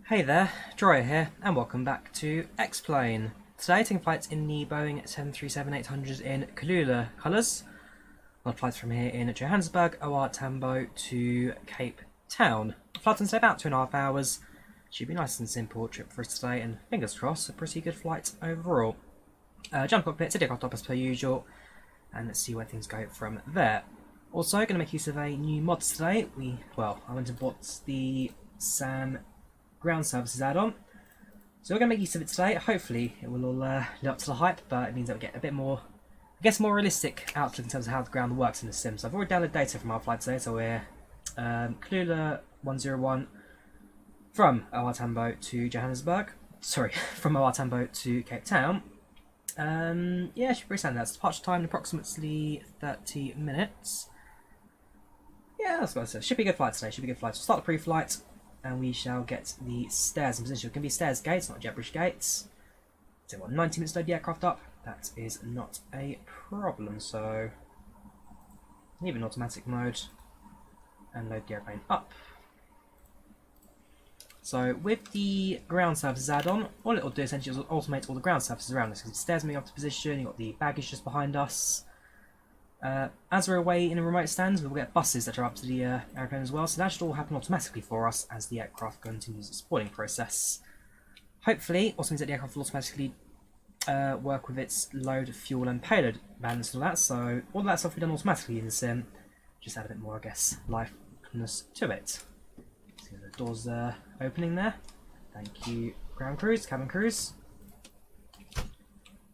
Hey there, Drawyah here, and welcome back to X-Plane. Today taking flights in the Boeing 737-800 in Kulula colours. On flights from here in Johannesburg OR Tambo to Cape Town. Flight today about 2.5 hours. Should be a nice and simple trip for us today, and fingers crossed, a pretty good flight overall. Jump cockpit, sit aircraft up as per usual, and let's see where things go from there. Also, going to make use of a new mod today. I went and bought the SAM GroundService add-on, so we're going to make use of it today. Hopefully it will all live up to the hype, but it means that we get a bit more, more realistic outlook in terms of how the ground works in the sim. So I've already downloaded data from our flight today, so we're Kulula 101 from OR Tambo to Johannesburg. Sorry, from OR Tambo to Cape Town. Yeah, should be pretty standard. That's departure time in approximately 30 minutes. Yeah, that's what I said. Should be a good flight today. Should be a good flight. So start the pre-flight, and we shall get the stairs in position. It can be stairs gates, not jet bridge gates. So what, 90 minutes to load the aircraft up? That is not a problem. So leave it in automatic mode and load the airplane up. So with the ground surfaces add-on, all it will do essentially is automate all the ground surfaces around us. Because the stairs moving up to position, you've got the baggage just behind us. As we're away in a remote stand, we'll get buses that are up to the aeroplane as well, so that should all happen automatically for us as the aircraft continues its boarding process. Hopefully, also means that the aircraft will automatically work with its load, fuel and payload balance and all that, so all that stuff will be done automatically in the sim. Just add a bit more, I guess, liveliness to it. See the doors opening there. Thank you, ground crews, cabin crews.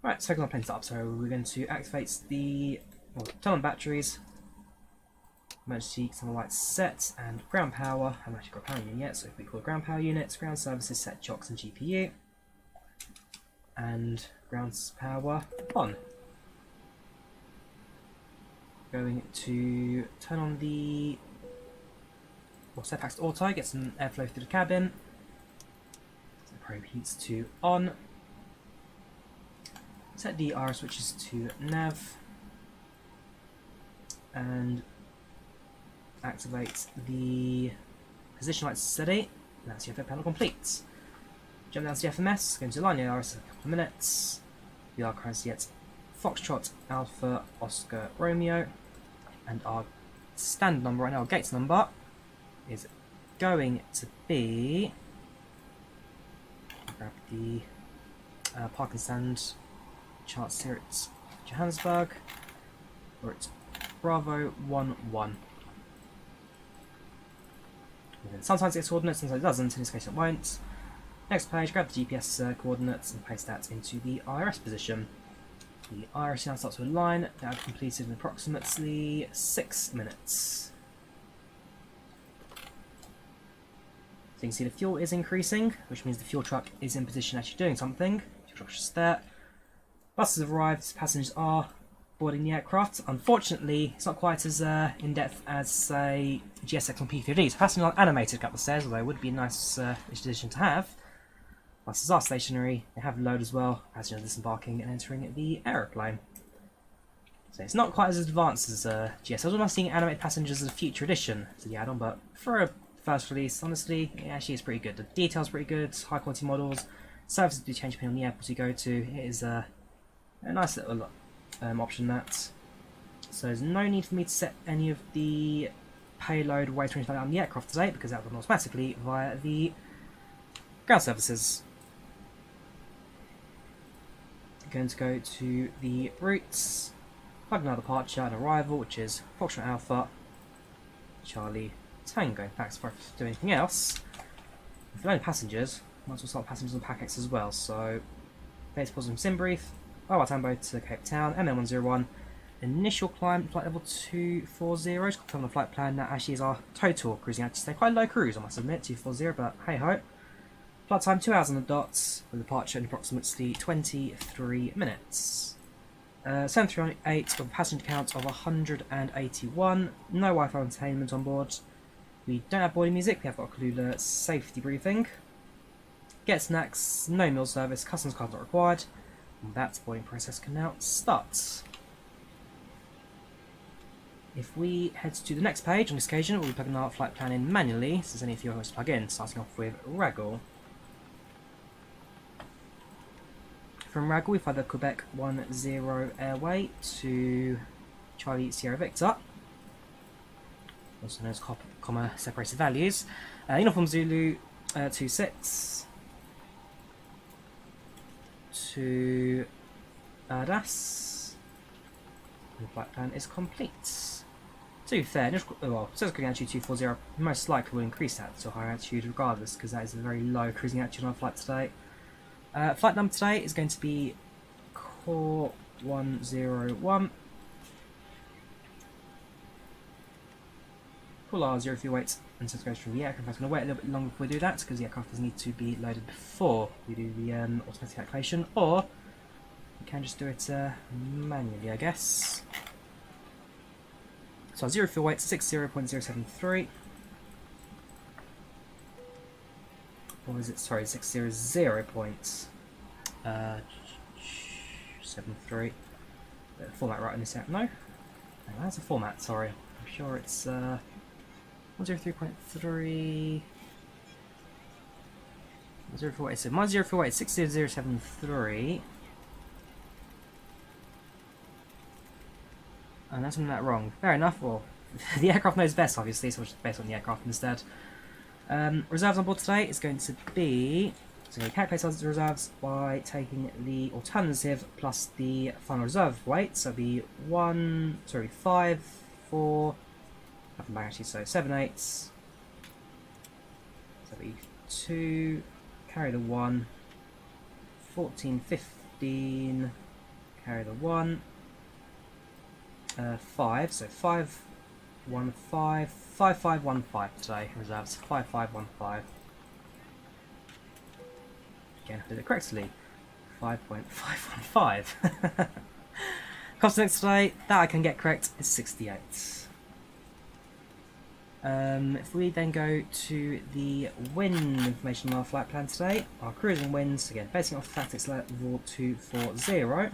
Right, so our plane's up, so we're going to activate the turn on batteries, emergency some lights set, and ground power. I haven't actually got a power unit yet, so if we call ground power units, ground services, set chocks and GPU, and ground power on. Going to turn on the set packs to auto, get some airflow through the cabin. So probe heats to on. Set the IR switches to nav. And activate the position lights steady. That's your panel complete. Jump down to the FMS, go into line the IRS in a couple of minutes. We are currently at Foxtrot Alpha Oscar Romeo, and our stand number right now, our gates number, is going to be. Grab the park and stand charts here at Johannesburg, or it's Bravo 11. Sometimes it gets coordinates, sometimes it doesn't. In this case, it won't. Next page, grab the GPS coordinates and paste that into the IRS position. The IRS now starts to align. That completed in approximately 6 minutes. So you can see the fuel is increasing, which means the fuel truck is in position actually doing something. Fuel truck's just there. Buses have arrived. Passengers are boarding the aircraft. Unfortunately, it's not quite as in-depth as, say, GSX on P50. So passengers aren't animated up the stairs, although it would be a nice addition to have. Buses are stationary, they have load as well, passengers disembarking and entering the aeroplane. So it's not quite as advanced as GSX. I was almost seeing animated passengers as a future addition to the add-on, but for a first release, honestly, it actually is pretty good. The detail's pretty good, high quality models, services do change depending on the airport you go to. It is a nice little option that. So there's no need for me to set any of the payload weight or anything like that on the aircraft today, because that will run automatically via the ground services. Going to go to the routes, plug in our departure and arrival, which is Foxtrot Alpha, Charlie Tango. In fact, before I do anything else, if we're only passengers, might as well start passengers on PACX as well. So, base positive sim brief. OR Tambo to Cape Town, MN101, initial climb, flight level 240, just confirm the flight plan, that actually is our total cruising altitude. Quite a low cruise, I must admit, 240, but hey ho. Flight time 2 hours on the dot, with departure in approximately 23 minutes. 738 with a passenger count of 181, no Wi-Fi entertainment on board. We don't have boarding music, we have got a Kulula safety briefing. Get snacks, no meal service, customs card not required. That boarding process can now start. If we head to the next page, on this occasion we'll be plugging our flight plan in manually, so there's only a few hours to plug in, starting off with Raggle. from Raggle, we fly the Quebec 10 airway to Charlie Sierra Victor, also known as comma separated values. Uniform Zulu 26 to DAS. The flight plan is complete. To be fair, well, it says cruising altitude 240, most likely will increase that to a higher altitude regardless, because that is a very low cruising altitude on our flight today. Flight number today is going to be Core 101. Pull our 0 fuel weight and so it goes through the aircraft. I'm going to wait a little bit longer before we do that, because the aircraft does need to be loaded before we do the automatic calculation, or we can just do it manually, I guess. So our 0 fuel weight is 60.073. Or is it, sorry, 600.73. The format right in this app? No? That's a format, sorry. I'm sure it's 103.3. 048, so my 048 is 60073. And that's that wrong. Fair enough. Well, the aircraft knows best, obviously, so we'll just base on the aircraft instead. Reserves on board today is going to be, so we calculate our reserves by taking the alternative plus the final reserve weight. So it'll be 5, 4, nothing back actually, so 7 8s. So it'll be 2, carry the 1, 14, 15, carry the 1. 5, so 5, 1, 5, 5, 5, 1, 5 today, reserves 5, 5, 1, 5. Again, I did it correctly, 5.515. Cost next today, that I can get correct, is 68. If we then go to the wind information on our flight plan today, our cruising winds, again, basing off PACX level 240.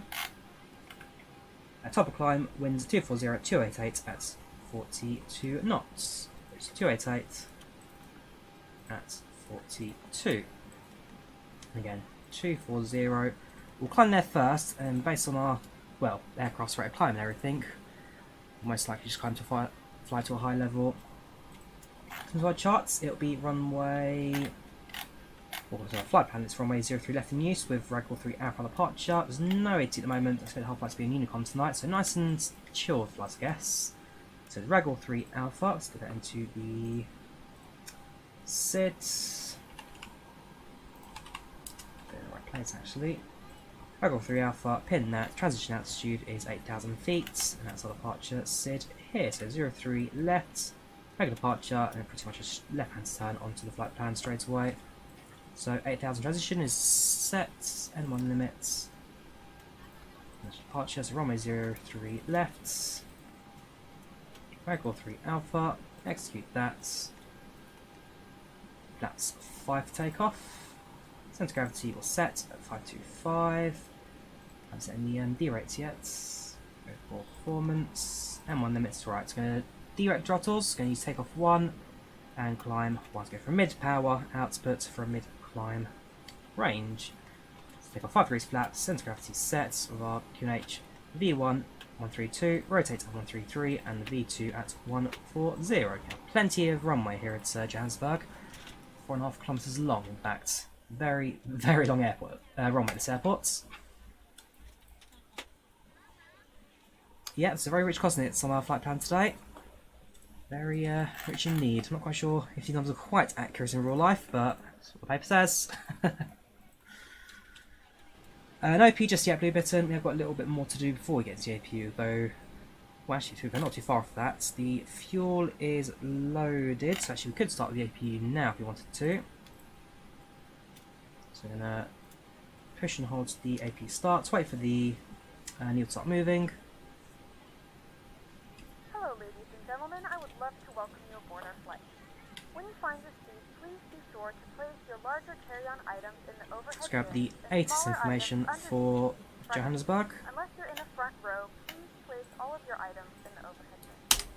At top of climb, winds 240 288 at 42 knots. It's 288 at 42. Again, 240. We'll climb there first, and based on our, well, aircraft's rate of climb and everything, we'll most likely just climb to fly to a high level. In terms of our charts, it'll be runway. Well, so our flight plan is runway 03 left in use with Raggle 3 Alpha departure. There's no AT at the moment. I expect the whole flight to be in Unicom tonight, so nice and chilled flight, I guess. So the Raggle 3 Alpha, let's get that into the SID. They're in the right place actually. Raggle 3 Alpha, pin that. Transition altitude is 8,000 feet, and that's our departure SID here. So 03 left, regular departure, and pretty much a left hand turn onto the flight plan straight away. So 8,000 transition is set, N1 limits. Departure, so runway 03 left. Raggle 3 Alpha, execute that. That's 5 for takeoff. Centre gravity will set at 525. I'm setting the D rates yet. Go for performance. N1 limits, right, it's going to direct throttles, going to use takeoff 1 and climb 1 to go for mid power output for a mid climb range. Let's take off 5 degrees flaps, centre gravity set with our QNH V1 132, rotate at 133, and the V2 at 140. Plenty of runway here at Johannesburg. 4.5 kilometres long, in fact. Very, very long runway at this airport. Yeah, it's a very rich coordinates on our flight plan today. Very rich indeed. I'm not quite sure if these numbers are quite accurate in real life, but that's what the paper says. No AP just yet, Blue Bitten. We have got a little bit more to do before we get to the APU, though. Well, actually, we're not too far off that. The fuel is loaded, so actually we could start with the APU now if we wanted to. So we're going to push and hold the AP starts, wait for the needle to start moving. Hello, ladies and gentlemen. I would love to welcome you aboard our flight. When you find your seat, please be sure to place your larger carry-on items in the overhead Let's grab the bins and ATIS smaller information items for underneath the Johannesburg. front. Unless you're in a front row, please place all of your items in the overhead bins. If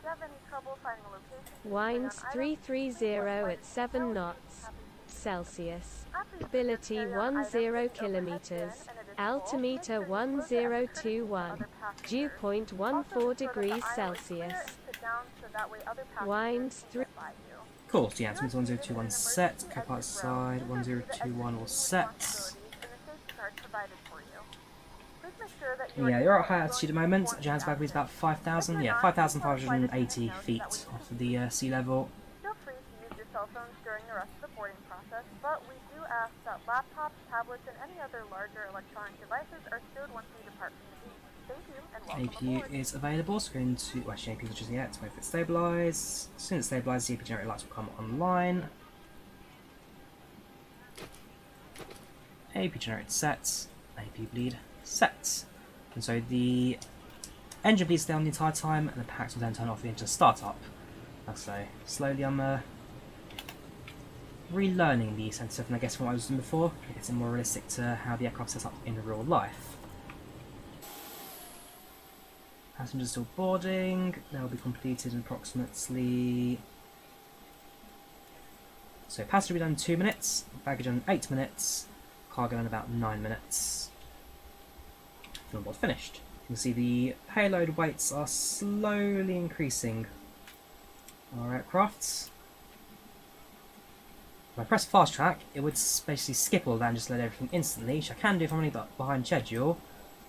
you have any trouble finding a location, Winds 330 at 7 knots Celsius. Ability 10 kilometers. Altimeter 1021. Dew point 14 degrees Celsius. Winds 3. Cool, so yeah, it's 1021 set, co-pilot side, 1021 all set. Yeah, you're at high altitude at the moment. Johannesburg is about 5,000, yeah, 5,580 feet off of the sea level. Feel free to use your cell phones during the rest of the boarding process, but we do ask that laptops, tablets, and any other larger electronic devices are stowed once we depart from the gate. Thank you, and welcome APU aboard. is available, so going to, well actually APU is just yet, wait for it to stabilise. As soon as it stabilises, the APU generator lights will come online. APU generator set, APU bleed set. And so the engine bleeds down the entire time, and the PACX will then turn off into startup. Like I say, slowly I'm relearning the sensor stuff, and I guess from what I was doing before, it gets more realistic to how the aircraft sets up in real life. Passengers still boarding, they'll be completed in approximately... So passenger will be done in 2 minutes, baggage done in 8 minutes, cargo done in about 9 minutes. Fuel board finished. You can see the payload weights are slowly increasing on our aircrafts. If I press fast track, it would basically skip all that and just load everything instantly, which I can do if I'm only behind schedule.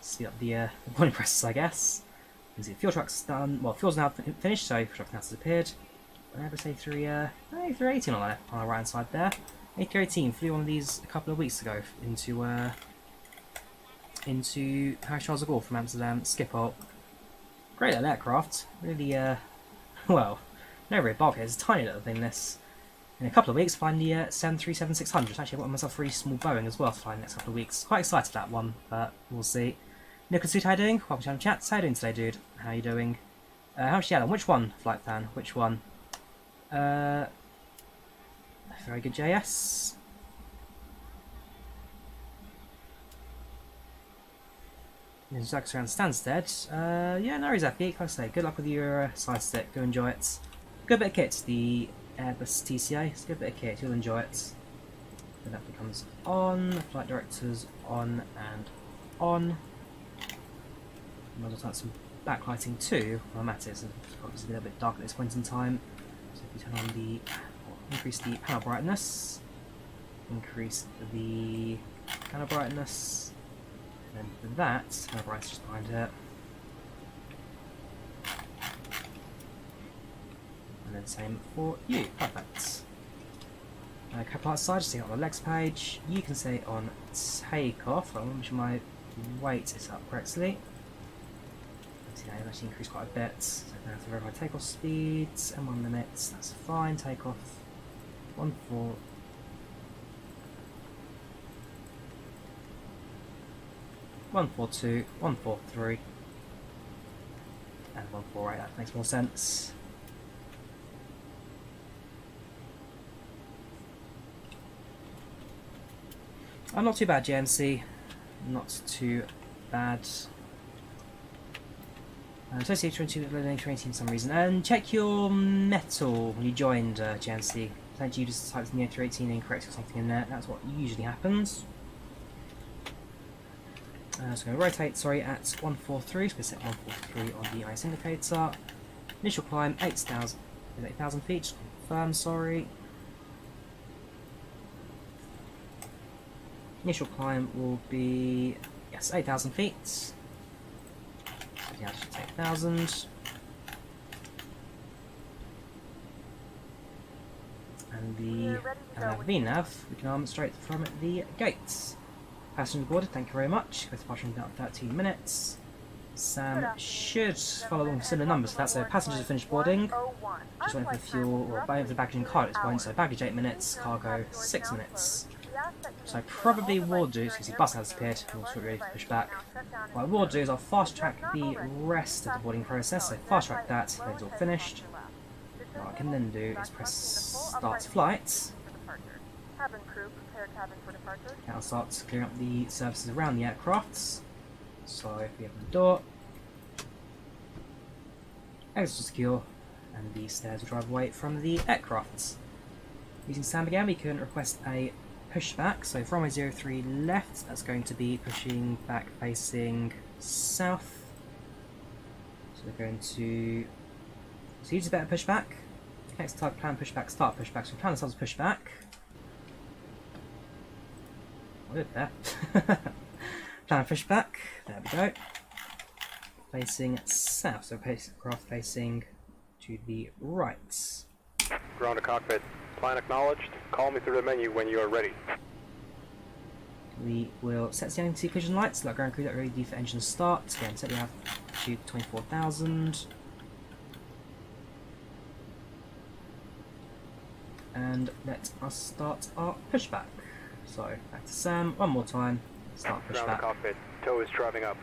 Speed up the boarding process, I guess. You can see the fuel truck's done. Well, fuel's now finished, so fuel truck has disappeared. Whenever say 318 on our right hand side there. A318 flew one of these a couple of weeks ago into Paris Charles de Gaulle from Amsterdam Schiphol. Great little aircraft. Really, well, no real bulkhead. It's a tiny little thing, this. In a couple of weeks, flying the 737-600. Actually, I've got myself a really small Boeing as well to fly in the next couple of weeks. Quite excited for that one, but we'll see. Nicholas, how you doing? Welcome to the chat. How you doing today, dude? How you doing? How much you had on? Which one, flight plan? Which one? Very good, JS. Zach's around Stansted. Yeah, no worries, Like I say, good luck with your side stick. Go enjoy it. Good bit of kit, the Airbus TCA. It's a good bit of kit. You'll enjoy it. Then that becomes on. Flight directors on and on. And I'll just add some backlighting too. Well, that is obviously a little bit dark at this point in time. So if you turn on the, increase the panel brightness, increase the panel brightness. And then for that, panel brightness just behind it. And then same for you. Perfect. Co-pilot side, just on the legs page. You can say on takeoff. I want to make sure my weight is up correctly. See, now you've actually increased quite a bit. So now I have to verify takeoff speeds and 1 limits. That's fine. Takeoff 14. 142, 143, and 148. That makes more sense. Not too bad, JMC. Not too bad. Associated 2018 for some reason. And check your metal when you joined JMC. Thank you, just typed in the A318 incorrect or something in there. That's what usually happens. So I'm going to rotate, sorry, at 143, so we set 143 on the ice indicator. Initial climb, 8,000 feet, just confirm, sorry. Initial climb will be, yes, 8,000 feet. So yeah, just 8,000. And the VNAV, we can arm straight from the gates. Passenger boarded, thank you very much. Go to departure in about 13 minutes. Sam should follow along similar numbers for that. So passengers have finished boarding. Just waiting for fuel, or waiting for the baggage and cargo at this point. So baggage 8 minutes, cargo 6 minutes. So I probably will do, so you see the bus has disappeared, and we'll ready to push back. What I will do is I'll fast track the rest of the boarding process. So fast track that, when it's all finished. What I can then do is press start flight. Cabin crew, prepare cabin for departure. Now I'll start clearing up the surfaces around the aircrafts. So if we open the door, exit will secure, and the stairs will drive away from the aircrafts. Using Sam again, we can request a pushback. So from runway 03 left, that's going to be pushing back facing south. So we're going to use a better pushback. Next type plan pushback, start pushback. So we plan ourselves pushback. Good there. Plan pushback. There we go. Facing south, so craft facing to the right. Ground to cockpit. Plan acknowledged. Call me through the menu when you are ready. We will set the anti-collision lights. Let ground crew that ready for engine start. Again, set the altitude 24,000. And let us start our pushback. So back to Sam one more time. Start Ground to pushback. cockpit. Tow is driving up.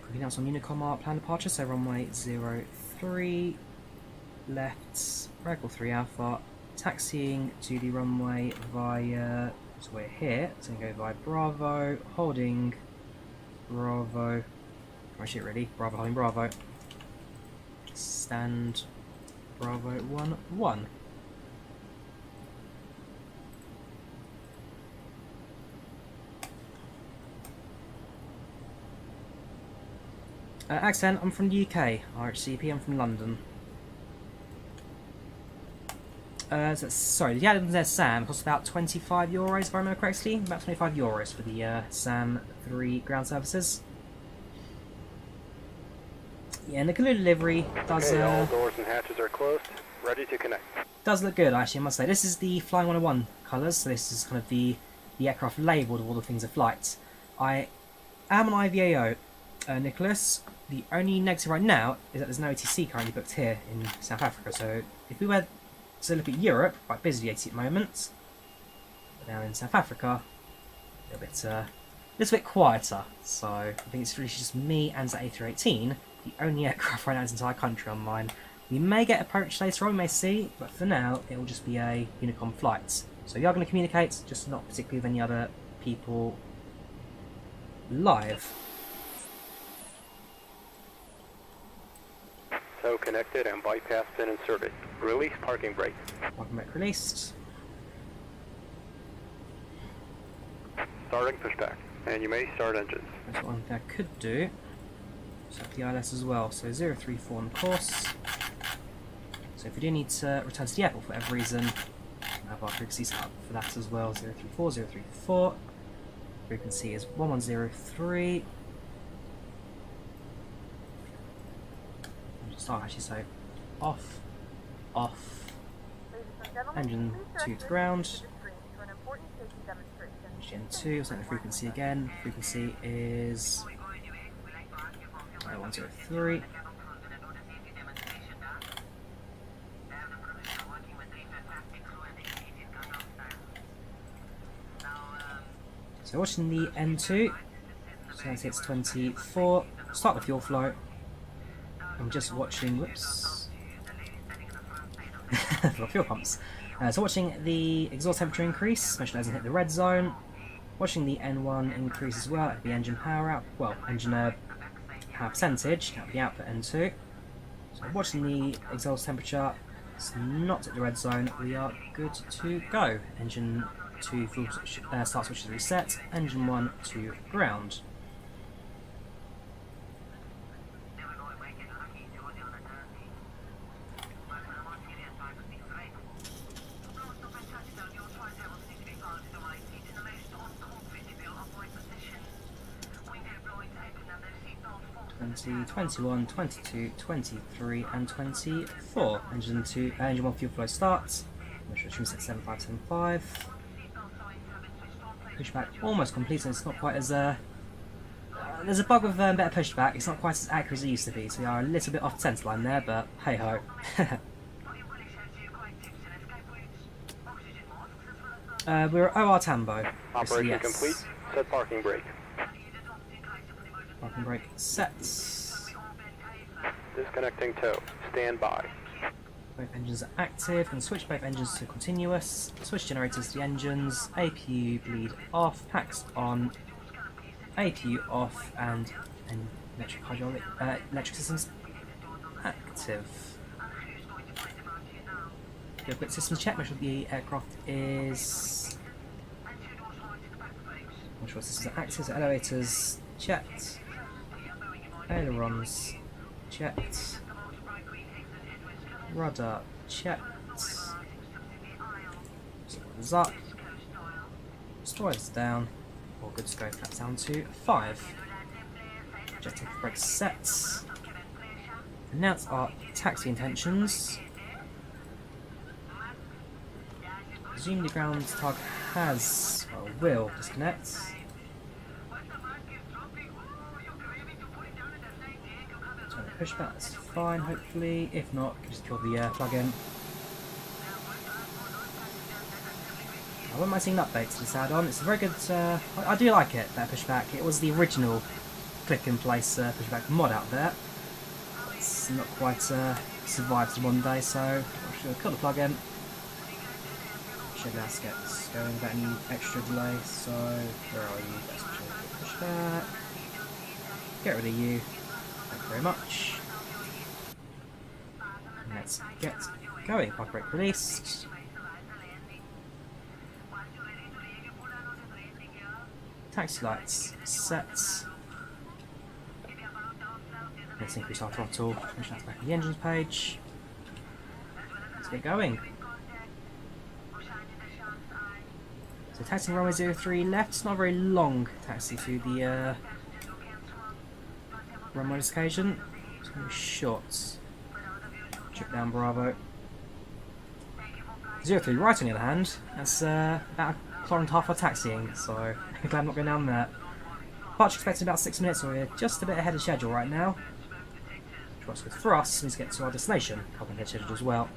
Quickly announce on Unicom our plan departure. So runway 03 left, Regal 3 Alpha, taxiing to the runway via. So we're here. So we go via Bravo, holding Bravo. Oh shit, really? Bravo holding Bravo. Stand Bravo 1-1. Accent, I'm from the UK. RHCP, I'm from London. Sorry, the AppInTheAir SAM costs about €25, if I remember correctly. About €25 for the SAM 3 ground services. Yeah, and the Kulula livery does. Okay, all doors and hatches are closed. Ready to connect. Does look good, actually, I must say. This is the Flying 101 colours, so this is kind of the aircraft labelled with all the things of flight. I am an IVAO, Nicholas. The only negative right now is that there's no ATC currently booked here in South Africa, so if we were to look at Europe, quite busy at the moment, but down in South Africa, a little bit quieter, so I think it's really just me and the A318, the only aircraft right now in this entire country on mine. We may get approached later on, we may see, but for now it will just be a Unicom flight. So we are going to communicate, just not particularly with any other people live. Tow connected and bypass pin inserted. Release parking brake. Parking brake released. Starting pushback. And you may start engines. That's one thing I could do. Set the ILS as well. So 034 on course. So if we do need to return to the airport for whatever reason, we'll have our frequency set up for that as well. 034, 034. Frequency is 1103. Start actually, so off, off, engine 2 to ground, engine 2, set the frequency again, frequency is 103. So watching the N2, so as it's 24, start the fuel flow. I'm just watching, whoops, for fuel pumps. So watching the exhaust temperature increase, make sure it doesn't hit the red zone. Watching the N1 increase as well, the engine power out, well, engine power percentage, that'll be output N2. So watching the exhaust temperature, it's not at the red zone, we are good to go. Engine 2 fuel start switch is reset, engine 1 to ground. Twenty, 21, 22, 23 and 24. Engine 1 fuel flow starts. Make sure it's set 7575. Pushback almost complete, so it's not quite as there's a bug with better pushback, it's not quite as accurate as it used to be, so we are a little bit off the centre line there, but hey ho. We're at OR Tambo. Operation yes. complete. Set parking brake. Parking brake set. Disconnecting tow. Stand by. Both engines are active. Can switch both engines to continuous. Switch generators to the engines. APU bleed off. Packs on. APU off and electric systems active. Do a quick systems check, make sure the aircraft is... Make sure systems are active, so elevators checked. Ailerons checked. Rudder checked. Spoilers up. Spoilers down. All good to go. Flaps down to 5. Jet takeoff brakes set. Announce our taxi intentions. Presume the ground tug has, or will, disconnect. Turn the pushback, that's fine, hopefully. If not, just kill the plug-in. I wouldn't mind seeing an update to this add-on. It's a very good, I do like it, that pushback. It was the original click-in-place pushback mod out there. It's not quite survived one day, so I should kill the plug-in. Let's get going without any extra delay, so where are you? Let's push back. Get rid of you. Thank you very much. And let's get going. Park brake released. Taxi lights set. Let's increase our throttle. Push that back to the engines page. Let's get going. So taxi runway 03 left. It's not a very long taxi to the runway this occasion. It's going to be short. Chip down Bravo. 03 right on the other hand. That's about a kilometre and a half of taxiing, so I'm glad I'm not going down there. Departure expected about 6 minutes, so we're just a bit ahead of schedule right now. Which works good for us. We need to get to our destination. A couple ahead of schedule as well.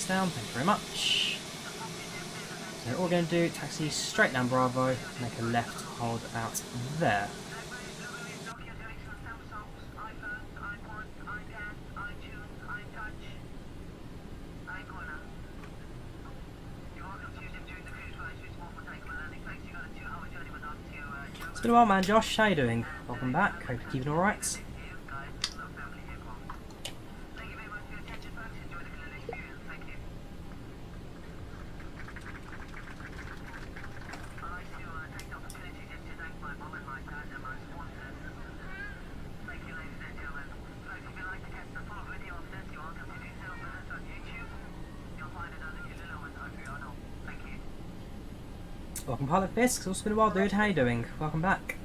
Down, thank you very much. So what we're going to do, taxi straight down Bravo, make a left hold out there. It's been a while, man. Josh, how you doing? Welcome back, hope you're keeping alright. Welcome Palit Fisk, it's also been a while dude, how you doing? Welcome back.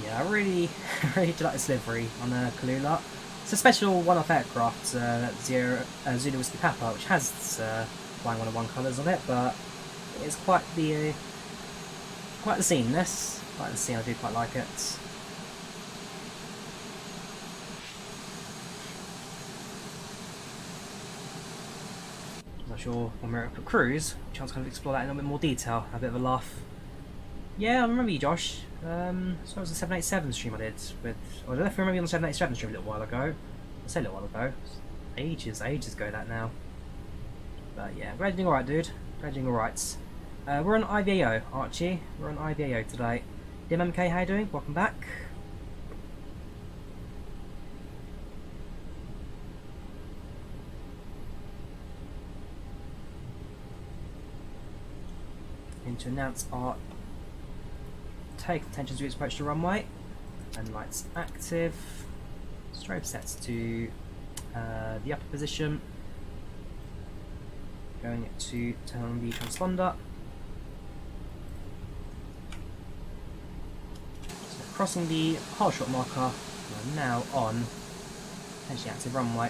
Yeah, I really do like this livery on Kulula. It's a special one-off aircraft, Zulu Whiskey Papa, which has flying 101 colours on it, but it's quite the scene, this. Quite the scene, I do quite like it. I'm not sure when we're up at cruise, chance to kind of explore that in a little bit more detail, have a bit of a laugh. Yeah, I remember you, Josh. So it was a 787 stream I did with... I don't know if you remember you on the 787 stream a little while ago. I say a little while ago. Ages ago that now. But yeah, glad you're doing alright, dude. Glad you're doing alright. We're on IVAO, Archie. We're on IVAO today. DMMK, how you doing? Welcome back. And to announce our take attention as we approach the runway. And lights active. Strobe sets to the upper position. Going to turn on the transponder. So crossing the hard shot marker, we are now on potentially active runway.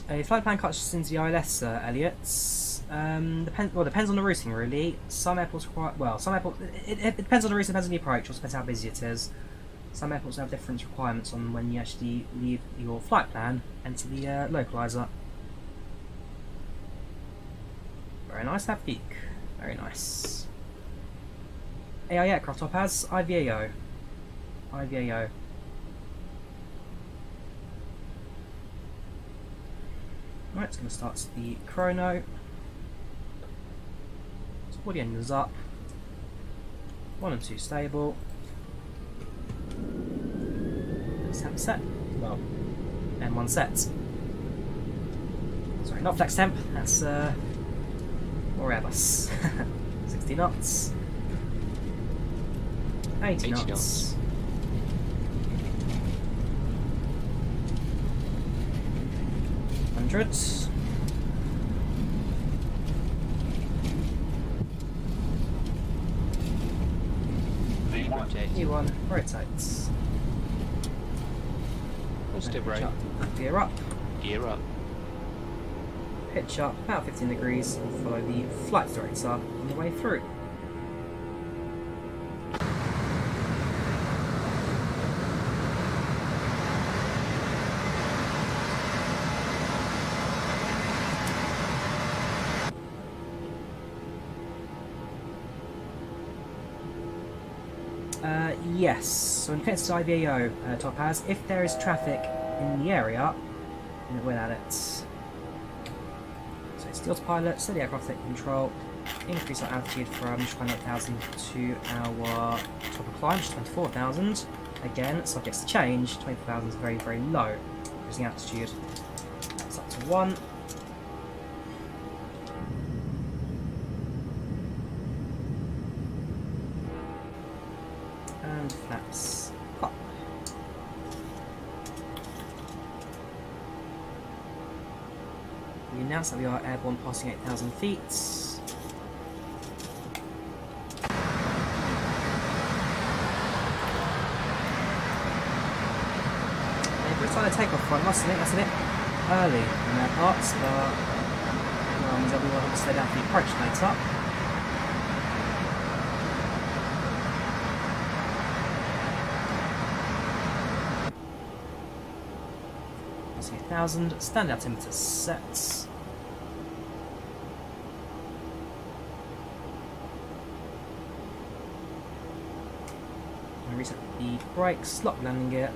A flight plan cuts into the ILS, Elliot. Depends on the routing really. Some airports require, well, some airports, it depends on the routing, depends on the approach, also depends how busy it is. Some airports have different requirements on when you actually leave your flight plan, enter the localizer. Very nice, that peak. Very nice. AI aircraft top has IVAO. IVAO. Right, it's going to start the chrono. So all the engines up. 1 and 2 stable. Let's have set. Well, M1 set. Sorry, not flex temp. That's or Airbus. 60 knots. 80 knots. 100. E1 rotates. Positive right. Gear up. Gear up. Pitch up about 15 degrees and follow the flight director on the way through. Yes, so when it connects to IVAO top has, if there is traffic in the area, then it will add it. So steals pilot, steady aircraft take control, increase our altitude from 29,000 to our top of climb, which is 24,000. Again, subjects to change, 24,000 is very, very low. Increasing altitude. That's up to 1. And flaps up. We announce that we are airborne passing 8,000 feet. We're trying to take off front, must admit, that's a bit early in their parts, but means that we will have to slow down for the approach later. Passing 8,000, standout altimeter sets. And reset the brakes, lock landing gear.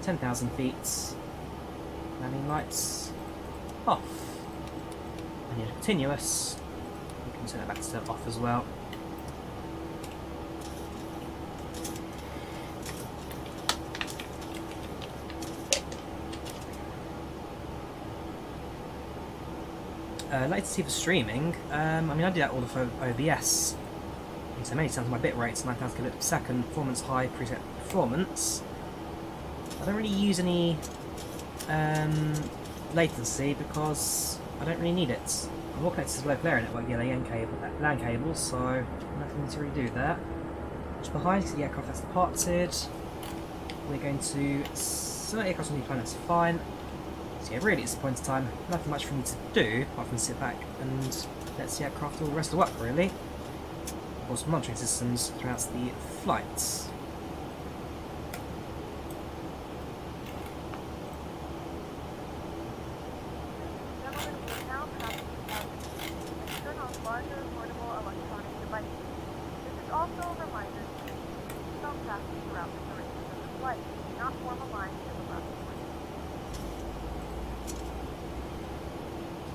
10,000 feet. Landing lights off. And you're continuous. You can turn it back to off as well. Latency for streaming. I mean, I do that all for OBS. And so many times my bit rate's 9,000 kilobits per second. Performance high, preset performance. I don't really use any latency because I don't really need it. I'm more connected to the local area network, the LAN cable, so nothing to really do there. Just behind, so the aircraft has departed. We're going to select the aircraft on the planet's fine. So yeah, really at this point in time, nothing much for me to do apart from sit back and let the aircraft do all the rest of the work really. Of course, monitoring systems throughout the flights.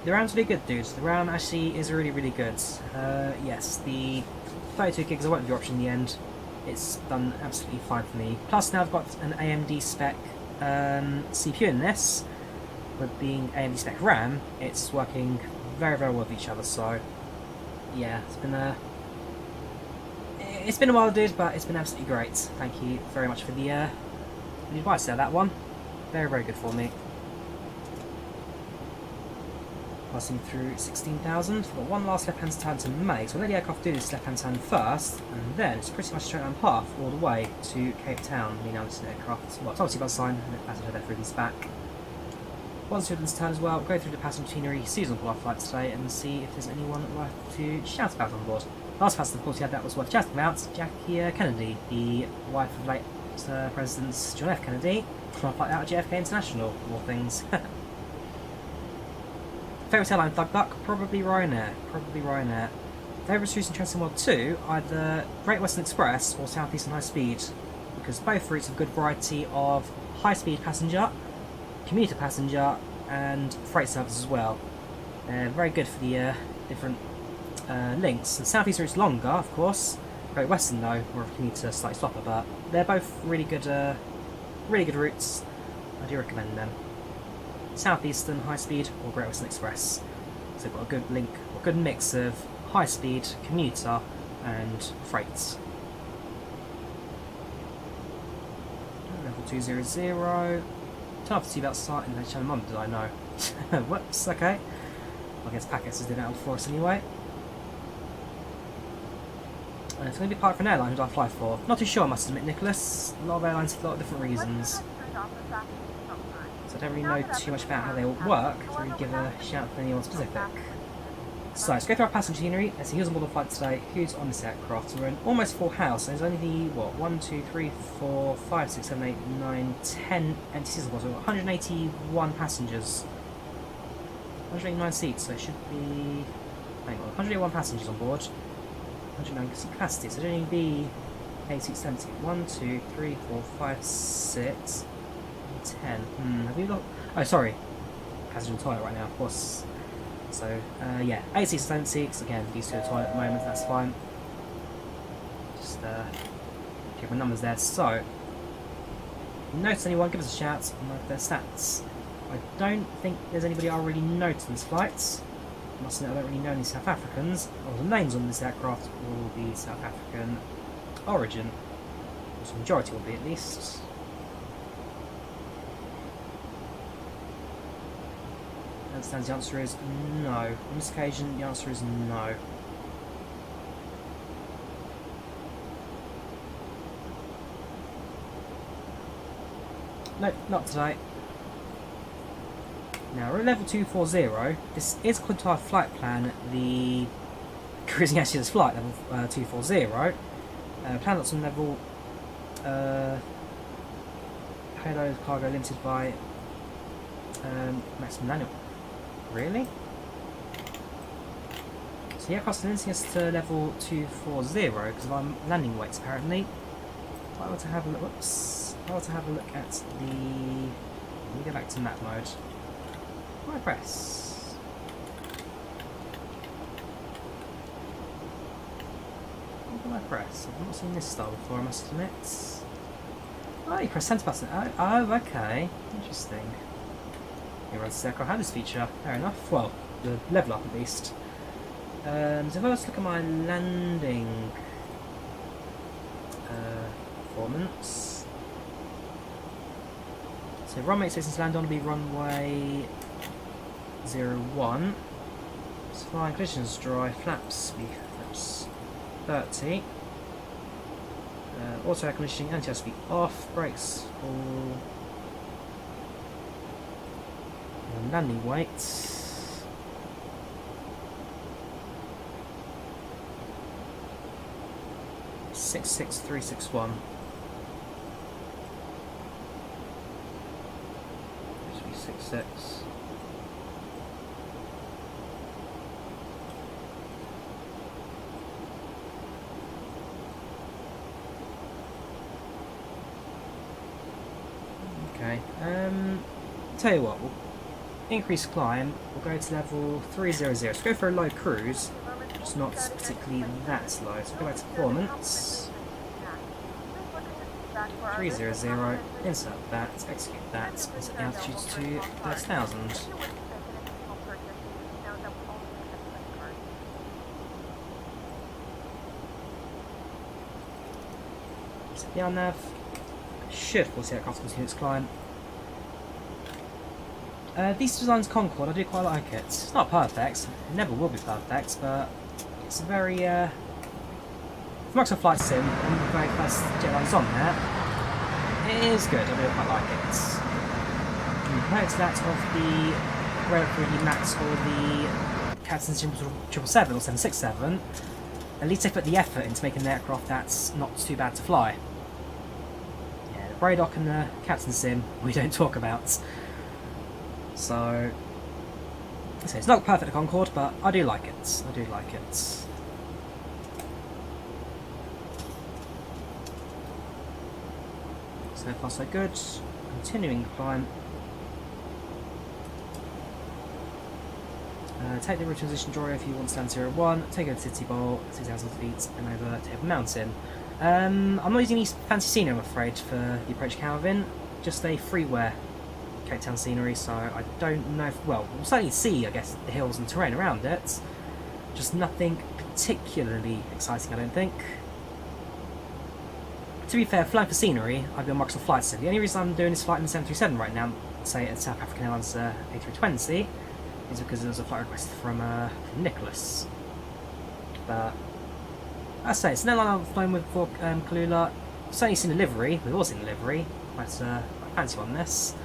The RAM's really good, dudes. The RAM actually is really, really good. Yes, the 32 gigs I won't be your option in the end. It's done absolutely fine for me. Plus now I've got an AMD spec CPU in this. With being AMD spec RAM, it's working very, very well with each other. So yeah, it's been a while, dude, but it's been absolutely great. Thank you very much for the advice there. That one, very, very good for me. passing through 16,000. We've got one last left-hand turn to make, so we'll let the aircraft do this left-hand turn first, and then it's pretty much straight down path all the way to Cape Town. Meaning now this aircraft, well, it's obviously got a sign, as I heard through this back. Once we're done this turn as well, we'll go through the passenger machinery, see on board our flight today, and see if there's anyone worth to shout about on board. Last person, of course, we had that was worth shouting about, Jackie Kennedy, the wife of late President John F. Kennedy, from a flight out at JFK International, of all things. Favourite airline, Thug Buck? Probably Ryanair. Probably Ryanair. Favourite routes interesting World 2, either Great Western Express or Southeastern High Speed, because both routes have a good variety of high-speed passenger, commuter passenger, and freight service as well. They're very good for the different links. The Southeast route's longer, of course. Great Western, though, more of a commuter, slightly slopper, but they're both really good routes. I do recommend them. Southeastern, High Speed, or Great Western Express. So they've got a good link, a good mix of high speed, commuter, and freights. Level 200. Turn off the seatbelt start in the channel mum, did I know? Whoops, okay. I guess PACX did that for us anyway. And it's going to be part of an airline who do I fly for? Not too sure, I must admit, Nicholas. A lot of airlines for a lot of different reasons. So I don't really know too much about how they all work to really give a shout to anyone specific. So let's go through our passenger machinery. Let's see who's on board the flight today, who's on this aircraft. So we're in almost full house, and there's only the, what, 1, 2, 3, 4, 5, 6, 7, 8, 9, 10 empty seats on board. So we've got 181 passengers. 189 seats, so it should be, hang on, 181 passengers on board. 109 seat capacity, so it should only be 8 seats empty. 1, 2, 3, 4, 5, 6, 10. Have we got, oh sorry, passenger toilet right now, of course. So, yeah, 8 seats empty, because again, these two are toilet at the moment, that's fine. Just, keep my numbers there. So, if you notice anyone, give us a shout on their stats. I don't think there's anybody I already noticed in this flight. I must admit I don't really know any South Africans. All the names on this aircraft will be South African origin. Or the majority will be at least. I understand the answer is no. On this occasion, the answer is no. Nope, not today. Now, we're at level 240. This is according to our flight plan, the cruising actually this flight, level 240. Plan that's on level payload cargo limited by maximum landing. Really? So the aircraft's limiting us to level 240 because of our landing weights apparently. If I were to have a look, whoops. If I were to have a look at the, let me go back to map mode. What do I press? What do I press? I've not seen this style before, I must admit. Oh, you press center button. Oh, okay. Interesting. You run this aircraft had this feature. Fair enough. Well, the level up at least. So if I was to look at my landing performance. So runway stations land on will be runway 01. So flying conditions dry, flaps 30. Auto air conditioning, anti-air speed off, brakes all. And landing weight. 66361. Should be 66. Okay. Tell you what, we'll increase climb. We'll go to level 300. So go for a low cruise. It's not particularly that slow. So go back to performance. 300. Insert that. Execute that. And set the altitude to 30,000. Set the nav. Should force the aircraft to continue its climb. This design's Concorde, I do quite like it. It's not perfect, it never will be perfect, but it's a very, for Microsoft Flight Sim, one of the very first jetlines on there, it is good, I do quite like it. Compared to that of the Relic Max or the Captain Sim 777 or 767, at least they put the effort into making an aircraft that's not too bad to fly. Yeah, the Braydock and the Captain Sim we don't talk about. So it's not perfect Concorde, but I do like it. I do like it. So far so good. Continuing the climb. Take the transition Drawyah if you want to stand 0-1, take over City Bowl, 6,000 feet, and over Table Mountain. I'm not using any fancy scenery, I'm afraid, for the approach Calvin, just a freeware Cape Town scenery, so I don't know if, well, we'll certainly see, I guess, the hills and terrain around it, just nothing particularly exciting, I don't think. To be fair, flying for scenery, I'd be on Microsoft Flight Sim. The only reason I'm doing this flight in the 737 right now, say at South African Airlines A320, is because there was a flight request from Nicholas. But I say it's an airline I've flown with for Kulula. Certainly seen the livery. We've all seen the livery. Quite a fancy one this.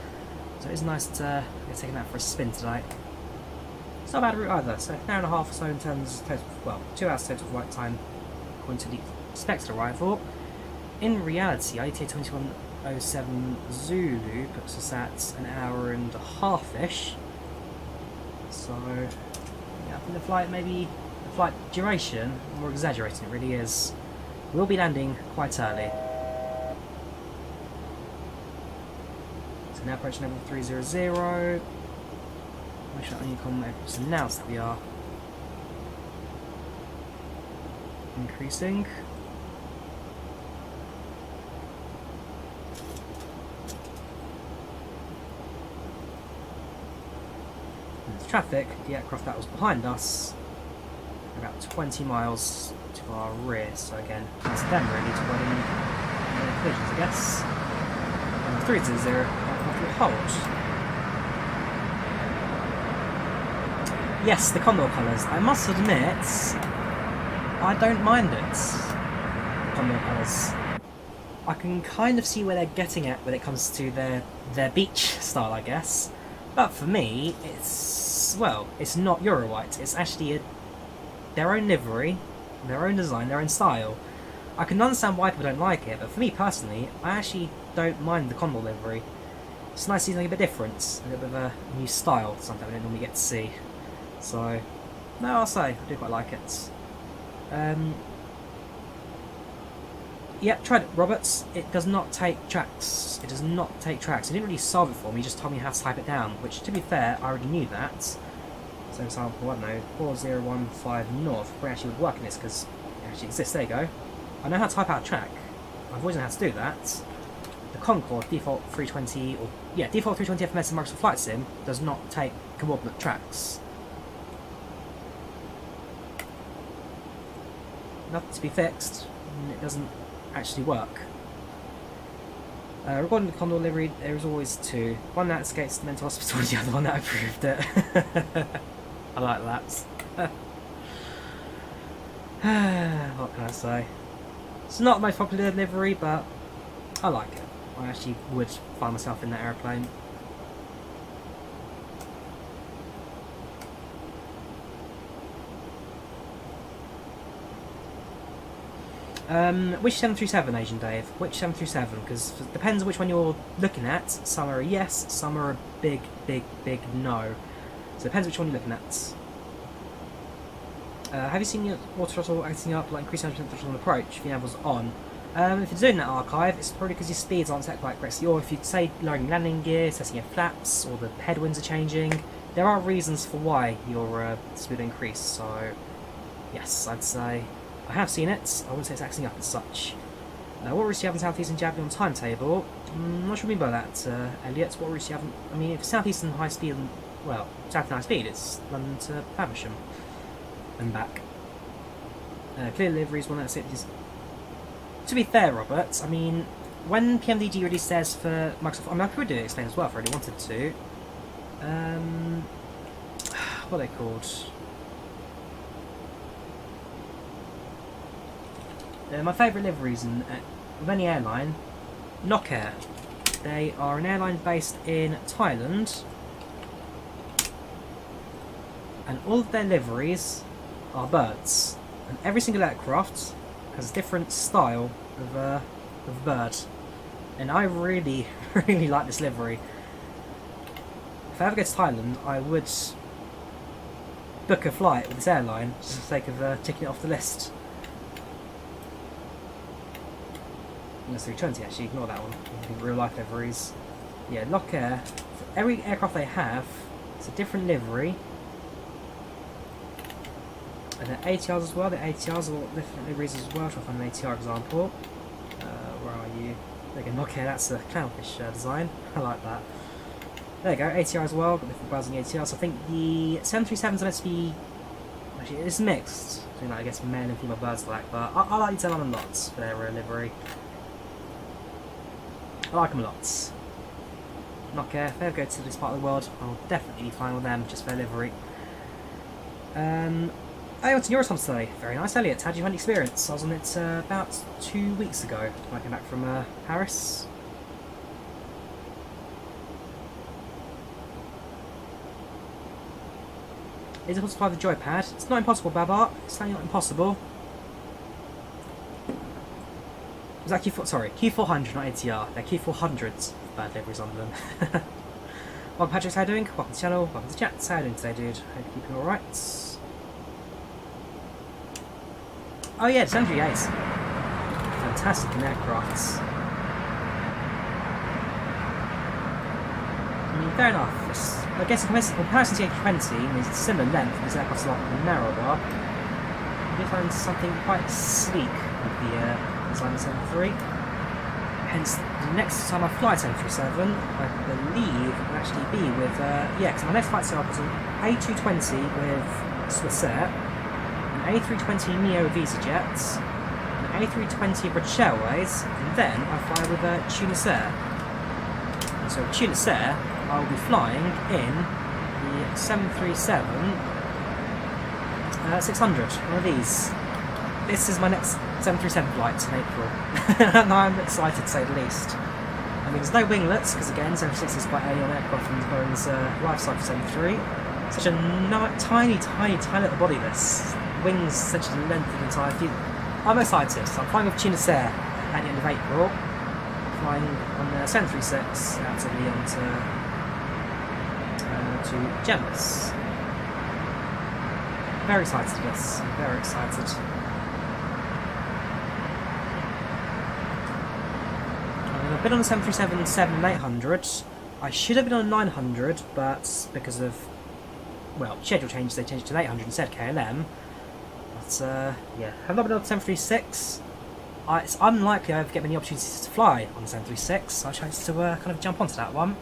So it's nice to get taken out for a spin today. It's not a bad route either. So an hour and a half or so in terms of total, well, 2 hours total flight time according to the expected arrival. In reality, ITA 2107 Zulu puts us at an hour and a half-ish. So, yeah, I think the flight, maybe the flight duration, more exaggerating it really is. We'll be landing quite early. So now approaching level 300. Wish that only was announced that we are increasing. Traffic, the aircraft that was behind us, about 20 miles to our rear, so again, that's them really to run in collisions, I guess. And the 300 aircraft will hold. Yes, the Condor colours. I must admit, I don't mind it. Condor colours. I can kind of see where they're getting at when it comes to their beach style, I guess. But for me, it's, well, it's not Euro white. It's actually their own livery, their own design, their own style. I can understand why people don't like it, but for me personally, I actually don't mind the Condor livery. It's nice to see something a bit different, a little bit of a new style, something we don't normally get to see. So, no, I'll say, I do quite like it. Yeah, tried it, Roberts. It does not take tracks. It does not take tracks. It didn't really solve it for me, he just told me how to type it down, which, to be fair, I already knew that. So, for example, I don't know, 4015 North, probably actually would work in this, because it actually exists. There you go. I know how to type out a track. I've always known how to do that. The Concorde, default 320, or, yeah, default 320 FMS in Microsoft Flight Sim does not take coordinate tracks. Nothing to be fixed, and it doesn't actually work. Regarding the Condor livery, there is always two. One that escapes the mental hospital and the other one that approved it. I like that. What can I say? It's not the most popular livery, but I like it. I actually would find myself in that aeroplane. Which 737, Agent Dave? Which 737? Because it depends on which one you're looking at. Some are a yes, some are a big, big, big no. So it depends which one you're looking at. Have you seen your water throttle acting up, like increasing throttle on approach if your nav was on? If you're doing that archive, it's probably because your speeds aren't set quite correctly, or if you say lowering landing gear, setting your flaps, or the headwinds are changing. There are reasons for why your speed will increase, so yes, I'd say I have seen it. I wouldn't say it's acting up as such. What routes do you have in South East and Javelin on timetable? What should we mean by that, Elliot? What routes do you have? I mean, if South East and high speed, well, South and high speed, it's London to Faversham and back. Clear deliveries, one that's it. To be fair, Robert, I mean, when PMDG released theirs for Microsoft, I mean, I could do it explain as well if I really wanted to. What are they called? My favourite liveries with any airline, Nokair. They are an airline based in Thailand, and all of their liveries are birds. And every single aircraft has a different style of bird. And I really, really like this livery. If I ever go to Thailand, I would book a flight with this airline just for the sake of ticking it off the list. That's 320 actually, ignore that one. I think real life liveries. Yeah, Nokair, every aircraft they have, it's a different livery. And the ATRs as well, the ATRs are all different liveries as well. Try to find an ATR example. Where are you? There you go, Nokair, that's a clownfish design. I like that. There you go, ATR as well, got different birds on the ATR. So I think the 737s are meant to be, actually it's mixed between, like, I guess, male and female birds like, but I like these airline lots for their livery. I like them lots. Nokair, if they ever go to this part of the world, I'll definitely be flying with them, just for their livery. I went to Eurotunnel today. Very nice, Elliot. How did you find the experience? I was on it about 2 weeks ago when I came back from Paris. Is it possible to fly the joypad? It's not impossible, Babar. It's certainly not impossible. Was that Q400, not ATR. They're Q400s. Bad liveries on them. Welcome, Patrick. How are you doing? Welcome to the channel. Welcome to the chat. How are you doing today, dude? Hope you're keeping alright. Oh yeah, it's MG8. Fantastic in aircrafts. I mean, fair enough. I guess in comparison to the A20, it's a similar length, this aircraft's a lot narrower. You find something quite sleek with the design of 73. Hence, the next time I fly 737, I believe it will actually be with, yeah, because my next flight setup is an A220 with Swissair, an A320neo VisaJet, an A320 British Airways, and then I fly with Tunisair. And so Tunisair, I will be flying in the 737 600, one of these. This is my next 737 flight in April, and I'm excited to say the least. I mean, there's no winglets, because again, 736 is quite early on aircraft in Boeing's life cycle for 73. Such a tiny little body this. Wings essentially the length of the entire view. I'm excited. So I'm flying with Tunisair at the end of April. Flying on the 736 out to Lyon to Gems. Very excited for this. I'm very excited. I've been on the 737 7 and 800. I should have been on a 900, but because of, well, schedule changes, they changed to an 800 instead, KLM. But, yeah, I've not been on the 736. It's unlikely I ever get many opportunities to fly on the 736, so I chose to kind of jump onto that one.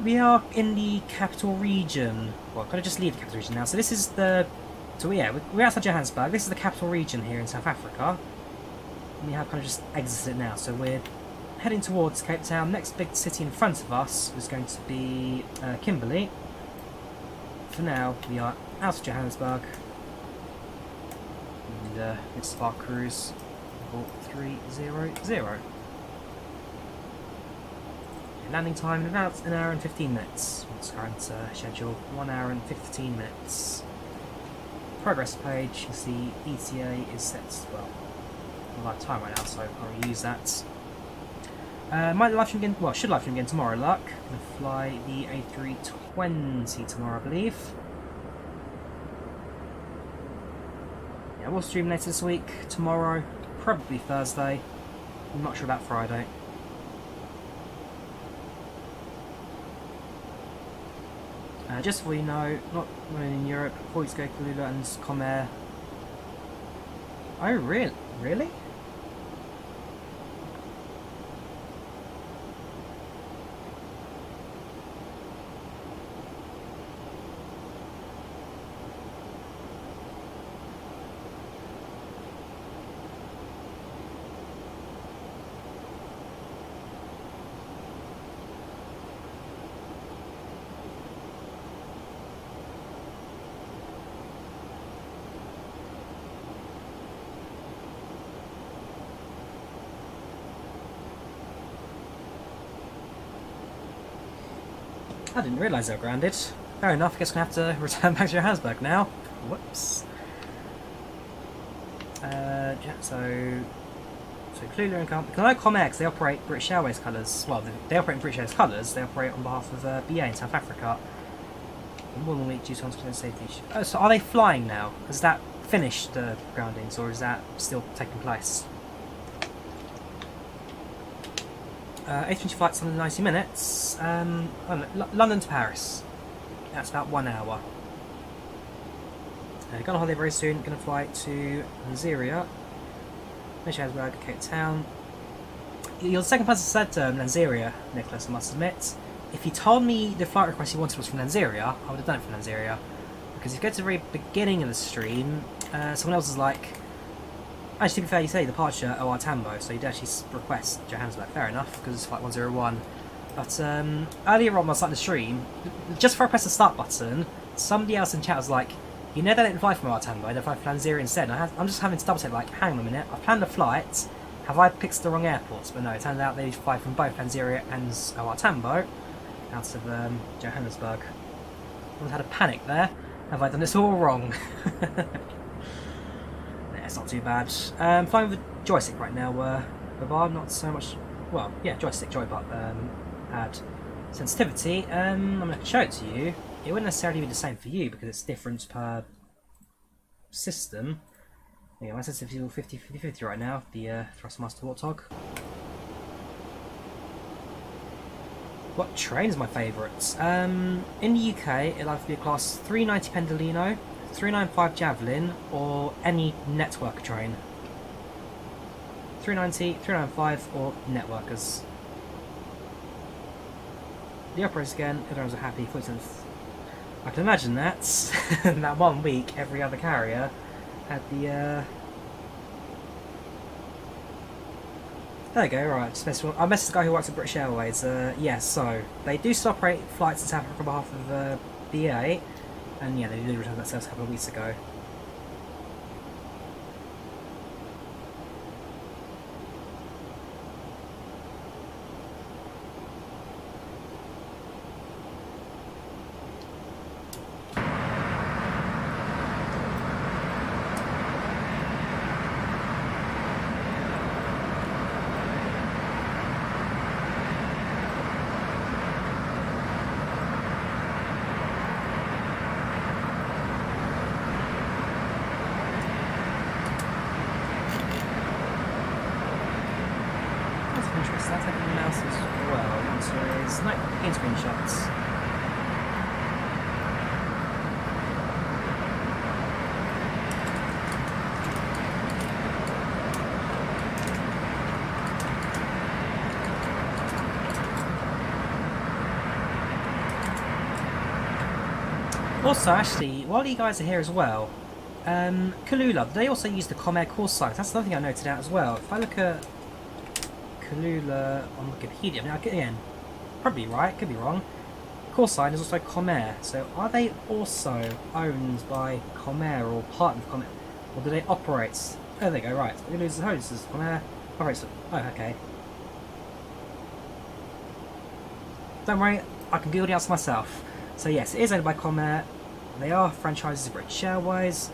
We are in the capital region. Well, I've got to just leave the capital region now. So this is the, so yeah, we're outside Johannesburg. This is the capital region here in South Africa. And we have kind of just exited it now. So we're heading towards Cape Town. Next big city in front of us is going to be Kimberley. For now, we are out of Johannesburg. And it's our cruise 4300. Landing time in about an hour and 15 minutes. What's current schedule? 1 hour and 15 minutes. Progress page, you see ETA is set as well. I like time right now, so I'll use that. Might live stream again, well, should live stream again tomorrow, luck. Gonna fly the A320 tomorrow, I believe. Yeah, we'll stream later this week, tomorrow, probably Thursday. I'm not sure about Friday. Just so you know, not running in Europe, 4 weeks ago, Kulula and Comair. Oh, really? Really? I didn't realise they were grounded. Fair enough, I guess we're going to have to return back to Johannesburg now. Whoops. Yeah, so Kulula and Because I know ComX, they operate British Airways colours. Well, they operate in British Airways colours. They operate on behalf of BA in South Africa. More than a week due to unscheduled safety issues. Oh, so are they flying now? Has that finished the groundings, or is that still taking place? A320 flights under 90 minutes. I don't know, London to Paris. That's about 1 hour. Going on holiday very soon. Going to fly to Nigeria, Johannesburg, Cape Town. You're the second person who said Nigeria, Nicholas, I must admit. If you told me the flight request you wanted was from Nigeria, I would have done it from Nigeria. Because if you go to the very beginning of the stream, someone else is like, actually to be fair, you say departure OR Tambo, so you'd actually request Johannesburg, fair enough, because it's flight 101. But earlier on when I was starting the stream, just before I pressed the start button, somebody else in chat was like, you know they didn't fly from OR Tambo, they fly from Nigeria instead. And I'm just having to double check, like, hang on a minute, I planned a flight, have I picked the wrong airports? But no, it turned out they fly from both Nigeria and OR Tambo, out of Johannesburg. I've had a panic there. Have I done this all wrong? Yeah, it's not too bad. Flying with a joystick right now, Babar, not so much. Well, yeah, joystick, joypad pad sensitivity. I'm going to show it to you. It wouldn't necessarily be the same for you because it's different per system. Yeah, my sensitivity is 50-50 right now, the Thrustmaster Warthog. What train is my favourite? In the UK, it'll either be a class 390 Pendolino, 395 Javelin, or any network train. 390, 395, or networkers. The operators again, everyone's are happy. I can imagine that. In that 1 week, every other carrier had the. There you go, right. I messaged the guy who works at British Airways. Yes, so they do still operate flights in South Africa on behalf of BA, and yeah, they did return that service a couple of weeks ago. That's taking the mouse as well. The answer is no, in screenshots. Also, actually, while you guys are here as well, Kulula, they also use the Comair call signs. That's another thing I noted out as well. If I look at Kulula on Wikipedia, I mean, again, probably right, could be wrong. Call sign is also Comair, so are they also owned by Comair or part of Comair, or do they operate? Oh, there they go, right. Kulula's host is Comair. Operates. Oh, okay. Don't worry, I can Google the answer myself. So yes, it is owned by Comair. They are franchises of British Airways.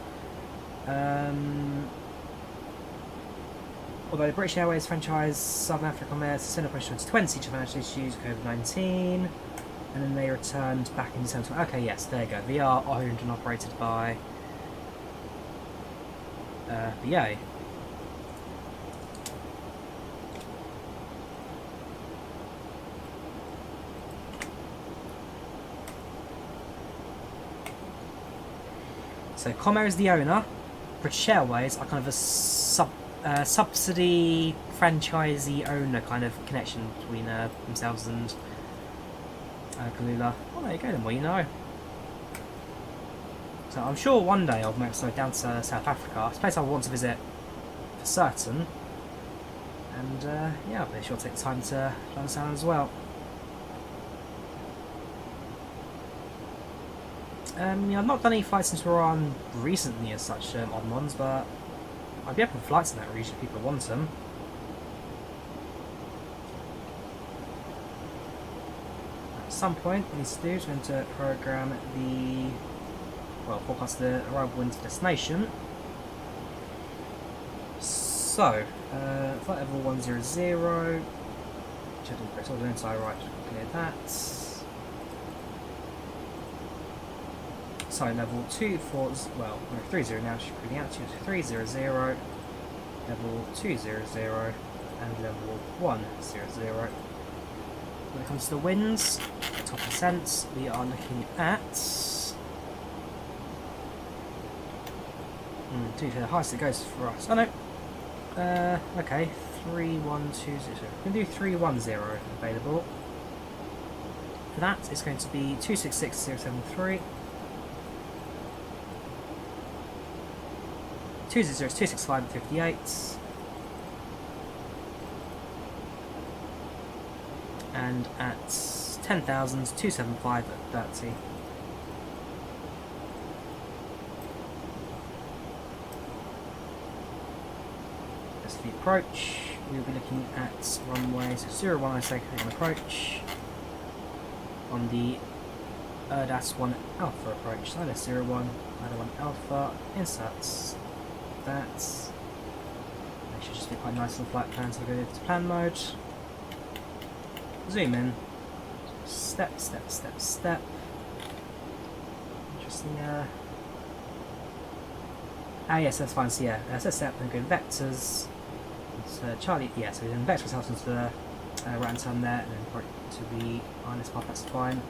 Although the British Airways franchise Southern Africa Comair suspended operation 2020 due to financial issues, COVID-19, and then they returned back in December. Okay, yes, there you go. They are owned and operated by BA. So Comair is the owner. British Airways are kind of a subsidy franchisee owner kind of connection between themselves and Kulula. Oh, there you go, then well you know. So I'm sure one day I'll make so down to South Africa. It's a place I want to visit for certain. And yeah, I'll be sure to take the time to understand as well. Yeah, I've not done any flights into Iran recently as such, odd ones, but I'd be open for flights in that region if people want them. some point, what we need to do is we're going to program the, well, forecast the arrival into destination. So, flight level 100, check the correct order inside, right, clear that. So level 240, well, no, 30 now, should be the altitude 300, level 200, and level 100. When it comes to the winds, top percent, we are looking at. To be fair, the highest it goes for us. Oh no! Okay, 3120. We can do 310 available. For that, it's going to be 266073. 200 is 265 and 58. And at 10,000, 275 at 30. As for the approach, we'll be looking at runway, so 01 I say on approach. On the Erdas 1 Alpha approach, so that's 01, Erdas 1 Alpha, inserts that. They should just be quite nice on the flight plan, so we'll go to plan mode. Zoom in. Step, step, step, step. Interesting. Yes, that's fine. So yeah, so step, then go vectors. So Charlie, yeah, so then vector ourselves into the right hand turn there, and then put it to the minus path, that's fine.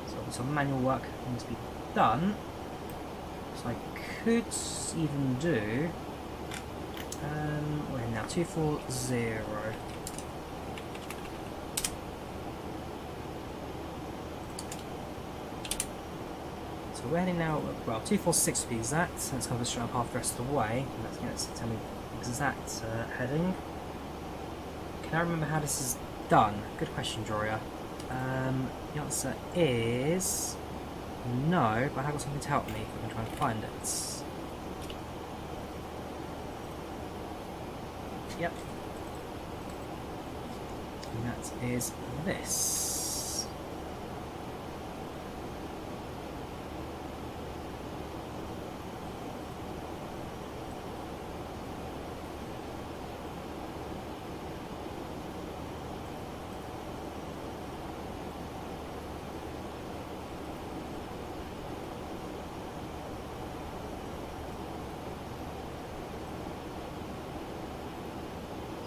So some manual work needs to be done. So I could even do. We're now 240. So we're heading now, well, 246 to be exact, so let's cover the straight path the rest of the way. Let's tell me the exact heading. Can I remember how this is done? Good question, Drawyah. The answer is no, but I have got something to help me if I can try and find it. Yep. And that is this.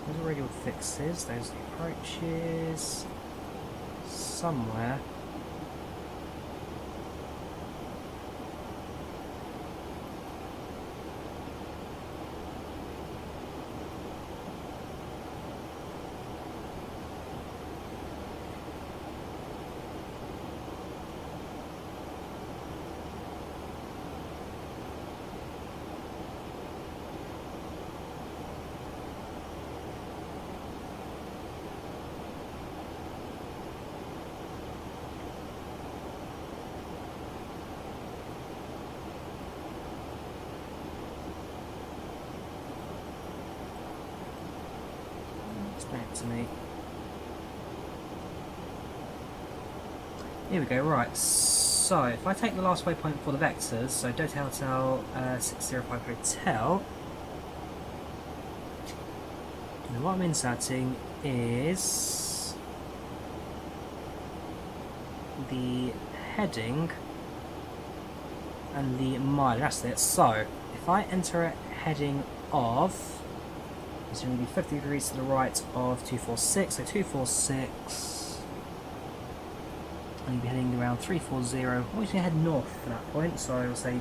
Those are radial fixes, those are the approaches. Somewhere. Back to me. Here we go, right, so if I take the last waypoint for the vectors, so Hotel Hotel 605 Hotel, and what I'm inserting is the heading and the mile, that's it. So if I enter a heading of, it's going to be 50 degrees to the right of 246, so 246, and you'll be heading around 340, I'm always going to head north for that point, so I'll say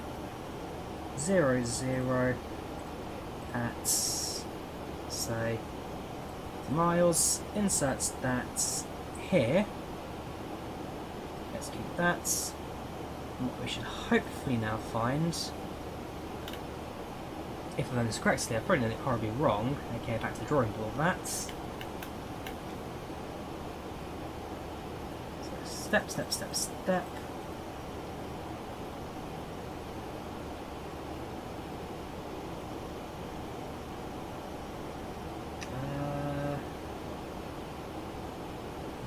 00 at, say, miles, inserts that here, let's keep that, and what we should hopefully now find, if I've done this correctly, I've probably done it horribly wrong. Okay, back to the drawing board. That. So step, step, step, step.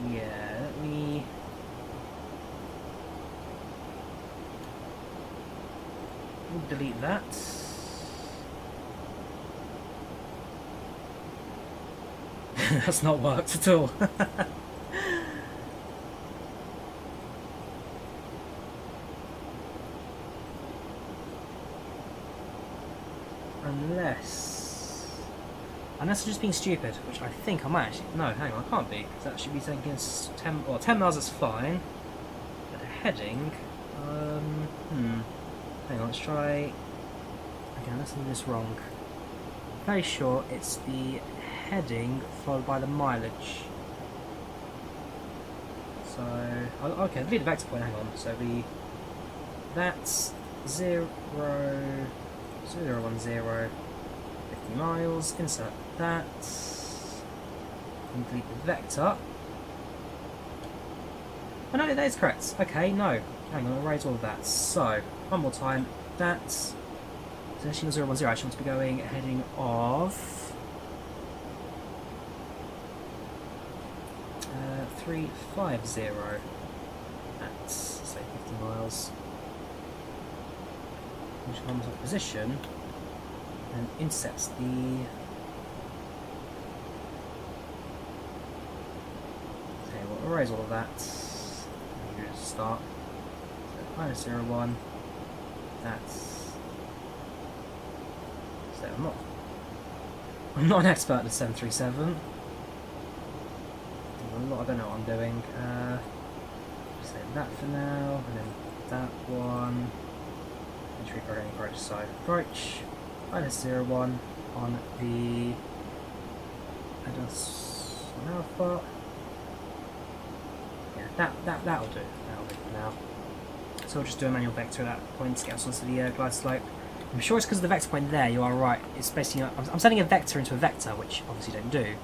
Yeah, let me we'll delete that. That's not worked at all. Unless I'm just being stupid, which I think I might actually. No, hang on, I can't be, because that should be taking us 10. Well, 10 miles is fine. But the heading. Hang on, let's try. Okay, let's do this wrong. I'm very sure it's the heading followed by the mileage. So, okay, leave the vector point. Hang on. So that's 010, 50 miles. Insert that. And delete the vector. Oh no, that is correct. Okay, no. Hang on, I'll erase all of that. So, one more time. That's 010. I actually want to be going heading of 350. That's say 50 miles. Which comes up position and intercepts the. Okay, we'll erase all of that. And just start. So -01. That's. So I'm not an expert at the 737. I don't know what I'm doing. Just say that for now, and then that one. Entry for any approach. So approach -01 on the alpha. Yeah, that'll do. That'll do for now. So we'll just do a manual vector at that point to get us onto the glide slope. I'm sure it's because of the vector point there. You are right. It's basically I'm sending a vector into a vector, which obviously don't do.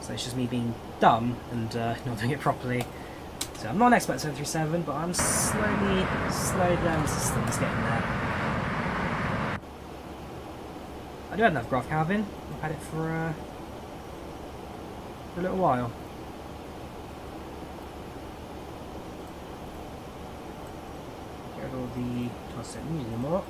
So it's just me being dumb and not doing it properly. So I'm not an expert at 737, but I'm slowly down the system. It's getting there. I do have enough graph Calvin. I've had it for a little while. Get rid of all the tasks I don't use anymore.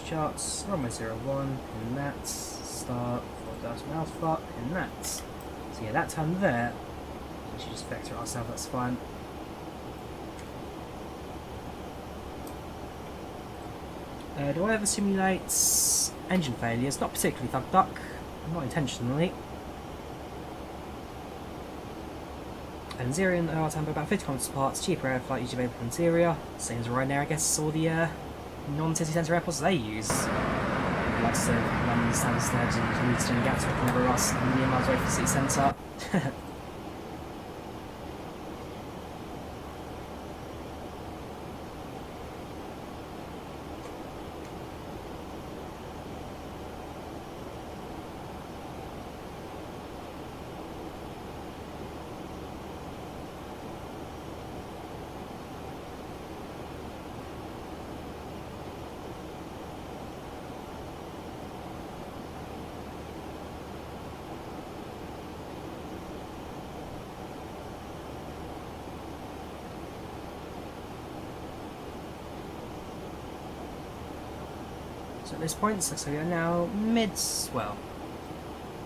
Charts, runway 01, and that's start, /1 alpha, and that's. So yeah, that time there, we should just vector it ourselves, that's fine. Do I ever simulate engine failures? Not particularly, Thug Duck, not intentionally. And Xeria and OR Tambo about 50 kilometers apart, cheaper air flight usually available in Xeria. Same as Ryanair, I guess, all the non-city centre airports they use. Like so, London, Stansted, and Luton and Gatwick and everywhere else, a million miles away from the city centre. So at this point, so we are now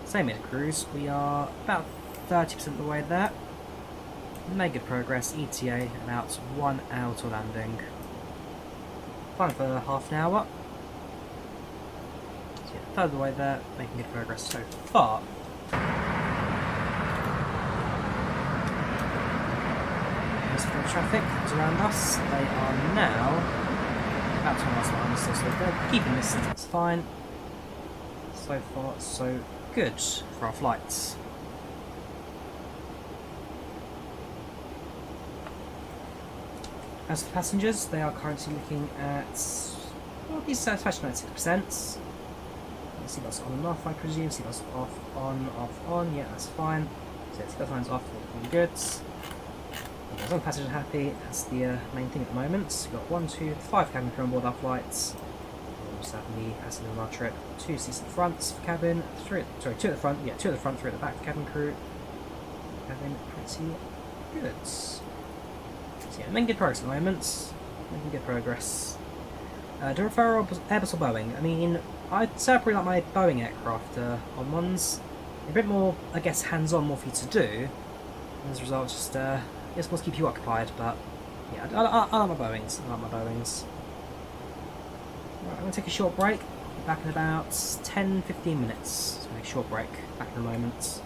say mid-cruise, we are about 30% of the way there. Made good progress, ETA about 1 hour to landing. Flying for half an hour. So yeah, third of the way there, making good progress so far. As for the traffic that's around us, they are now about 20 miles behind us, so they're keeping this distance fine. So far, so good for our flights. As for passengers, they are currently looking at, well, decent satisfaction at 6%. Seatbelts on and off, I presume. Seatbelts off, on. Yeah, that's fine. So seatbelt signs off, looking good. As long as passengers are happy, that's the main thing at the moment. We've got 1, 2, 5 cabin crew on board our flights. We'll just have me as in our trip. 2 seats at the front for cabin, 2 at the front, 3 at the back for cabin crew. Cabin pretty good. So yeah, making good progress at the moment. Making good progress. Do I prefer Airbus or Boeing? I mean, I'd say I probably like my Boeing aircraft on ones. A bit more, I guess, hands-on, more for you to do. And as a result, just supposed to keep you occupied. But yeah, I like my Boeings. I like my Boeings. Right, I'm going to take a short break. Be back in about 10-15 minutes. So make a short break. Back in a moment.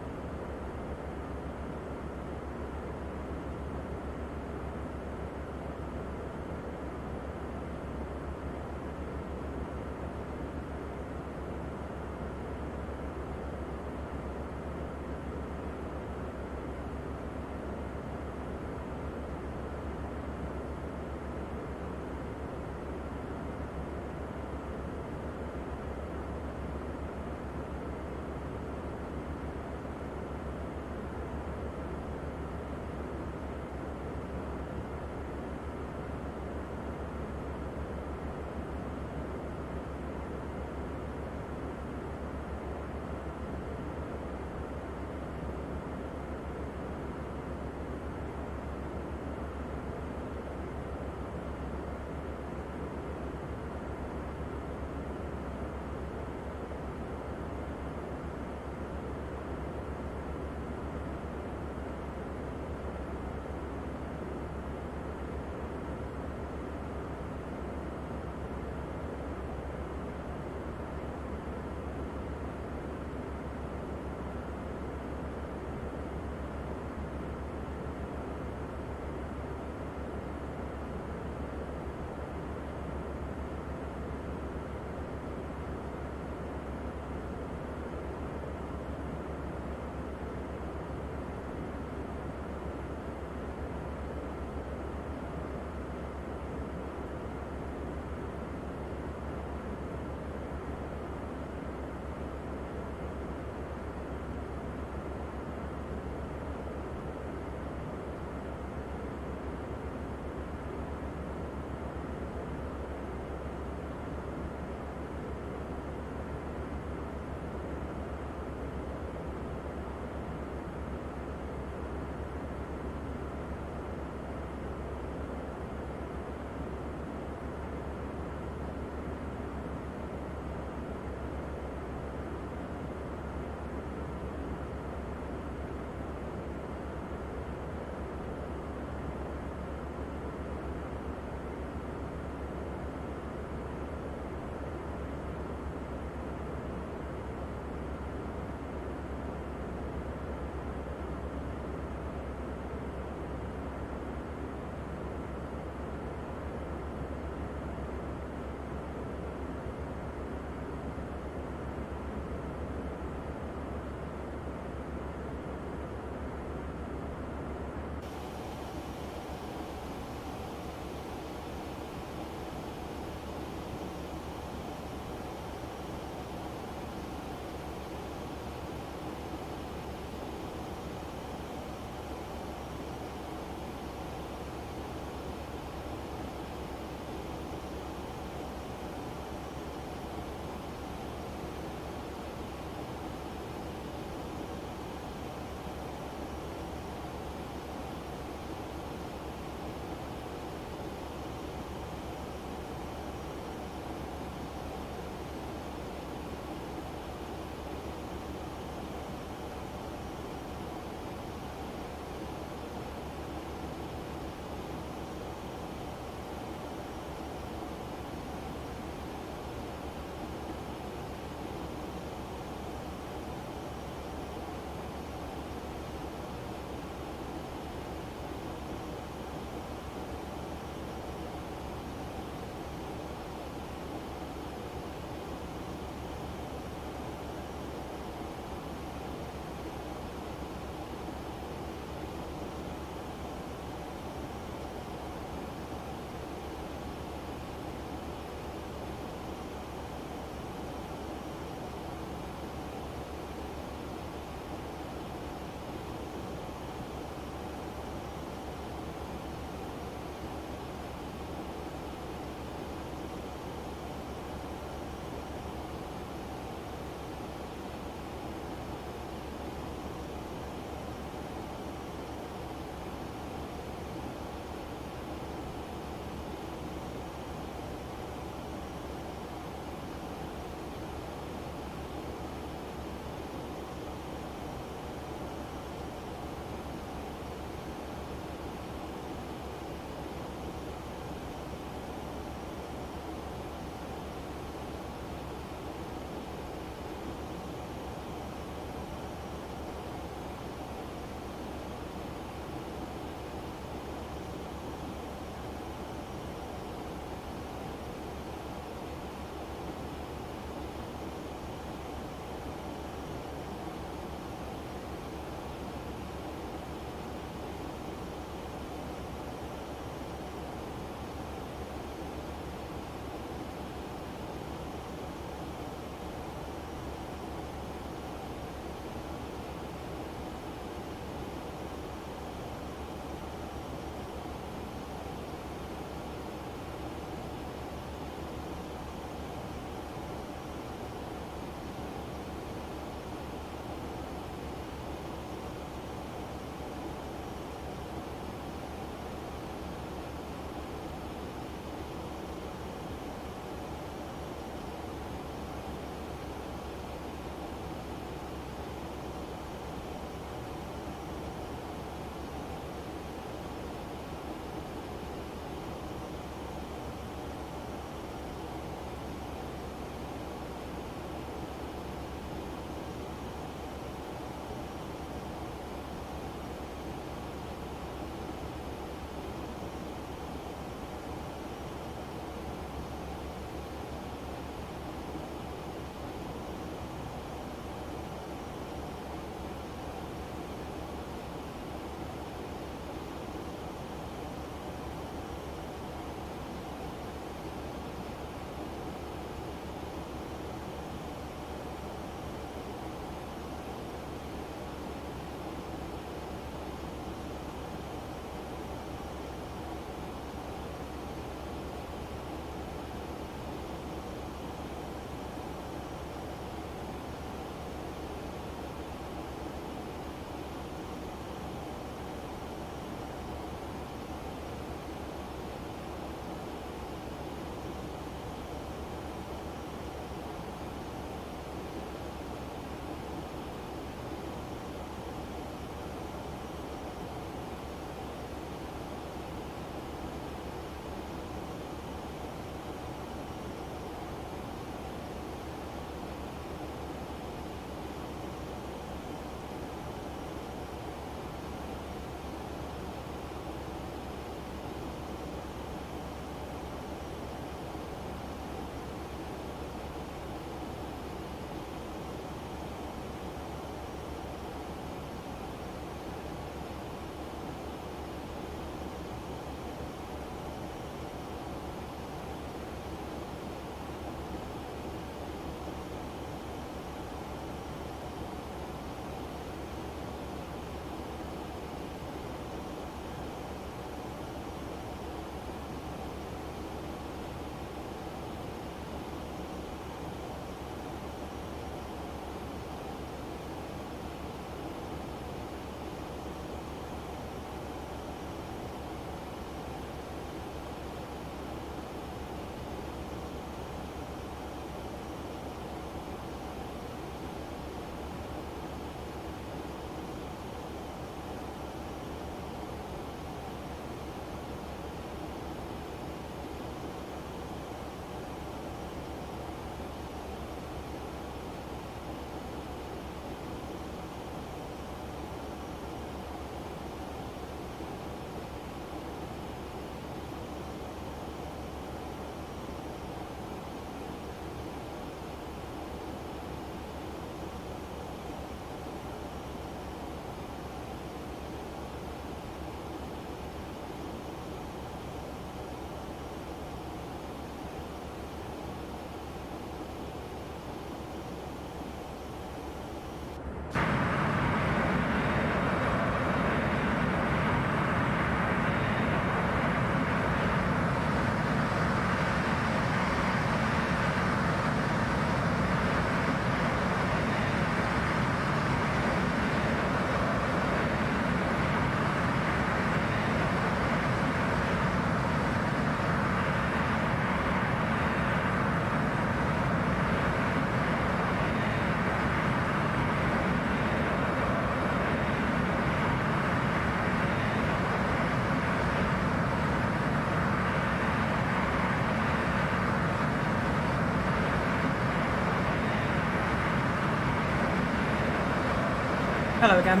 Hello again.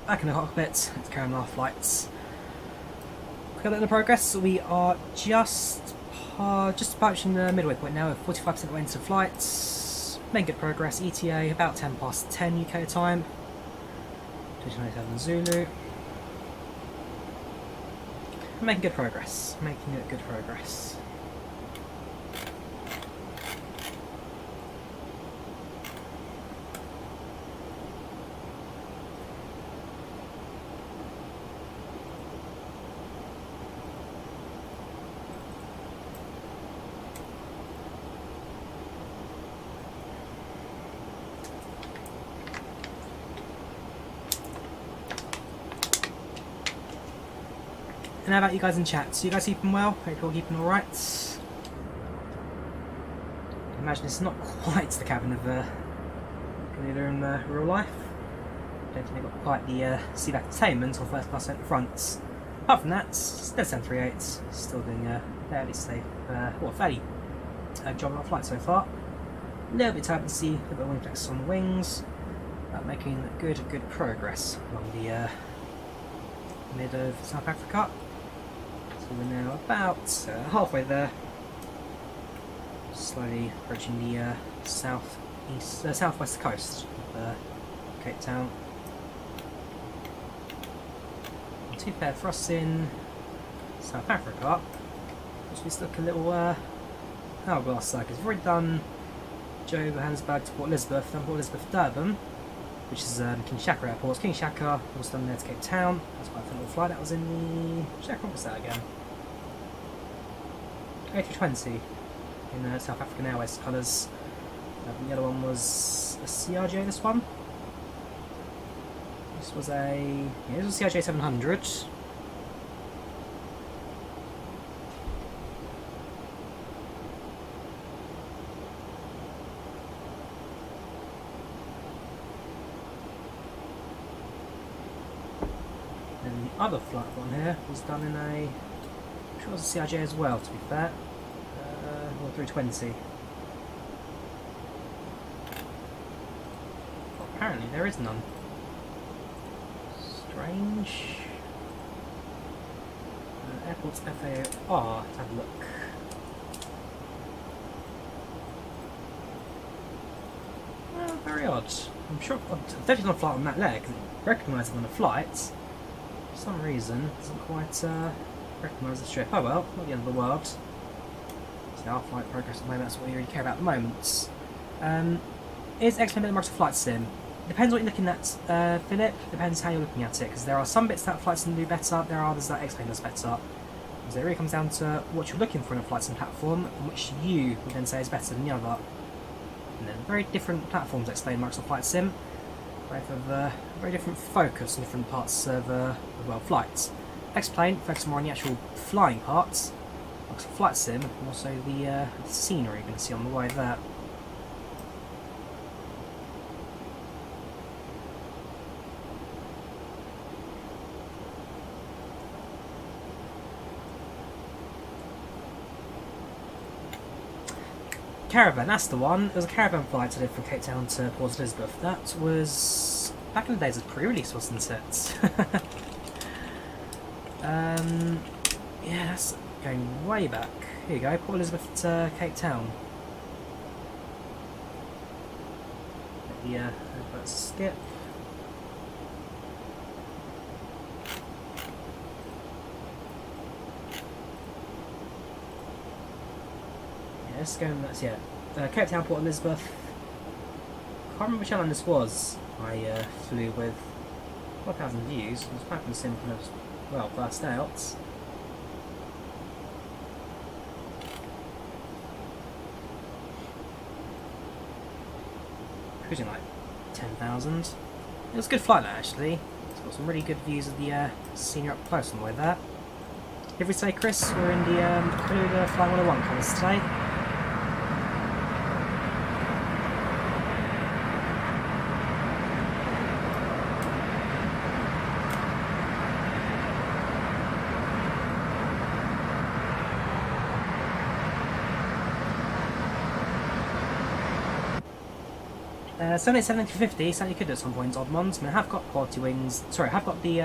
Back in the cockpit. Let's carry on our flights. Quick look at the progress. We are just approaching the midway point now, with 45% of the way into flights. Making good progress. ETA about 10 past 10 UK time. 227 Zulu. Making good progress. Making it good progress. And how about you guys in chat? So you guys keeping well? Hope you're all keeping alright. I imagine it's not quite the cabin of Kulula in real life. Don't think they've got quite the seat back entertainment or first class at the front. Apart from that, still 738, still doing a fairly safe, fairly job on our flight so far. A little bit turbulency, a little bit of wing flex on the wings, but making good progress along the mid of South Africa. So we're now about halfway there, slowly approaching the southwest coast of Cape Town. Not too bad for us in South Africa, which we stuck a little hourglass circuit. We've already done Johannesburg to Port Elizabeth, then Port Elizabeth to Durban, which is King Shaka Airport. King Shaka was done there to Cape Town. That's quite a fun little flight. That was in the Shaka. What was that again? A320 in South African Airways colours. The other one was a CRJ. This one. This was a this was a CRJ 700. And the other flight one here was done in a, I'm sure it was a CRJ as well, to be fair, or 320. Well, apparently there is none. Strange. Airports FAO. Let's have a look. Well, very odd. I'm sure I've definitely done a flight on that leg. Recognised it on the flight. For some reason, it doesn't quite recognise the strip. Oh well, not the end of the world. So our flight progress at the moment, that's what we really care about at the moment. Is XP11 Microsoft Flight Sim? Depends what you're looking at, Philip. Depends how you're looking at it, because there are some bits that Flight Sim do better, there are others that XP11 does better. So it really comes down to what you're looking for in a Flight Sim platform, and which you would then say is better than the other. And then very different platforms XP11 Microsoft Flight Sim. Both have a very different focus on different parts of flights. X-Plane focuses more on the actual flying parts, Microsoft Flight Sim, and also the scenery you're going to see on the way there. Caravan, that's the one. It was a caravan flight I did from Cape Town to Port Elizabeth. That was back in the days of pre-release, wasn't it? Yeah, that's going way back. Here you go, Port Elizabeth to Cape Town. Yeah, let's skip. Yeah, let's go. Cape Town, Port Elizabeth. Can't remember which airline this was. I flew with 4,000 views. It was back in the sim when I was, well, first out. Cruising like 10,000. It was a good flight, actually. It's got some really good views of the scenery up close on the way there. If we say, Chris, we're in the Kulula Flying 101 colours today. 787 250 certainly could do at some point odd ones. I mean, I have got quality wings. Sorry, I have got the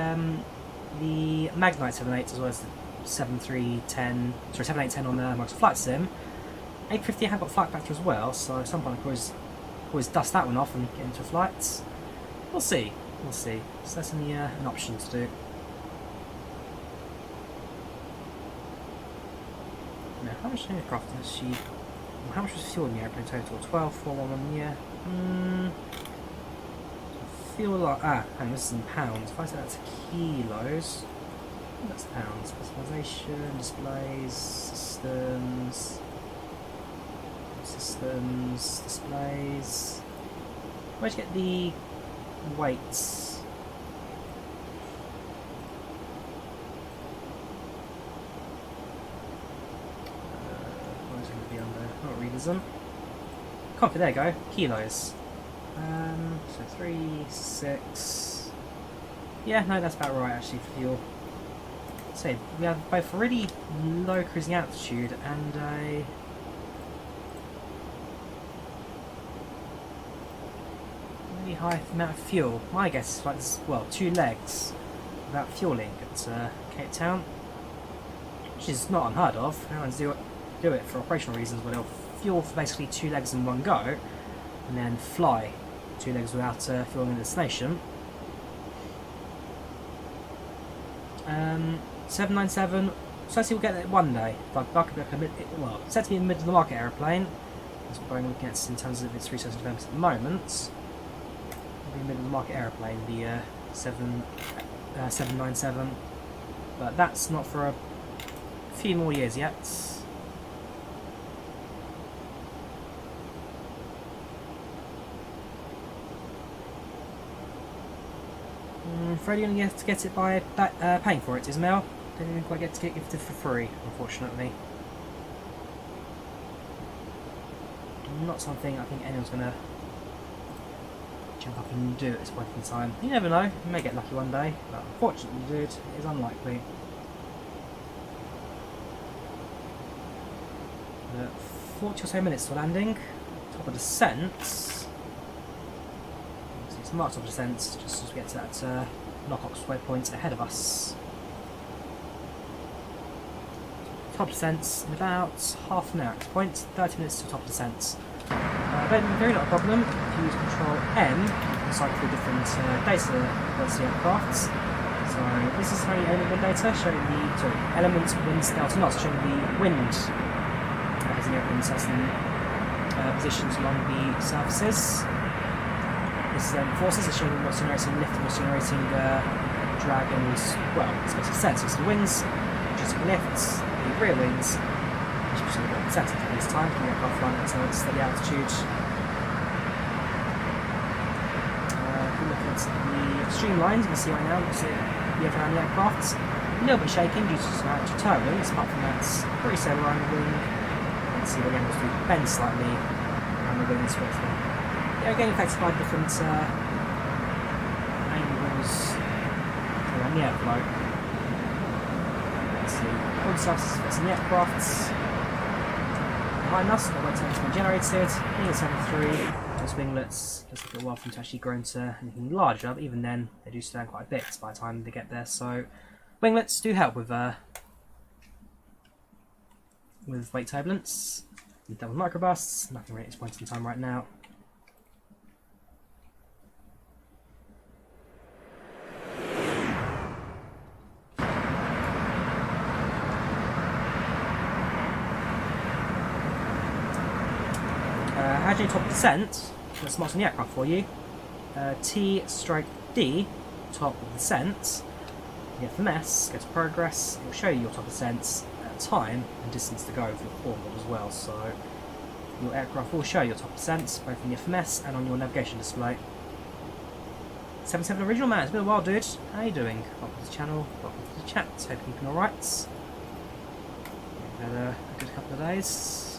Magnite 78 as well as the 7310. Sorry, 7810 on the Microsoft Flight Sim. 850 I have got Flight Factor as well, so at some point I could always dust that one off and get into flights. We'll see. We'll see. So that's an option to do. Now, how much aircraft does she? Well, how much was fuel in the airplane total? 12,411. Yeah. Fuel like hang on, this is in pounds. If I say that's kilos, that's pounds. Personalisation, displays, systems, displays. Where'd you get the weights? What is it going to be under? Not realism. Copy, there you go. Kilos. So 3, 6. Yeah, no, that's about right actually for fuel. So we have both a really low cruising altitude and a really high amount of fuel. My guess is like this, well, 2 legs without fueling at Cape Town, which is not unheard of. Airlines do it for operational reasons, where they'll fuel for basically 2 legs in one go, and then fly 2 legs without fueling in the destination. 797. So I see we'll get it one day. But well, it's set to be a middle of the market aeroplane. That's what Boeing looking at in terms of its research and development at the moment. It'll be a middle of the market aeroplane, the 797. But that's not for a few more years yet. Freddie only gets to get it by paying for it, Ismail. Don't even quite get to get gifted for free, unfortunately. Not something I think anyone's going to jump up and do at this point in time. You never know, you may get lucky one day, but unfortunately, dude, it is unlikely. But 40 or so minutes to landing, top of descent. It's marked top of descent, just as we get to that knock-off waypoint ahead of us. Top descent in about half an hour. Point 30 minutes to top descent. Very not a problem. If you use Control M, you can cycle through different data points the aircraft. So this is only element wind data showing the element wind delta knots showing the wind as the airplane assessing positions along the surfaces. This is forces are showing what's generating lift and what's generating drag and, well, it's basically sensors. The wings, just lifts, the rear wings, which is going to set at this time, from the aircraft flying at a steady altitude. If we look at the streamlines, you can see right now, you see the around the aircraft, a little bit shaking due to some actual turbulence, apart from that, pretty stable around the wing. You can see the angles do bend slightly around the wings with them. They're getting affected by different angles around the airflow. Let's see, all the stuff is fixing the aircrafts. Behind us, the weight has been generated. Being 73, those winglets just take a while for them to actually grow into anything larger, but even then, they do slow down quite a bit by the time they get there. So, winglets do help with weight turbulence. We've done with microbursts, nothing really at this point in time right now. How do you top descent? Let's mark on the aircraft for you. T/D, top of descent. The FMS, go to progress. It will show you your top descent, time and distance to go for your forward as well. So your aircraft will show your top descent both in the FMS and on your navigation display. 77 original man, it's been a while, dude. How are you doing? Welcome to the channel. Welcome to the chat. Hope you're keeping alright. We've had a good couple of days.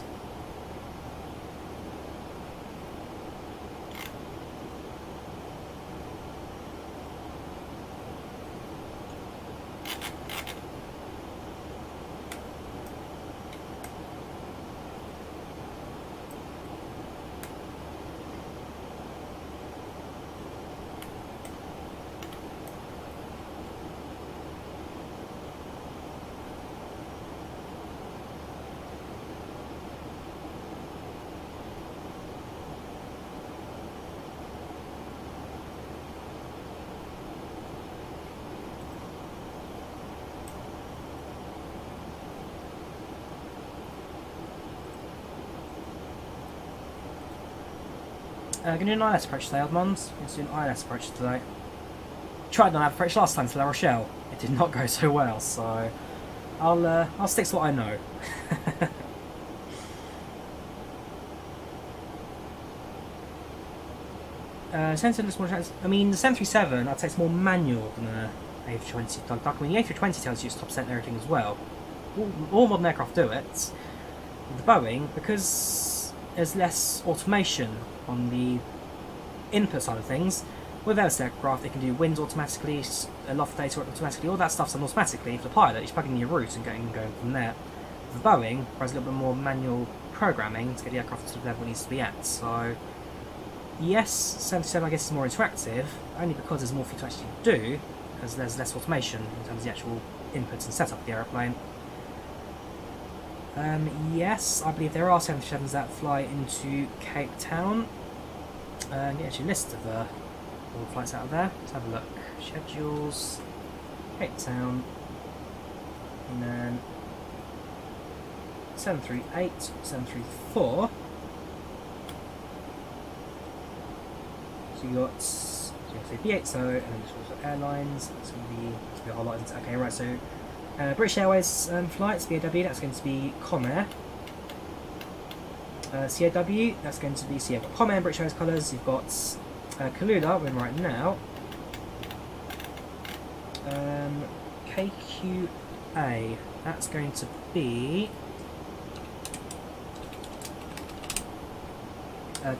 Gonna do an ILS approach today, old mons. Going to do an ILS approach today. Tried an ILS approach last time to La Rochelle. It did not go so well, so I'll stick to what I know. I mean, the 737, I'd say it's more manual than the A320. I mean, the A320 tells you it's top percent and everything as well. All modern aircraft do it. With the Boeing, because there's less automation on the input side of things, with this aircraft they can do winds automatically, loft data automatically, all that stuff's done automatically. For the pilot, you just plug in your route and going from there. With the Boeing, requires a little bit more manual programming to get the aircraft to the level it needs to be at. So, yes, 737 I guess is more interactive, only because there's more for you to actually do, because there's less automation in terms of the actual inputs and setup of the aeroplane. Yes, I believe there are 737s that fly into Cape Town. Get actually a list of all the flights out of there. Let's have a look. Schedules, Cape Town, and then 738, 734. So you got BXO, and then there's also airlines. It's going to be a whole lot. Okay, right. So British Airways flights, BAW. That's going to be Comair. CAW, that's going to be Comair and British Airways colours. You've got Kulula, we're in right now. KQA, that's going to be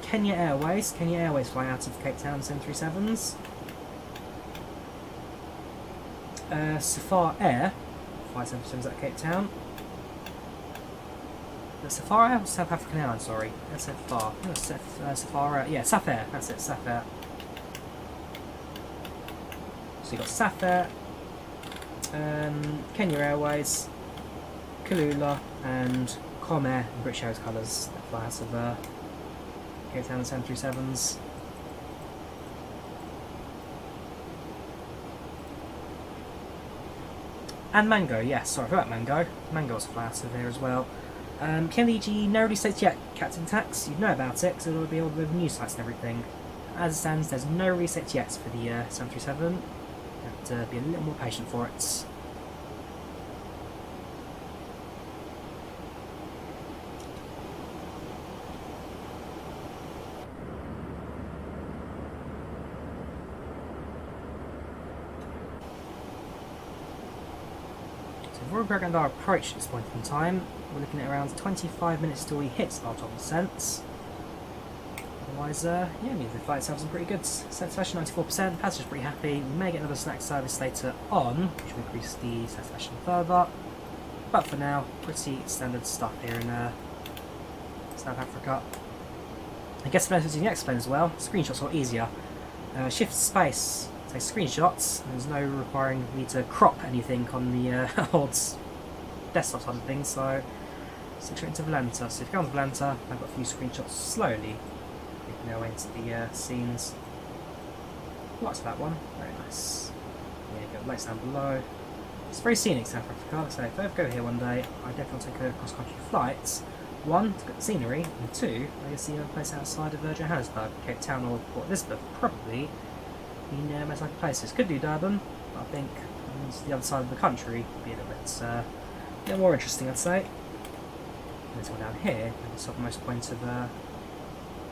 Kenya Airways. Kenya Airways fly out of Cape Town 737s. Safar Air fly 737s out of Cape Town. Safar Air or South African Airlines, sorry. SFR. No, Safar Air. Yeah, SAF Air. That's it, SAF Air. So you've got SAF Air, Kenya Airways, Kulula, and Comair and British Airways colours that fly out of Cape Town and 737s. And Mango, yes, sorry about Mango. Mango also fly out of there as well. KMDG, no release dates yet, Captain Tax. You know about it because it'll be all with news sites and everything. As it stands, there's no release dates yet for the 737. You have to be a little more patient for it. So we've already programmed our approach at this point in time. We're looking at around 25 minutes till we hit our top descent. Otherwise, yeah, the flight itself is pretty good. Satisfaction 94%, passengers pretty happy. We may get another snack service later on, which will increase the satisfaction further. But for now, pretty standard stuff here in South Africa. I guess the benefits of the X-Plane as well, screenshots are easier. Shift space, take screenshots, there's no requiring me to crop anything on the old desktop side of things, so stick straight into Volanta. So if you go on Volanta, I've got a few screenshots slowly making their way into the scenes. What's that one? Very nice. Yeah, you got lights down below. It's very scenic, South Africa, so if I ever go here one day, I definitely take a cross-country flight. One, to get the scenery, and two, I guess see a place outside of Johannesburg, Cape Town or Port Elizabeth, probably the most likely places. Could do Durban, but I think the other side of the country would be a little more interesting, I'd say. Let's go down here, at the southernmost point of, there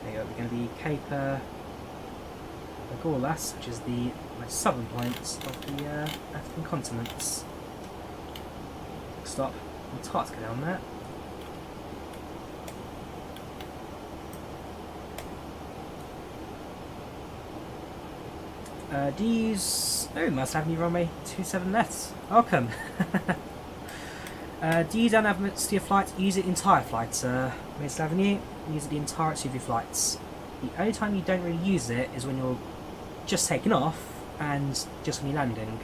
you go, we're going to be Cape Agulhas, which is the most southern point of the African continent. Stop, it's hard to go down there. Do you use... Oh, must have new runway 27 left. Welcome. Do you don't have to your flight? Use it entire flights. Mason Avenue, use it the entirety of your flights. The only time you don't really use it is when you're just taking off and just when you're landing.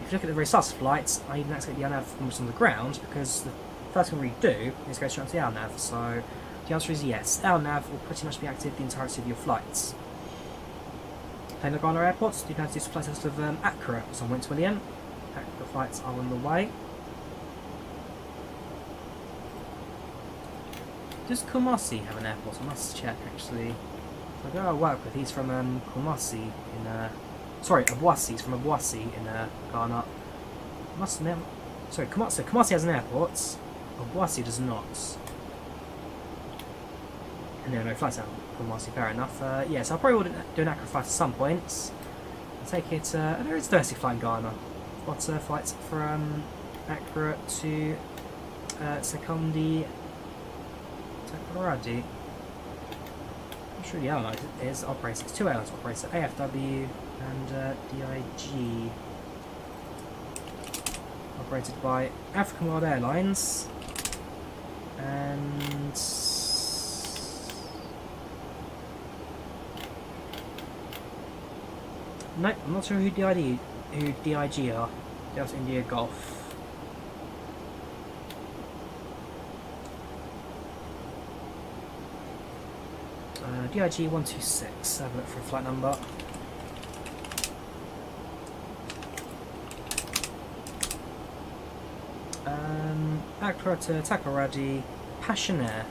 If you look at the very start of flights, I even activate the LNAV almost on the ground because the first thing we do is go straight to the LNAV. So the answer is yes. LNAV will pretty much be active the entirety of your flights. Playing Lugano Airport, you can do some flights out of Accra or some Wentz William. The flights are on the way. Does Kumasi have an airport? I must check actually. So the guy I work with, he's from Kumasi in sorry, Obuasi. He's from Obuasi in Ghana. Sorry, Kumasi has an airport. Obuasi does not. And there are no flights out of Kumasi, fair enough. Yeah, so I'll probably do an Accra flight at some point. I'll take it, there is Thursday flight in Ghana. What flights from Accra to Sekondi Takoradi? I'm sure the airline operates. It's two airlines operates, AFW and DIG. Operated by African World Airlines and no, I'm not sure who DIG are. Delta India Golf. DIG 126. Have a look for a flight number. Accra to Takoradi, PACX.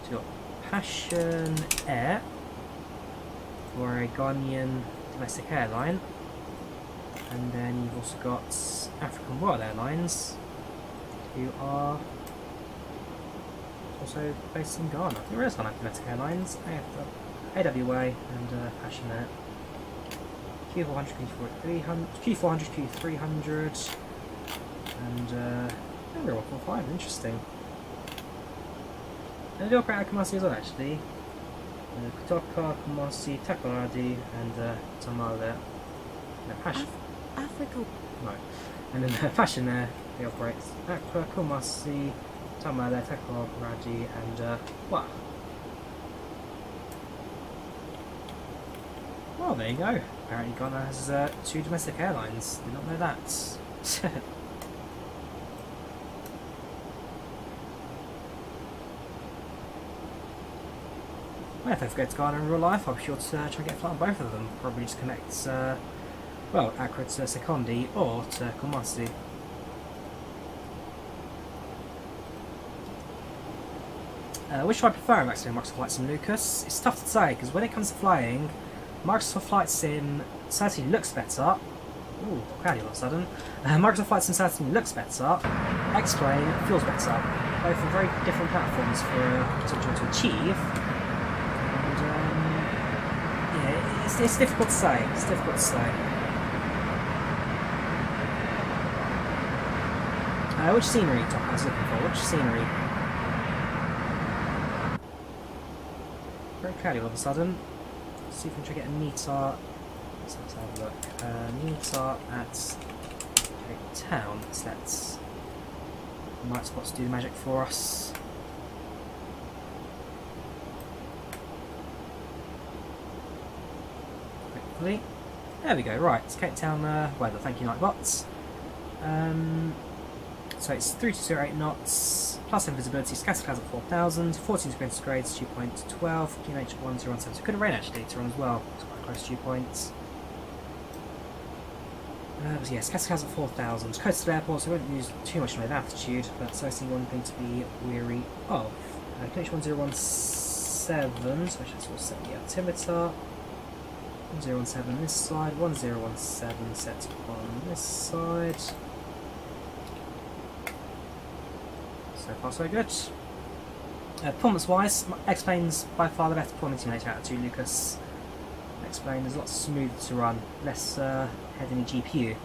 So you've got PACX for a Ghanaian domestic airline, and then you've also got African World Airlines, who are also based in Ghana. There is one domestic airlines, AWA and PACX. Q400, Q400, Q300, and number 145, interesting. And they operate out of Kumasi as well, actually. Kutoka, Kumasi, Takoradi, and Tamale. Africa. No. And then PACX, they operate Accra, Kumasi, Tamale, Takoradi, and what? Well, there you go. Apparently Ghana has two domestic airlines. Did not know that. Well, if I forget to Ghana in real life, I'll be sure to try and get a flight on both of them. Probably just connect, well, Accra to Sekondi or to Kumasi. Which do I prefer actually, Microsoft Flight Sim, Lucas? It's tough to say, because when it comes to flying, Microsoft Flight Sim certainly looks better. Ooh, crowdy all of a sudden. Microsoft Flight Sim certainly looks better. X-Plane feels better. Both are very different platforms for to achieve. And yeah, it's difficult to say. It's difficult to say. Which scenery Tom was looking for? Which scenery? Very crowdy all of a sudden. Let's see if we can try to get a meter. Let's have a look. Meter at Cape Town. So let's night spots do the magic for us. Hopefully. There we go, right, it's Cape Town weather, thank you Nightbots. So it's 3208 knots, plus invisibility, scatter clouds at 4000, 14 degrees grades, 2.12, QNH 1017. So it could have rained actually to run as well, it's quite close to 2 points. Yeah, scatter clouds at 4000, coastal airport, so we won't use too much wave altitude, but certainly one thing to be weary of. QNH 1017, so I should sort of set the altimeter. 1017 on this side, 1017 set on this side. So far so good. Performance wise, X-Plane's by far the best performance simulator out of two, Lucas. X-Plane is a lot smoother to run, less heavy GPU.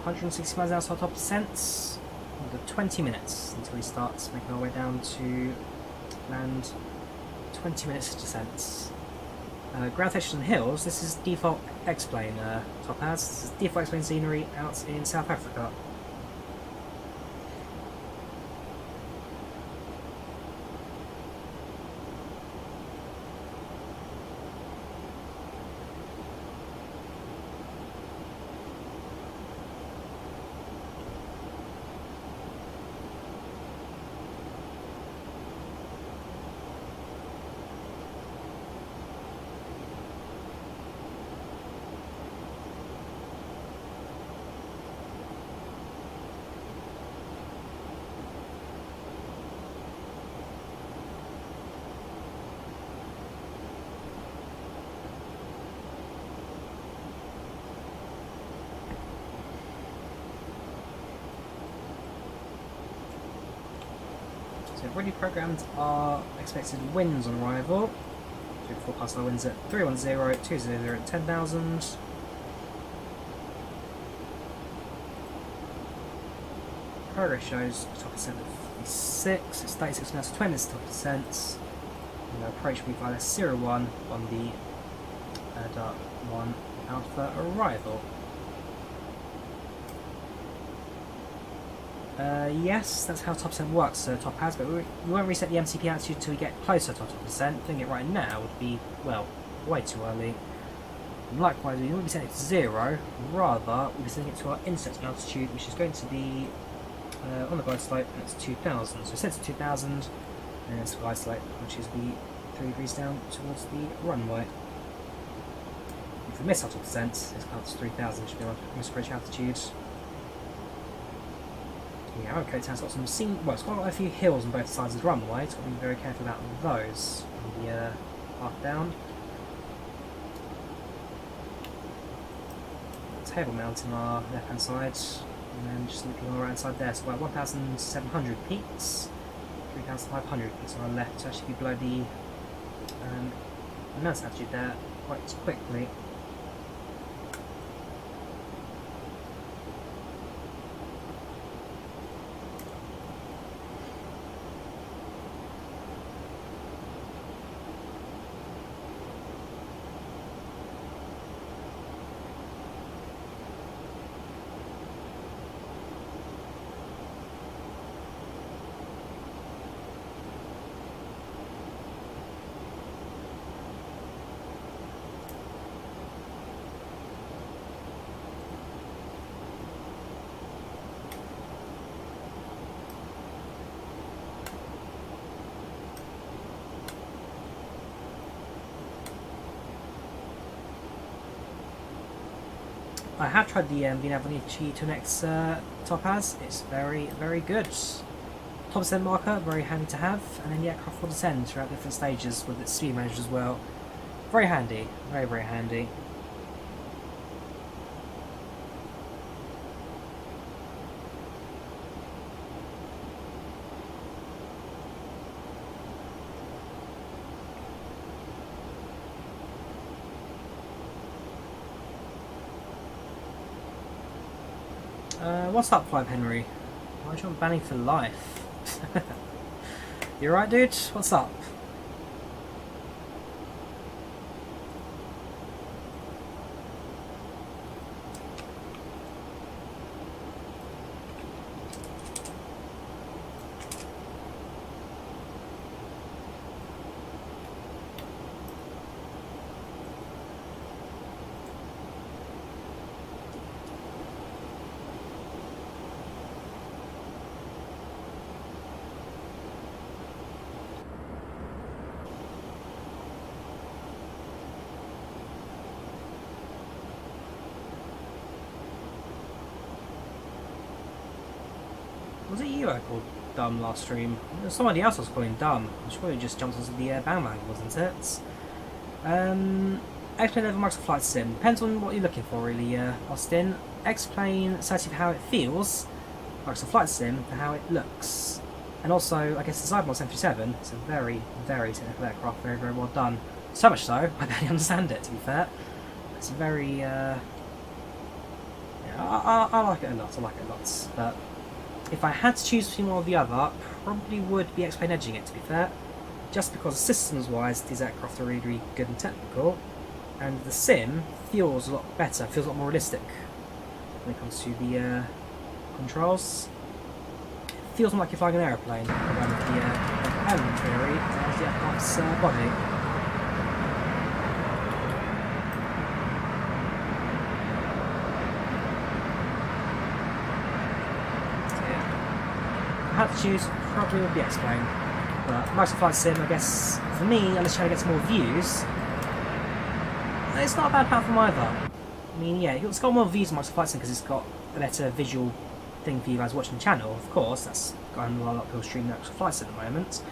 $160 miles outside top descent. Under 20 minutes until we start making our way down to land. 20 minutes descent. Ground textures and hills, this is default X-Plane Topaz. This is default X-Plane scenery out in South Africa. Already programmed our expected winds on arrival. We forecast our winds at 310, 200 at 10,000. Progress shows top percent of 56. It's 36 minutes to 20 minutes to top percent. And approach will be via 01 on the Dark 1 Alpha arrival. Yes, that's how top percent works, Topaz, but we won't reset the MCP altitude until we get closer to top percent. Doing it right now would be, well, way too early. And likewise, we won't be setting it to 0, rather we'll be setting it to our inset altitude, which is going to be on the glide slope, and it's 2,000. So set to 2,000, and it's the glide slope, which is the 3 degrees down towards the runway. If we miss our top percent, it's counts 3,000, should be our approach altitude. The arrow coat has got some well, it's got a few hills on both sides of the runway. It's got to be very careful about those on the path down. Table mount on our left hand side, and then just looking all around side there. So about 1,700 peaks, 3,500 peaks on our left. So actually be below the mountain altitude there quite quickly. I have tried the Vinavonici 2X Topaz. It's very, very good. Top descent marker, very handy to have, and then yeah, craft will descend throughout different stages with its speed manager as well. Very handy, very, very handy. What's up, FlyLive Henry? Why do you want banning for life? You alright, dude? What's up? Was it you I called dumb last stream? Somebody else was calling dumb. Which probably just jumped onto the bandwagon, wasn't it? X-Plane level Microsoft Flight Sim. Depends on what you're looking for, really, Austin. X-Plane says for how it feels. Microsoft Flight Sim for how it looks. And also, I guess the Cybermod 737. It's a very, very technical aircraft. Very, very well done. So much so, I barely understand it, to be fair. It's a very, yeah, I like it a lot. I like it a lot. But if I had to choose between one or the other, probably would be X-Plane edging it, to be fair. just because systems-wise these aircraft are really, really good and technical, and the sim feels a lot better, feels a lot more realistic when it comes to the controls. It feels more like you're flying an aeroplane rather than the element theory as the aircraft's body. So yeah, if I had to choose, probably would be X-Plane. But Microsoft Flight Sim, I guess, for me, unless you're trying to get some more views, it's not a bad platform either. I mean, yeah, it's got more views than Microsoft Flight Sim because it's got a better visual thing for you guys watching the channel, of course. That's got a lot of people streaming Microsoft Flight Sim at the moment.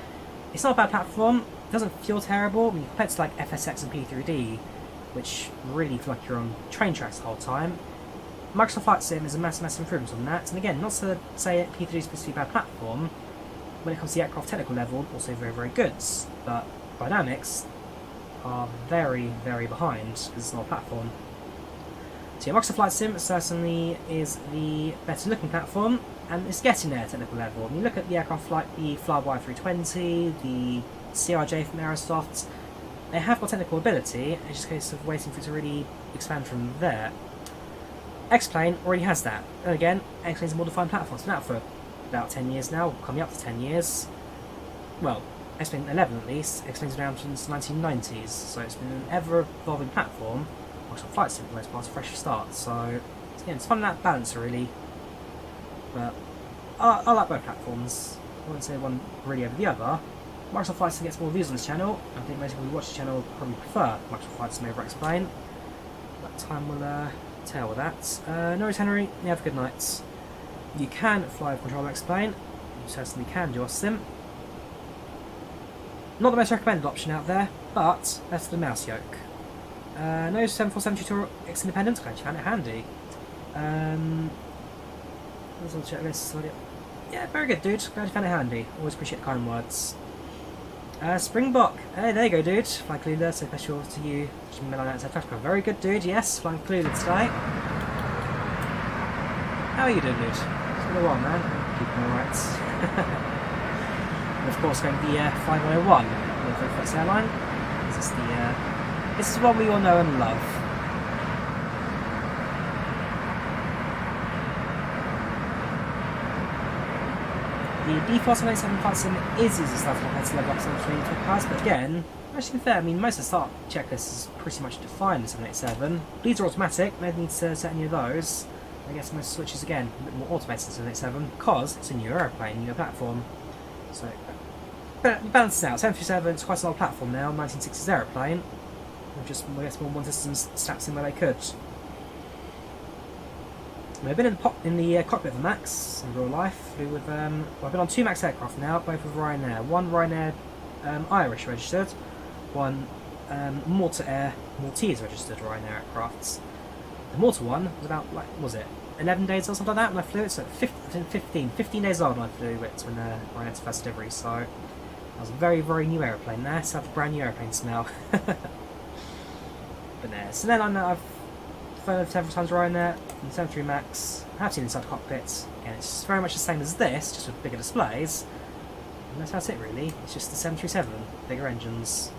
It's not a bad platform, it doesn't feel terrible. I mean, compared to like FSX and P3D, which really feel like you're on train tracks the whole time, Microsoft Flight Sim is a massive improvement on that. And again, not to say P3D is supposed to be a bad platform, when it comes to the aircraft technical level, also very good, but dynamics are very behind because it's not a platform. So yeah, Microsoft Flight Sim certainly is the better looking platform, and it's getting there at technical level. When you look at the aircraft like the Flyby 320, the CRJ from Aerosoft, they have got technical ability, it's just a case of waiting for it to really expand from there. X-Plane already has that, and again, X-Plane is a more defined platform. It's been out for about 10 years now, coming up to 10 years. Well, XP11 at least, X-Plane's been around since the 1990s, so it's been an ever-evolving platform. Microsoft Flight Sim, for the most part, a fresh start, so again, it's finding that balance really. But I like both platforms. I wouldn't say one really over the other. Microsoft Flight Sim gets more views on this channel. I think most people who watch the channel probably prefer Microsoft Flight Sim over X-Plane. But time will tell with that. No worries, Henry, you have a good night. You can fly with control X-Plane. You certainly can do a sim. Not the most recommended option out there, but better than mouse yoke. No 7472 X Independence, glad you found it handy. Let's all check this. Yeah, very good, dude. Glad you found it handy. Always appreciate the kind words. Springbok. Hey, there you go, dude. Flying Kulula, so special to you. South Africa. Very good, dude. Yes, flying Kulula today. How are you doing, dude? It's been a while, man. Keeping alright. And of course, going to the 5101 with the Flex Airline. This is what we all know and love. The default 787 Flight Sim is easy stuff compared to LevelUp 737 cars, but again, actually fair, I mean, most of the start checklist is pretty much defined in 787. Bleeds are automatic, no need to set any of those. I guess most switches again a bit more automated than 787 because it's a new aeroplane, new platform. So, but balances out. 737 is quite an old platform now, 1960s aeroplane. With just, I guess, more one systems strapped in where they could. I've been in the cockpit of a Max in real life. Flew with, well, I've been on 2 Max aircraft now, both with Ryanair. One Ryanair Irish registered, one Maltese registered Ryanair aircrafts. The Malta one was about, like, was it 11 days or something like that when I flew it? So 15 days old when I flew it when Ryanair's first delivery. So that was a very new aeroplane there. So I have a brand new aeroplane smell. But there. So then I've flown several times Ryanair in 73 Max. I have seen inside cockpits. Again, it's very much the same as this, just with bigger displays. And that's it really. It's just the 737, bigger engines.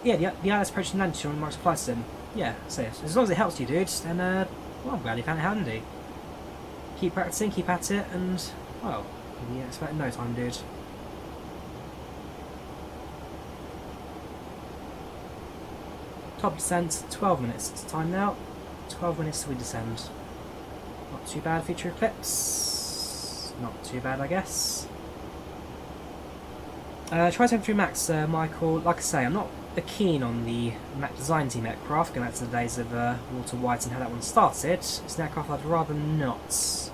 Yeah, the ILS approaching landing on Microsoft Flight Sim. Yeah, so as long as it helps you, dude, then well, I'm glad you found it handy. Keep practicing, keep at it, and well, you'll be expert in no time, dude. Top descent, 12 minutes. It's time now. 12 minutes till we descend. Not too bad, feature eclipse. Not too bad, I guess. Try 73 Max, Michael. Like I say, I'm not keen on the Mac design team aircraft, going back to the days of Walter White and how that one started. It's an aircraft I'd rather not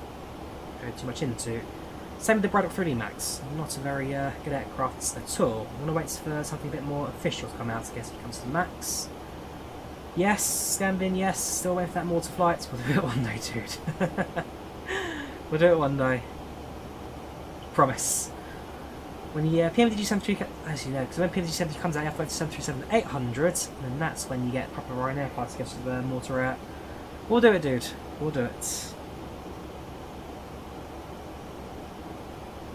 go too much into. Same with the Braddock 3D Max. Not a very good aircraft at all. I want to wait for something a bit more official to come out, I guess, when it comes to the Max. Yes, Scambin, yes, still waiting for that Malta flight. We'll do it one day, dude. We'll do it one day. Promise. when the PMDG73, as you know, because when PMDG73 comes out, you have to go to 737-800, and that's when you get proper Ryanair flights to get to the mortar air. We'll do it, dude. We'll do it.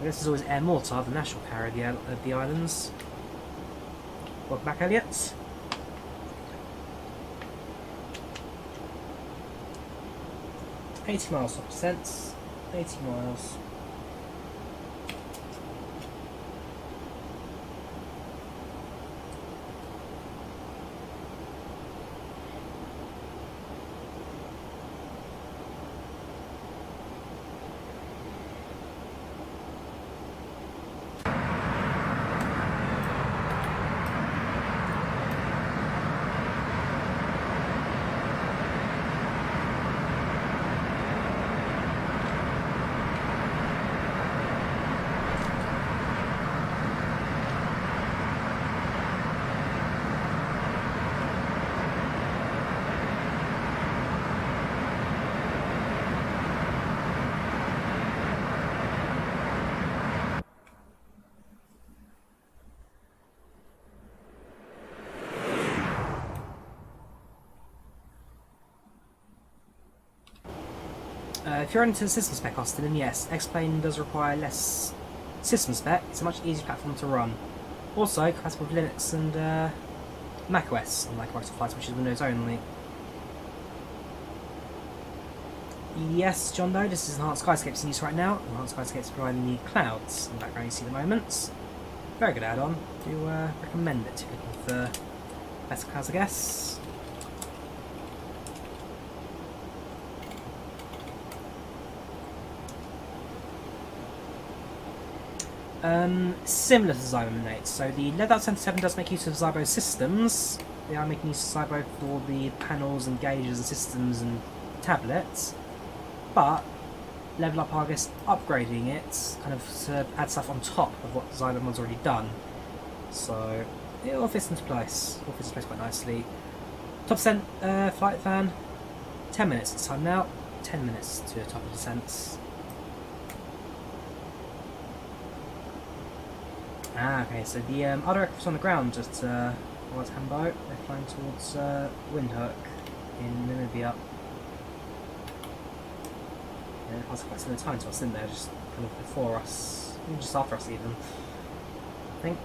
This is always Air Malta, the national carrier of the islands. Welcome back, Elliot. $80 top percent. 80 miles. If you're into system spec, Austin, then yes, X-Plane does require less system spec. It's a much easier platform to run. Also, compatible with Linux and macOS, unlike Microsoft Flight, which is Windows only. Yes, John Doe, this is Enhanced Skyscapes in use right now. Enhanced Skyscapes providing the clouds in the background you see at the moment. Very good add-on. Do recommend it if you're looking for better clouds, I guess. Similar to Zybo Nate. So the LevelUp 77 does make use of Zybo systems. They are making use of Zybo for the panels and gauges and systems and tablets. But LevelUp are, I guess, upgrading it kind of to add stuff on top of what Zybo mod's already done. So it all fits into place. All fits into place quite nicely. Top percent flight fan. 10 minutes this time now. 10 minutes to the top of descents. Ah, okay, so the other aircraft on the ground at OR Tambo, they're flying towards Windhoek in Namibia. Yeah, it was quite similar time to us, in there, just kind of before us, even just after us even, I think.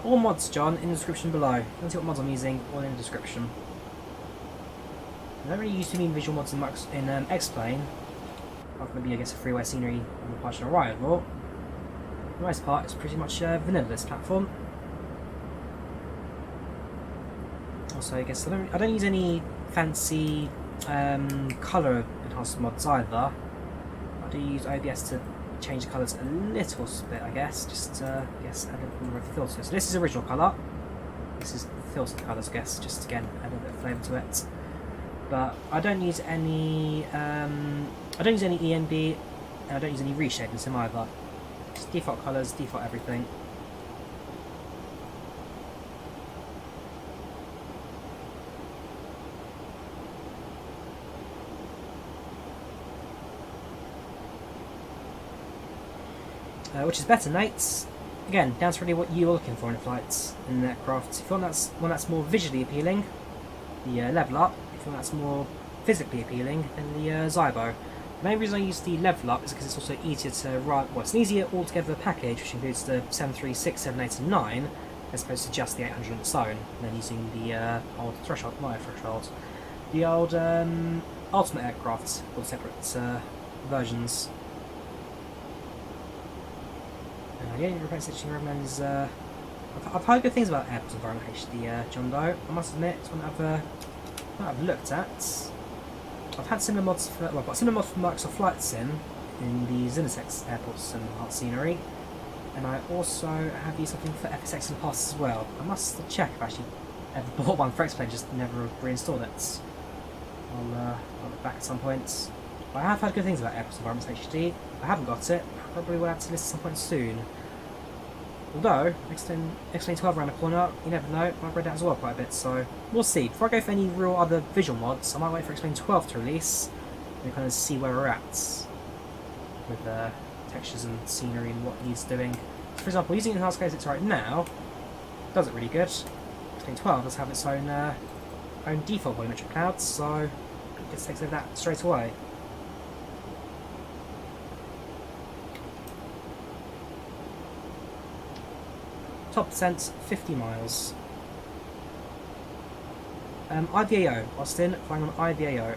All mods, John, in the description below. You can see what mods I'm using, all in the description. I don't really use too many visual mods in X-Plane. Maybe I guess a freeway scenery on the partial arrival. For the most part, it's pretty much vanilla this platform. Also, I guess I don't use any fancy colour enhanced mods either. I do use OBS to change the colours a little bit, I guess. Just I guess add a little bit of filter. So this is original colour. This is filtered colours, I guess. Just again add a bit of flavour to it. But I don't use any ENB, and I don't use any reshape in sim either. Just default colours, default everything. Which is better, Nates? Again, down to really what you're looking for in flights in an aircraft. If you want one that's more visually appealing, the LevelUp. If you want that's more physically appealing, then the Zybo. The main reason I use the LevelUp is because it's also easier to run. Well, it's an easier altogether package, which includes the 736, 7, 8, and 9, as opposed to just the 800 on its own, and then using the old threshold, not threshold, the old Ultimate aircraft, all separate versions. The only repair section I recommend is I've heard good things about Airports Environment HD, John Doe. I must admit, it's one I've looked at. I've had similar mods for, well, I've got similar mods for Microsoft Flight Sim in the Zinitex Airports and Art Scenery, and I also have used something for FSX and Pass as well. I must check if I actually ever bought one for X-Plane, just never reinstalled it. I'll look back at some point. But I have heard good things about Airports Environment HD. If I haven't got it, probably will have to list at some point soon. Although, X-Plane 12 around the corner, you never know, might read that as well quite a bit, so we'll see. Before I go for any real other visual mods, I might wait for X-Plane 12 to release and kind of see where we're at. with textures and scenery and what it needs doing. For example, using Enhanced Skyscapes right now does it really good. XP12 does have its own default volumetric clouds, so it just takes over that straight away. Top percent 50 miles. IVAO, Austin, flying on IVAO.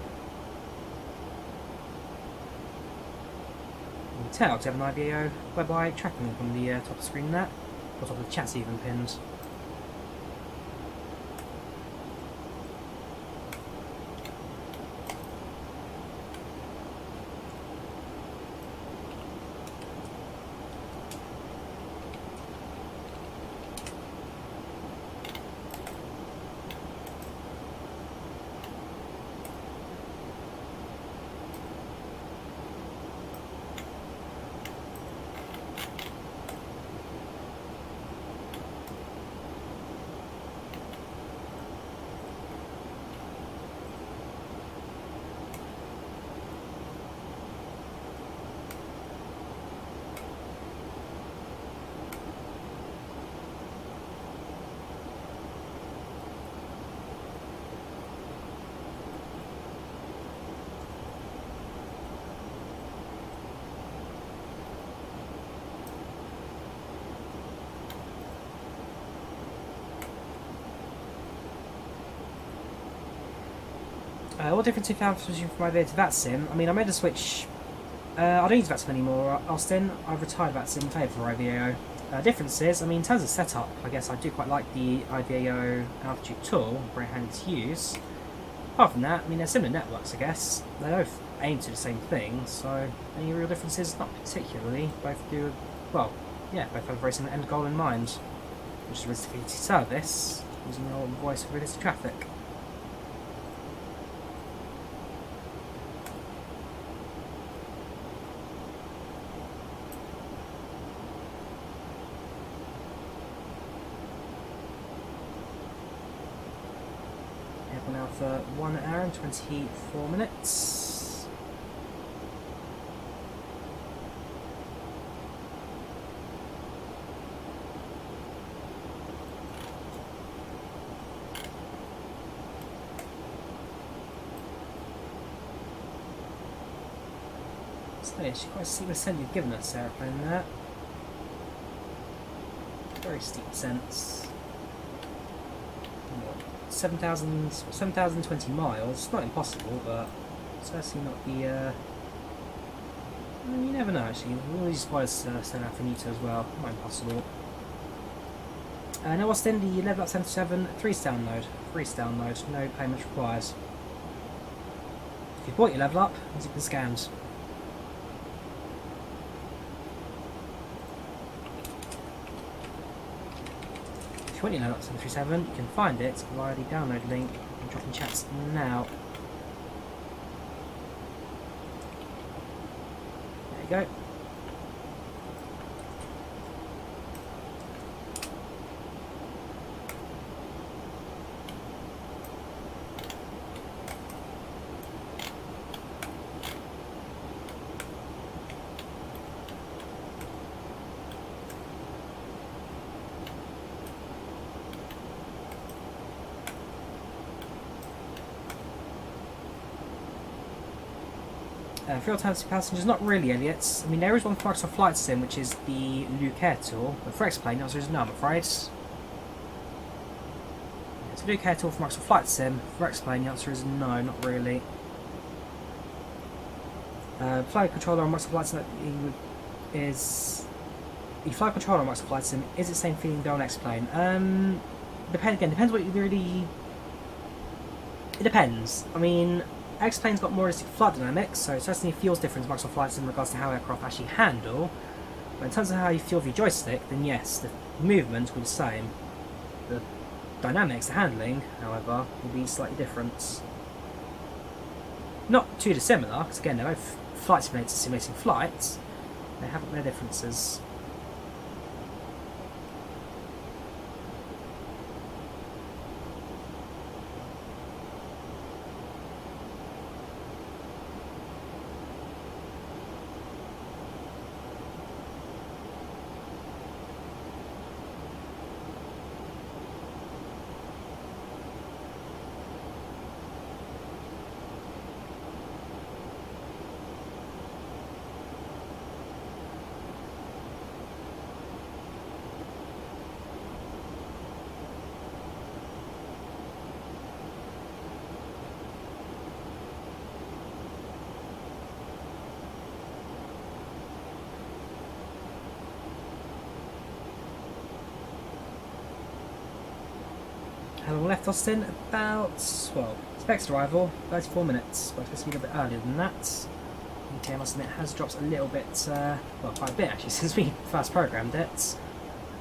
You can tell to have an IVAO whereby tracking them from the top of the screen there, or top of the chat's even pinned. What difference you found switching from IVAO to VATSIM? I mean, I made a switch. I don't use VATSIM anymore, Austin. I've retired VATSIM in favour of IVAO. Differences, I mean, in terms of setup, I guess I do quite like the IVAO altitude tool, very handy to use. Apart from that, I mean, they're similar networks, I guess. They both aim to the same thing, so any real differences? Not particularly. Both do, well, yeah, both have a very similar end goal in mind, which is realistic service, using your voice for realistic traffic. Now for 1 hour and 24 minutes. So yeah, you quite see the ascent you've given us, aeroplane there. Very steep ascents. 7,020 miles. Not impossible, but it's certainly not the. You never know. Actually, all these spoilers stand out for Nita as well. Not impossible. Now, Austin, the LevelUp 77 3's download. 3's download. No payments required. If you bought your LevelUp, it's been scammed. If you want your LevelUp 737, you can find it via the download link. I'm dropping chats now. There you go. For alternative passengers, not really, Elliot. I mean, there is one for Microsoft Flight Sim, which is the Luke Air tool. But for X-Plane, the answer is no, I'm afraid. It's a Luke Air tool for Microsoft Flight Sim. For X-Plane, the answer is no, not really. Flight controller on Microsoft Flight Sim is... The flight controller on Microsoft Flight Sim is the same feeling on X-Plane. Depends what you really... It depends. I mean... X-Plane's got more realistic flight dynamics, so it certainly feels different to Microsoft Flight Sim in regards to how aircraft actually handle. But in terms of how you feel with your joystick, then yes, the movement will be the same. The dynamics, the handling, however, will be slightly different. Not too dissimilar, because again, they're both flight simulators simulating flights. They have their differences. How long left, Austin? About, well, expected arrival, 34 minutes. But it's supposed to be a little bit earlier than that. ETA, I must admit, has dropped a little bit, well, quite a bit actually, since we first programmed it.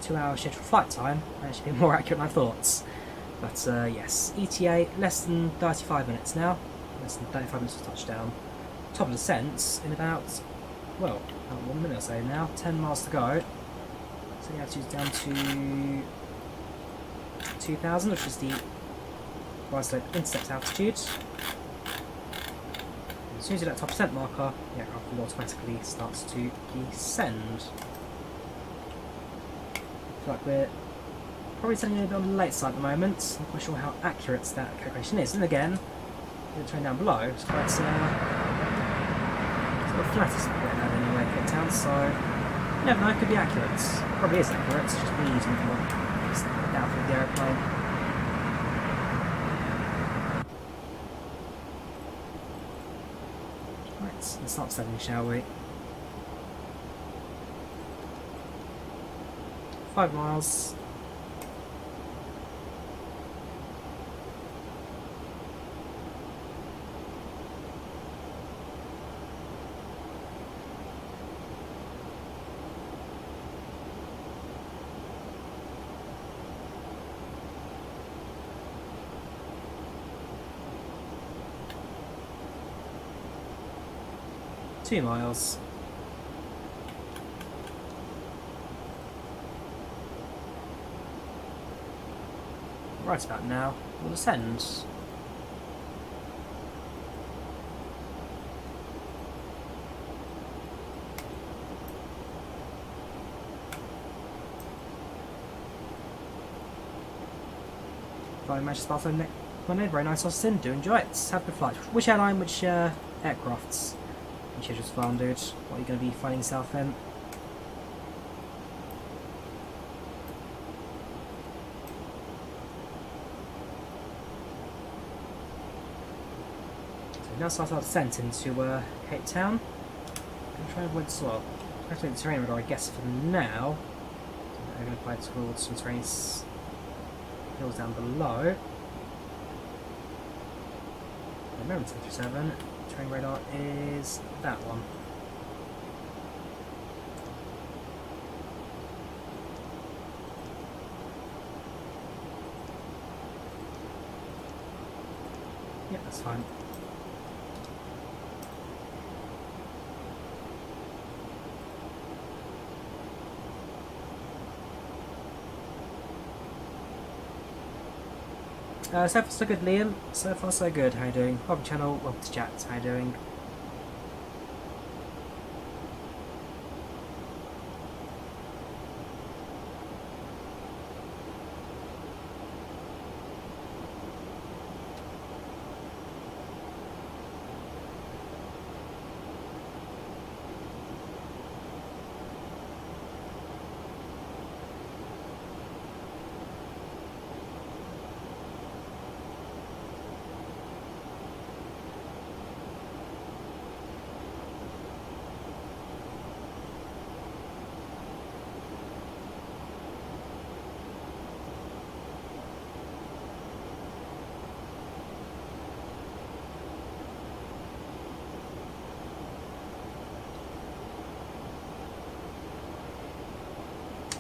2 hour scheduled flight time, actually been more accurate than I thought. But yes, ETA less than 35 minutes now. Less than 35 minutes to touchdown. Top of descent in about, well, about 1 minute or so now. 10 miles to go. So the altitude's down to 2,000, which is the rise slope intercept altitude. As soon as you hit that top percent marker, the aircraft will automatically starts to descend. I feel like we're probably setting a bit on the late side at the moment. Not quite sure how accurate that calculation is. And again, the terrain down below is quite sort of flattest bit out anyway, Cape Town, so you never know, it could be accurate. It probably is accurate, it's just me using it more down from the aeroplane. Right, let's start setting, shall we? 5 miles. Two miles. Right about now, we'll descend. Flying Manchester Barcelona next Monday, very nice Austin, do enjoy it, have a good flight. Which airline, which aircrafts? Which is just fun, dude. What are you going to be finding yourself in? So we now start our descent into Cape Town. I'm trying to avoid well, actually the terrain radar, I guess, for now. So I'm going to apply towards some terrain hills down below. Remember 1037. Terrain radar is that one. Yeah, that's fine. So far so good, Liam. So far so good. How you doing? Welcome to the channel. Welcome to chat. How you doing?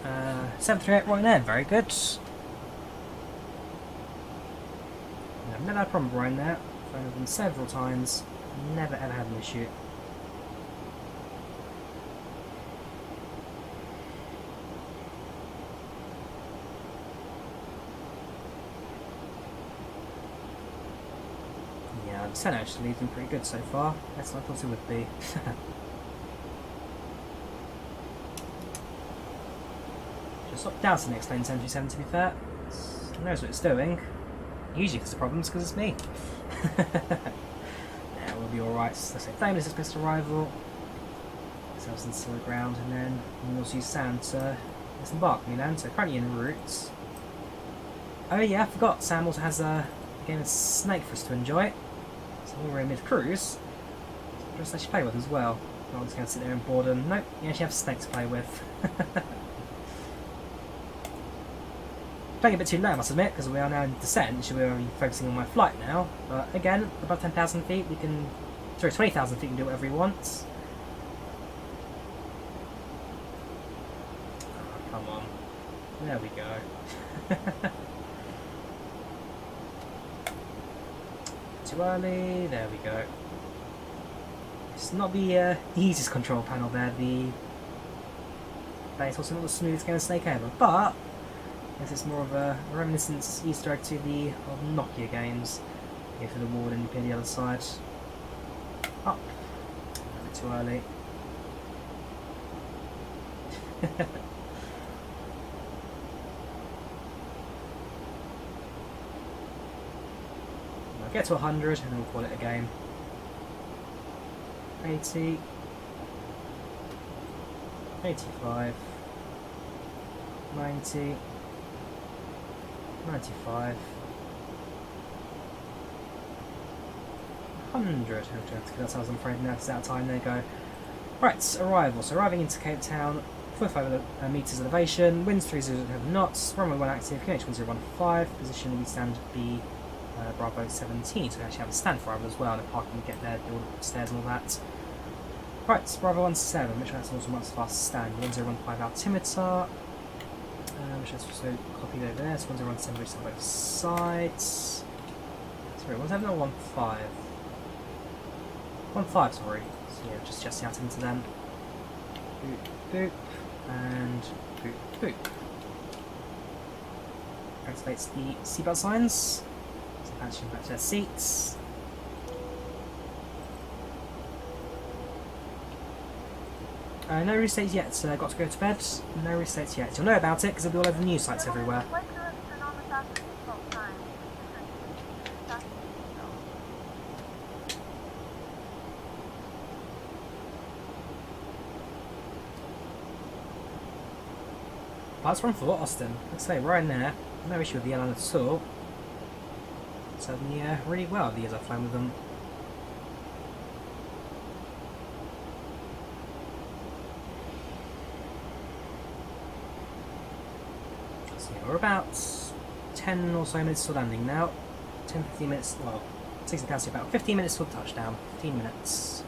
Uh, 738 Ryanair, very good. I've never had a problem with Ryanair. I've flown them several times. Never ever had an issue. Yeah, the descent actually has been pretty good so far. That's what I thought it would be. Just down to the next plane 737 to be fair. It knows what it's doing. Usually if there's a problem it's because it's me. Yeah, we'll be alright. Let's say famous is best arrival. Ourselves into solid ground and then we'll also use sand to disembark when we land. So currently en route. Oh yeah, I forgot Sam also has a game of Snake for us to enjoy. So while we're in mid-cruise, so just actually play with as well. I'm just going to sit there and boredom. Nope, you actually have Snake to play with. playing a bit too low, I must admit, because we are now in descent. Should we be focusing on my flight now? But again, above 10,000 feet, we can. Sorry, 20,000 feet, we can do whatever we want. Oh, come on. There we go. Too early. There we go. It's not the easiest control panel there. But it's also not the smoothest game of Snake ever. But I guess it's more of a reminiscence Easter egg to the old Nokia games. Go for the wall and you pin the other side. Up. A bit too early. We'll get to 100 and then we'll call it a game. 80. 85. 90. 95. 100. We have to get ourselves, I'm afraid, now it's out of time. There you go. Right, arrival. So arriving into Cape Town, 45 metres elevation, winds 30 knots, runway 1 active, QH 1015, position we stand B Bravo 17, so we actually have a stand for arrival as well, and a parking to get there, all the stairs and all that. Right, Bravo 17, which has also much fast stand, 1015 altimeter, which is also copied over there, so 1017 which is on both sides. Sorry, 17 or 15? 15, sorry. So yeah, just the altimeter then. Boop, boop, and boop, boop. Activates the seatbelt signs. So patching back to their seats. No restates yet, got to go to bed. No restates yet. You'll know about it because it'll be all over the news sites everywhere. That's from Fort Austin. Let's say right in there. No issue with the airline at all. Served me really well the years I've flown with them. So yeah, we're about 10 or so minutes to landing now. 10-15 minutes, well, 60 capacity, about 15 minutes till touchdown. 15 minutes.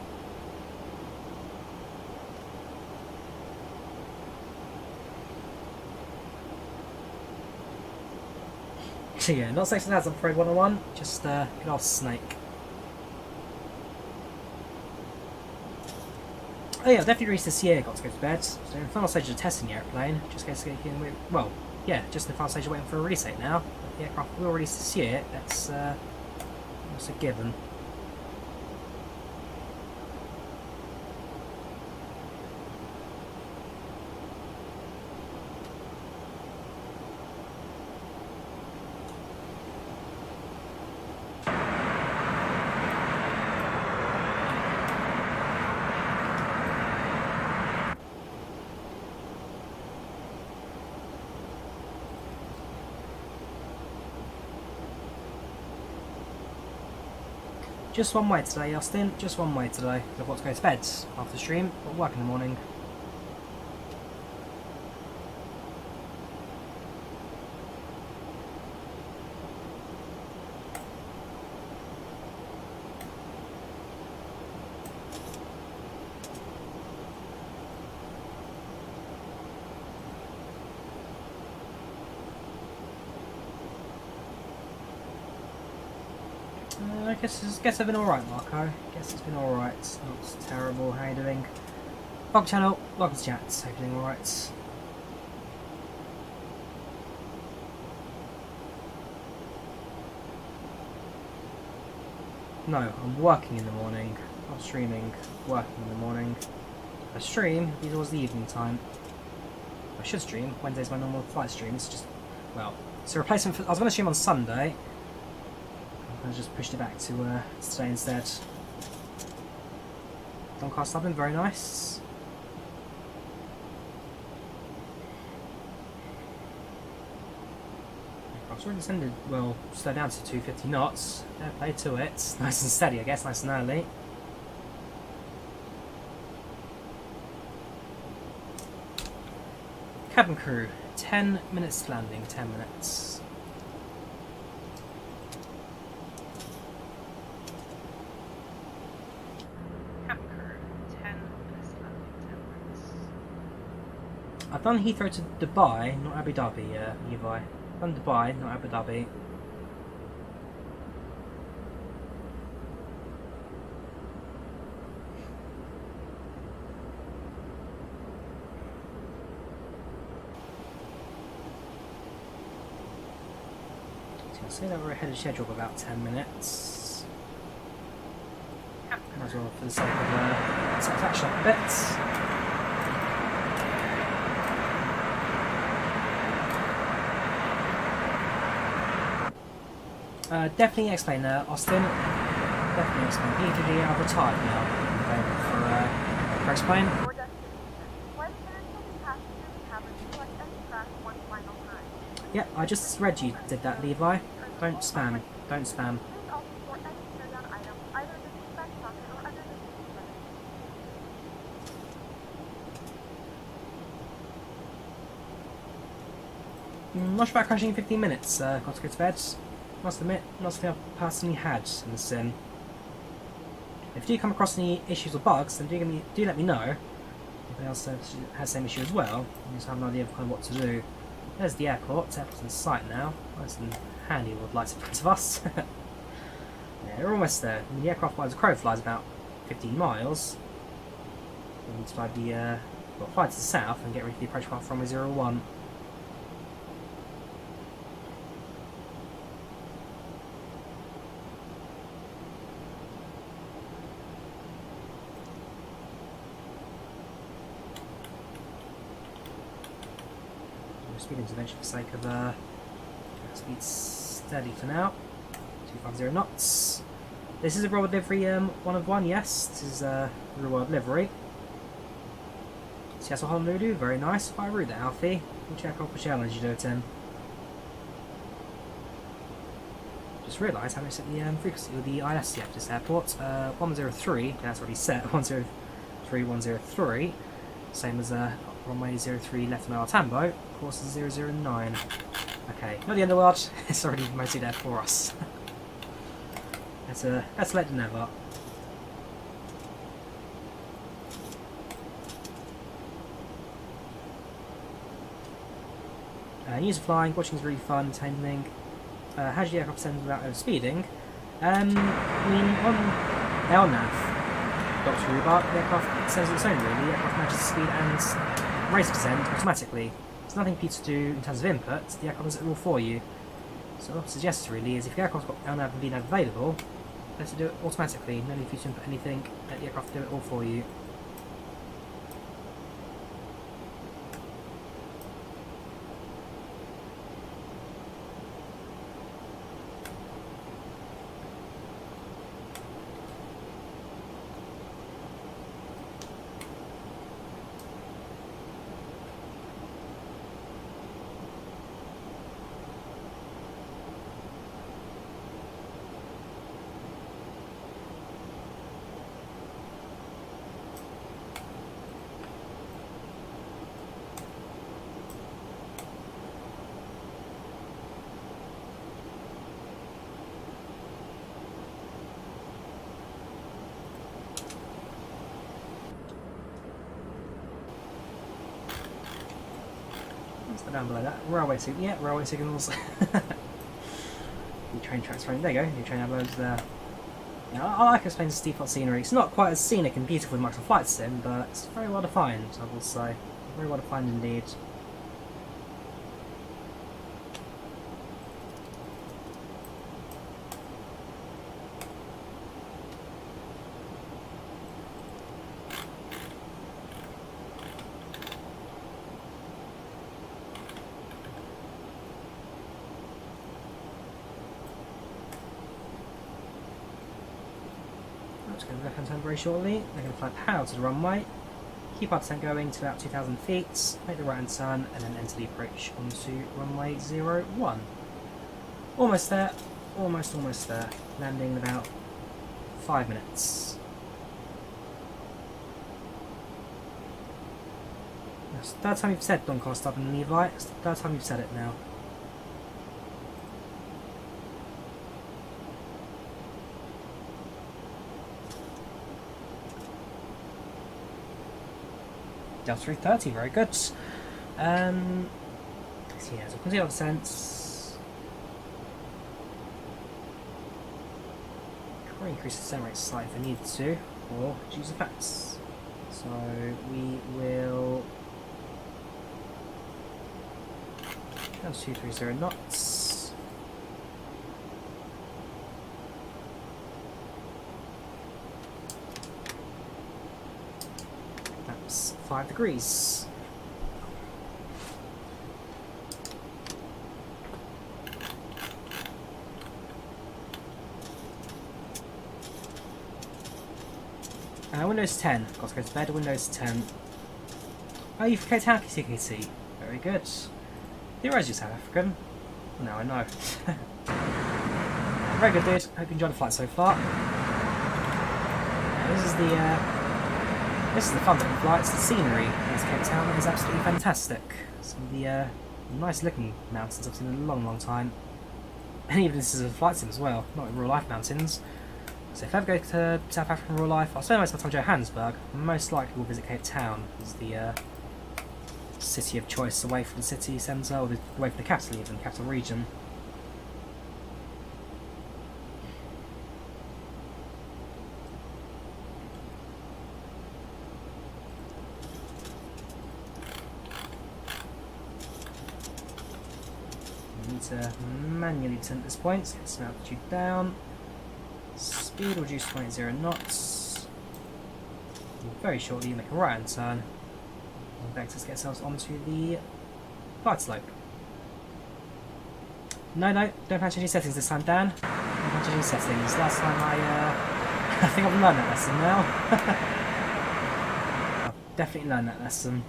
So yeah, not section ads, I'm afraid, 101, just good old Snake. Oh yeah, definitely released this year, got to go to bed. So in the final stage of testing the airplane, just well, yeah, just in the final stage of waiting for a release date now. But the aircraft will release this year, that's a given. Just one way today, Austin. Just one way today. I've got to go to bed after the stream, but work in the morning. I guess I've been alright, Marco. Guess it's been alright. It's not terrible. How you doing? Welcome channel, welcome to chat. Hope you're doing alright. No, I'm working in the morning. Not streaming. Working in the morning. I stream, these was the evening time. I should stream. Wednesday's my normal flight stream. It's just, well, it's a replacement for, I was going to stream on Sunday. I just pushed it back to today instead. Doncaster been very nice. I've already descended, well, slowed down to 250 knots. Fair play to it. Nice and steady, I guess, nice and early. Cabin crew, 10 minutes to landing, 10 minutes. Cap crew, 10 minutes to landing, 10 minutes. I've done Heathrow to Dubai, not Abu Dhabi, Levi. I've done Dubai, not Abu Dhabi. I'll say that we're ahead of schedule by about 10 minutes. Might as well for the sake of satisfaction of bits. Definitely explain Austin. Definitely explain. TFDi are retired now. For explain. Your destination. Flight attendants will be passengers and cabin select any track one final time. Yeah, I just read you did that, Levi. Don't spam. Don't spam. Please also store any carry-on items either in the seat back pocket or under the seat cushion. Not sure about crashing in 15 minutes. Got to go to bed. Must admit, not something I've personally had in the sim. If you do come across any issues or bugs, then do let me know. Anybody else has the same issue as well, you just have an idea of kind of what to do. There's the airport. The airport's in sight now. Nice and handy with lights in front of us. Yeah, we're almost there. I mean, the aircraft flies a crow flies about 15 miles. We need to fly fly to the south and get ready for the approach path from 01. Speed intervention for the sake of speed steady for now. 250 knots. This is a real world livery 1 of 1, yes. This is a real world livery. Seattle Honolulu, very nice. Quite a route there, Alfie. We'll check off which airlines you do it in. Just realised how much set the frequency with the ISC at this airport. 103, that's already set. 103, 103. Same as runway 03 left on OR Tambo. Course is 009. Okay, not the end of the world. It's already mostly there for us. Let's let them never. User flying, watching is really fun, entertaining. How do you aircraft send without overspeeding? I mean, on LNAV, Dr. Rhubarb, the aircraft sends its own really. The aircraft matches speed and race descent automatically. There's nothing for you to do in terms of input, the aircraft does it all for you. So what I suggest really is if the aircraft's got LNAV and VNAV available, let it do it automatically. No need for you to input anything, let the aircraft do it all for you. Down below that. Railway signals. Yeah, railway signals. New train tracks running. There you go. New train elbows there. Yeah, I like explaining default scenery. It's not quite as scenic and beautiful as Microsoft Flight Sim, but it's very well defined, I will say. Very well defined indeed. Going to left hand turn very shortly. They're going to fly power to the runway, keep our descent going to about 2,000 feet, make the right hand turn, and then enter the approach onto runway 01. Almost there, almost there. Landing in about 5 minutes. It's the third time you've said don't cost up in Levi. It's the third time you've said it now. Delta 330, very good. So yeah, so continue on sense. Probably increase the descent rate slightly if I need to, or choose effects. So we will. That's 230 knots. That's 5 degrees. Windows 10. Got to go to bed. Windows 10. Oh, you've Cape Town TKC. Very good. You realise you're South African? No, I know. Very good, dude. Hope you enjoyed the flight so far. This is the fun bit of the flights. The scenery in Cape Town is absolutely fantastic. Some of the nice looking mountains I've seen in a long, long time. And even this is a flight sim as well, not in real life mountains. So if I ever go to South Africa in real life, I'll spend most of my time in Johannesburg. Most likely we'll visit Cape Town as the city of choice, away from the city centre, or away from the capital even, capital region. We need to manually tint this point, so get some altitude down. Speed reduced to 0 knots. And very shortly make a right hand turn. And let's get ourselves onto the glide slope. No, don't change any settings this time, Dan. Don't change any settings. Last time I think I've learned that lesson now. I've definitely learned that lesson.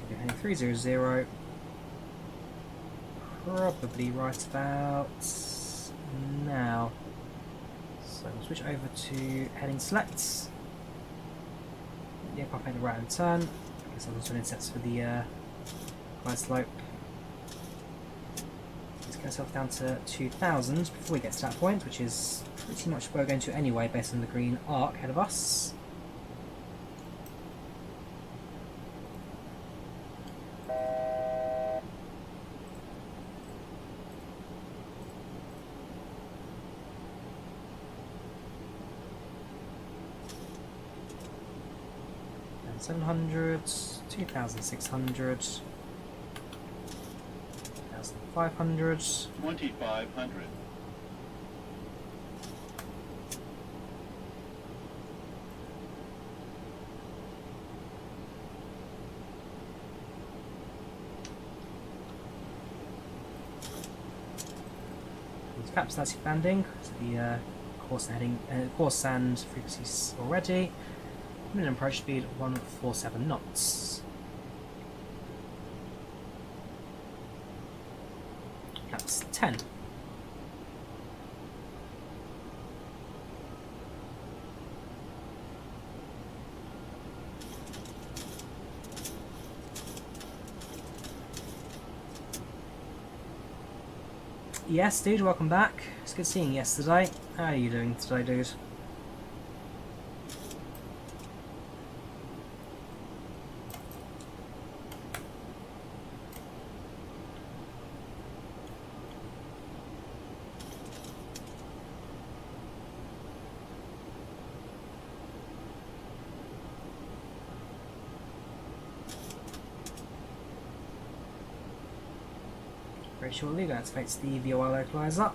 Heading 300, probably right about now. So we'll switch over to heading selects. Yeah, I'll make the right hand turn. I guess I'll also sets for the glide slope. Let's get ourselves down to 2000 before we get to that point, which is pretty much where we're going to anyway, based on the green arc ahead of us. And 700, 2600, 2500, 2500. Perhaps that's your banding, so the course and frequencies already. Minimum approach speed 147 knots. That's 10. Yes, dude, welcome back. It's good seeing you yesterday. How are you doing today, dude? Very shortly, that activates the VOR localizer.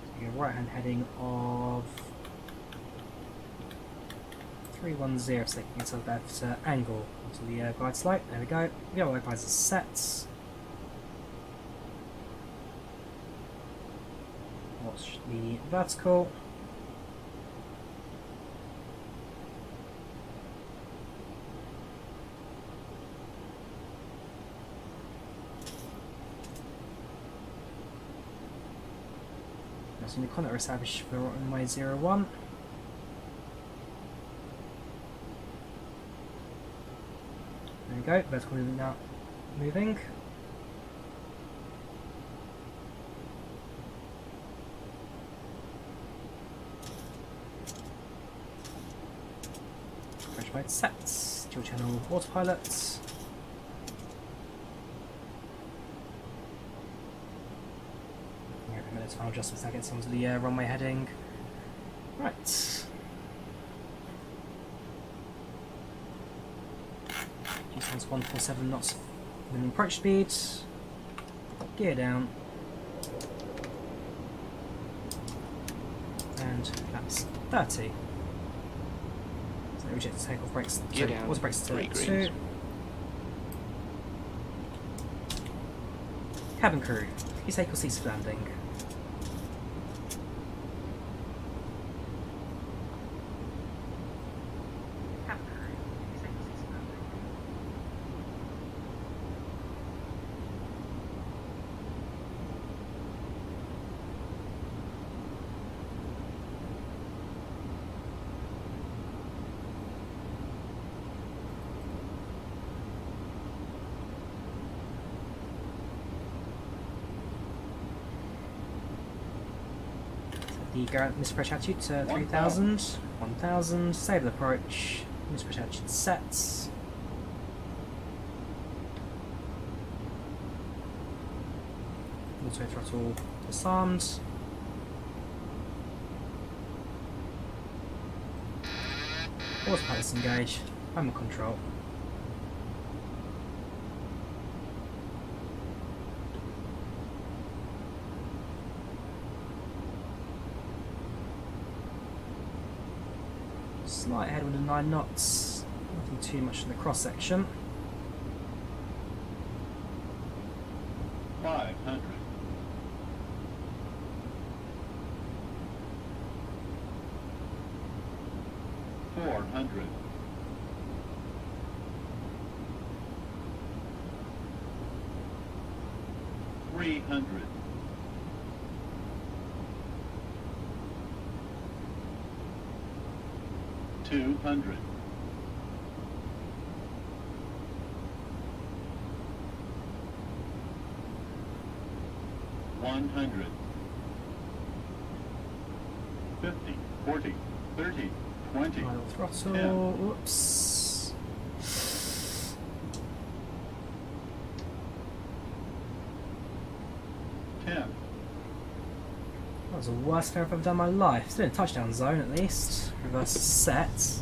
So your right hand heading of 310 so they can get a better angle onto the glide slope. There we go. We got all our glides set. Watch the vertical. So the contact established for runway 01. There we go, vertical movement now moving. Approach mode set, dual channel autopilot. Final adjustments that gets onto the runway heading. Right. G-Sounds 147 knots minimum approach speed. Gear down. And flaps 30. So reject the takeoff brakes. Gear down. Auto brakes to 2. Cabin crew, please take your seats for landing. The misapproach attitude to 3000, 1000, stable approach, misapproach attitude sets. Auto throttle disarmed. Autopilot disengage, remote control. Slight headwind of 9 knots, nothing too much in the cross section. 500. 400. 300. 200. 100. 50, 40, 30, 20. Final throttle, 10. whoops. That was the worst fair I've ever done in my life. Still in touchdown zone at least. Reverse set. It's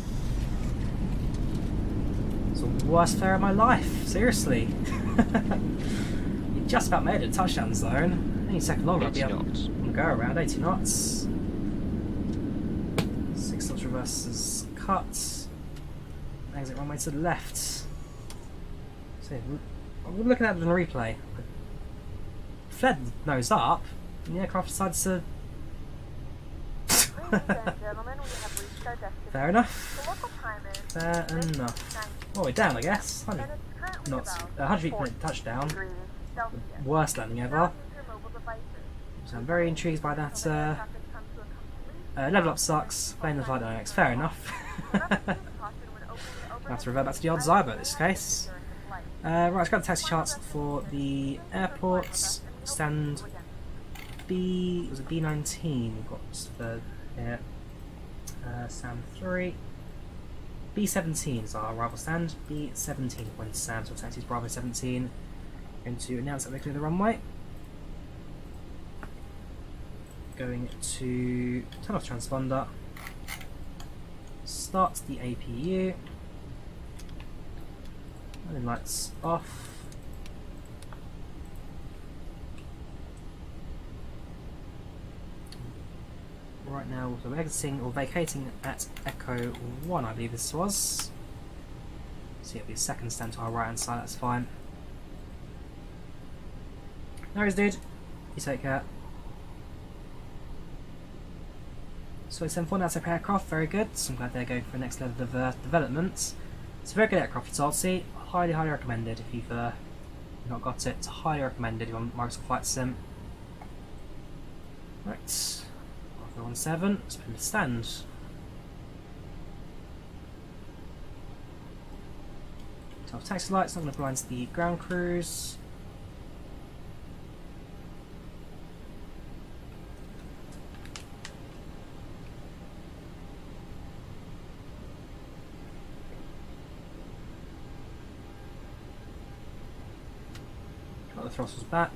the worst fair of my life, seriously. You just about made it, touchdown zone. Any second longer I'll be up on the go around, 80 knots. 6 knots reverse is cut. Exit runway to the left. So I'm looking at it on a replay. Fled nose up, and the aircraft decides to. Ladies and gentlemen, we have reached our destination. Fair enough. The local time is Fair enough. Well, we're down, I guess. 100 and it's currently knots. about 100 feet 40 touchdown. degrees Celsius. Worst landing ever. Now use your mobile devices. So I'm very intrigued by that. When the traffic comes to a complete Level up sucks. Playing the flight dynamics. Fair enough. caution would open the I have to revert back to the old Zyber in this case. Right, let's grab the taxi charts for the airport. Stand B. Was it B19? We've got for here. Stand 3. B17 is our arrival stand. B17 when Sam, so taxi's Bravo 17. Going to announce that they clear the runway. Going to turn off transponder. Start the APU. Running lights off. right now, so we're exiting or vacating at Echo 1, I believe this was. So it'll be a second stand to our right hand side, that's fine. No worries, dude. You take care. So 74 now to aircraft, very good. So I'm glad they're going for the next level of development. It's a very good aircraft, it's RC. Highly, highly recommended if you've not got it. It's highly recommended if you're on Microsoft Flight Sim. Right. 17, let's put in the stand. Top taxi lights, not going to blind to the ground crews. Got the throttles back.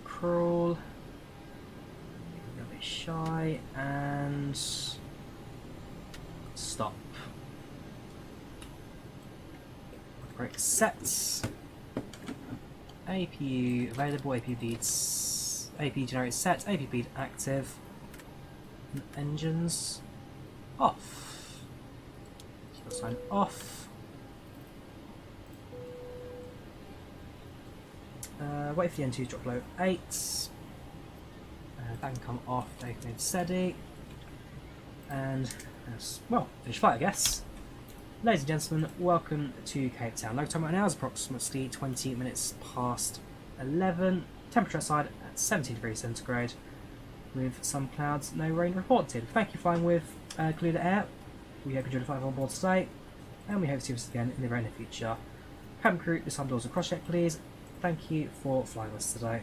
Crawl, a little bit shy, and stop. Brake sets. APU available, APU leads, APU generated set, APU lead active, and engines off. So sign off. Wait for the N2 to drop below 8. That can come off, they can steady. And, well, finish flight, I guess. Ladies and gentlemen, welcome to Cape Town. Local time right now is approximately 20 minutes past 11. Temperature outside at 17 degrees centigrade, with some clouds, no rain reported. Thank you for flying with Kulula Air. We hope you enjoyed the flight on board today, and we hope to see us again in the very near future. Cabin crew, this time doors are cross check, please. Thank you for flying with us today.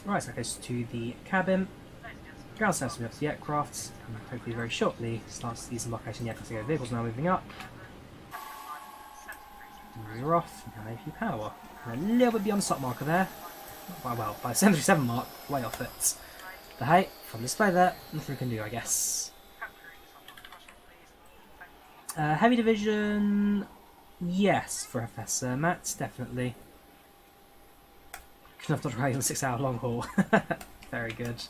Right, so that goes to the cabin. Ground service of the aircraft, and hopefully very shortly starts the disembarkation of the vehicles now moving up. We're off, and APU power. And a little bit beyond the stop marker there. Well, by the 737 mark, way off it. But hey, from the display there, nothing we can do, I guess. Heavy division, yes, for Professor Matt, definitely. Couldn't have done right on a 6-hour long haul. Very good.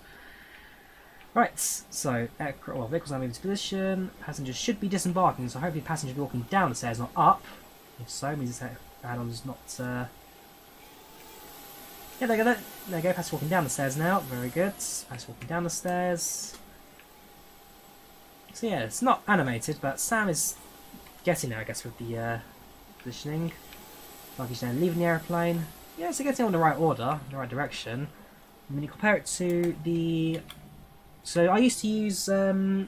Right, so vehicles now moving to position. Passengers should be disembarking, so hopefully passengers will be walking down the stairs, not up. If so, it means the add-on's not. Yeah, there you go. There you go. Passengers walking down the stairs now. Very good. Passengers walking down the stairs. So yeah, it's not animated, but Sam is getting there, I guess, with the positioning. Like he's then leaving the airplane. Yeah, so getting in the right order, the right direction. When you compare it to the... So I used to use ground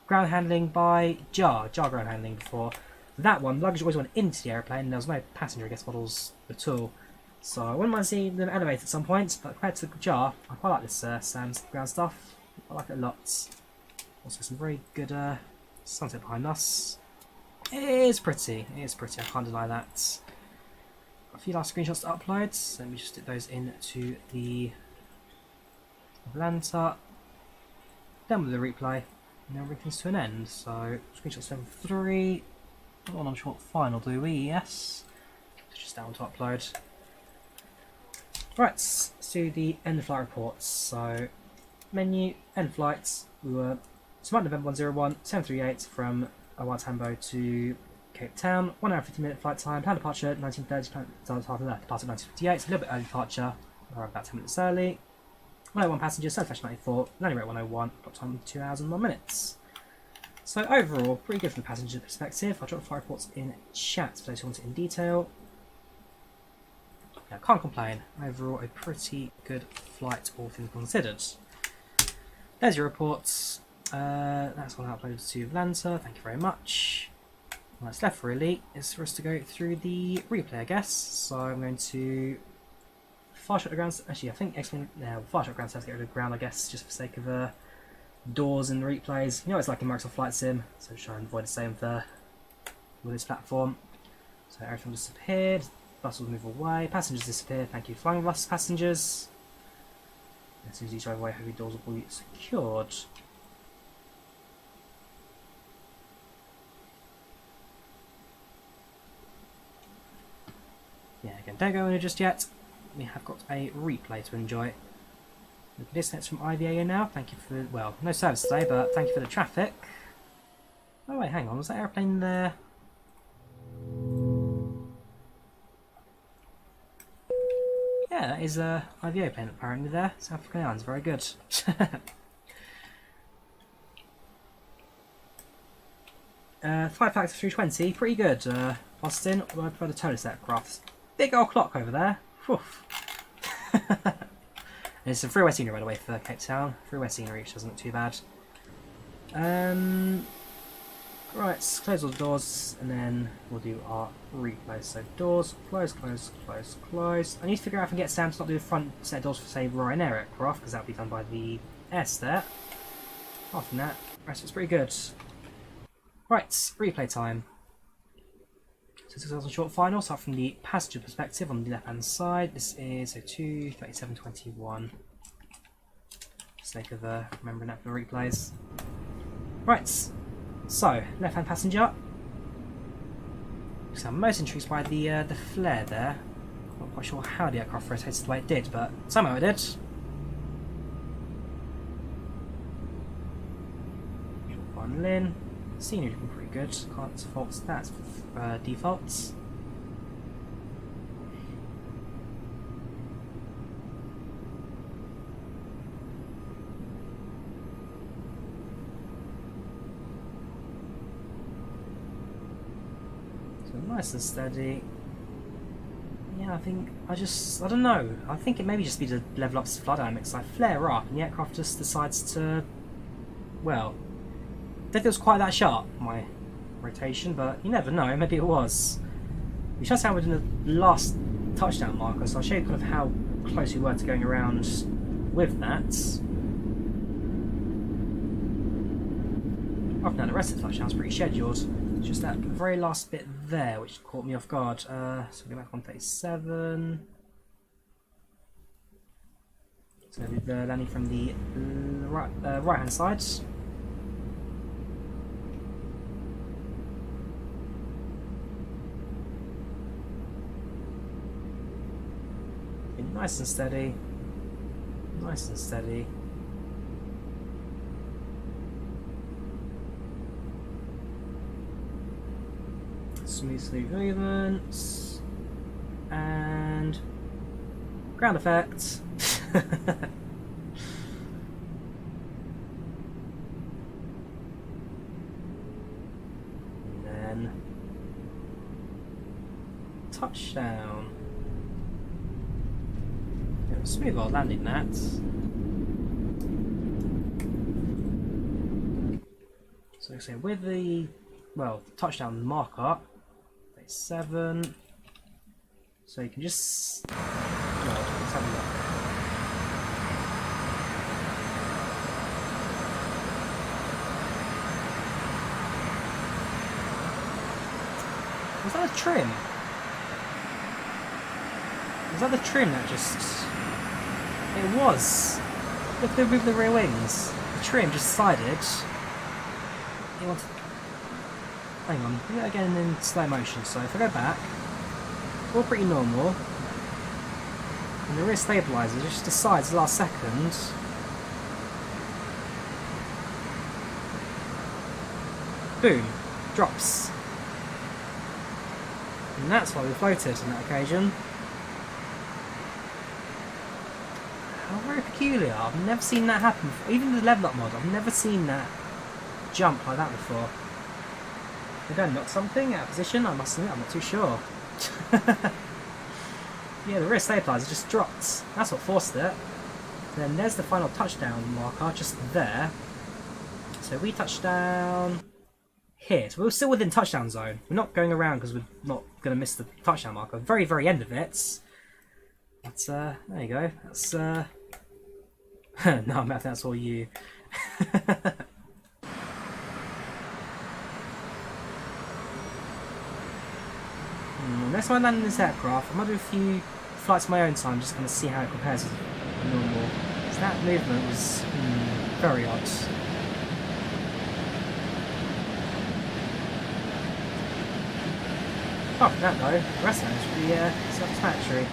handling by jar ground handling before. That one, luggage always went into the airplane, and there was no passenger, I guess, models at all. So I wouldn't mind seeing them animate at some point, but compared to the jar, I quite like this Sam's ground stuff. I like it a lot. Also some very good sunset behind us. It is pretty, I can't deny that. Got a few last screenshots to upload, so let me just stick those into the Volanta. Done with the replay, and then everything's to an end. So screenshot 7.3, not on short final, do we? Yes. It's just down to upload. Right, let's do the end of flight reports. So menu, end flights, we were Smart November 101, 738 from OR Tambo to Cape Town, 1 hour 50 minute flight time, planned departure 1930, planned departure 1958, so a little bit early departure, or about 10 minutes early. 101 passengers, Southwest 94, landing rate 101, got time 2 hours and 1 minutes. So overall, pretty good from the passenger perspective. I'll drop the flight reports in chat for those who want it in detail. Yeah, can't complain. Overall, a pretty good flight, all things considered. There's your reports. That's one uploaded to Volanta, thank you very much. What's left really is for us to go through the replay, I guess. So I'm going to fire shot the ground. Actually, I think fire shot ground service, get rid of the ground, I guess, just for the sake of doors and replays. You know, it's like in Microsoft Flight Sim, so try and avoid the same with this platform. So everything disappeared, bus will move away, passengers disappear. Thank you for flying with us, passengers. As soon as you drive away, heavy doors will be secured. Yeah, again, don't go in just yet. We have got a replay to enjoy. This next from IVAO now. Thank you for, well, no service today, but thank you for the traffic. Oh wait, hang on, was that airplane there? Yeah, that is a IVAO plane apparently there. South African Airlines, very good. 5 packs of 320, pretty good. Austin, although I prefer the Tolis aircraft. Big old clock over there. Whew. And it's some freeway scenery by the way for Cape Town. Freeway scenery, which doesn't look too bad. Right, close all the doors and then we'll do our replay. So doors, close, close, close, close. I need to figure out if I can get Sam to not do the front set of doors for say Ryanair aircraft, because that'll be done by the S there. Apart from that, the rest of it's pretty good. Right, replay time. So 6,000 short final, start from the passenger perspective on the left hand side. This is a 2:37:21. For the sake of remembering that for the replays. Right, so left hand passenger. So I'm most intrigued by the flare there. Not quite sure how the aircraft rotates the way it did, but somehow it did. Short final in. Scenery looking pretty good. Can't fault stats for defaults. So nice and steady. Yeah, I think I don't know. I think it maybe just be the LevelUp's flight dynamics. I flare up and the aircraft just decides to, well, I don't think it was quite that sharp, my rotation, but you never know, maybe it was. We just had within the last touchdown marker, so I'll show you kind of how close we were to going around with that. Apart from that, the rest of the touchdown's pretty scheduled. It's just that very last bit there which caught me off guard. So go back 137. So the landing from the right hand side. Nice and steady. Nice and steady. Smooth movements. And ground effect. And then touchdown. Smooth while landing that. So like I say, with the, well, touchdown marker, 7. So you can just, well, let's have a look. Was that a trim? Was that the trim that just... It was. Look at the rear wings. The trim just decided it wanted. Hang on, do that again in slow motion. So if I go back, all pretty normal. And the rear stabilizer just decides the last second. Boom, drops. And that's why we floated on that occasion. How very peculiar. I've never seen that happen before. Even the LevelUp mod, I've never seen that jump like that before. Did I knock something out of position? I must admit, I'm not too sure. Yeah, the rear stabilizer just dropped. That's what forced it. Then there's the final touchdown marker, just there. So we touched down here. So we're still within touchdown zone. We're not going around because we're not going to miss the touchdown marker. Very, very end of it. But, there you go. That's, no, I think that's all you. Next time I land in this aircraft, I might do a few flights of my own time, just kind of see how it compares with a normal So that movement was very odd. Apart from that though, the rest of that was pretty self-explanatory.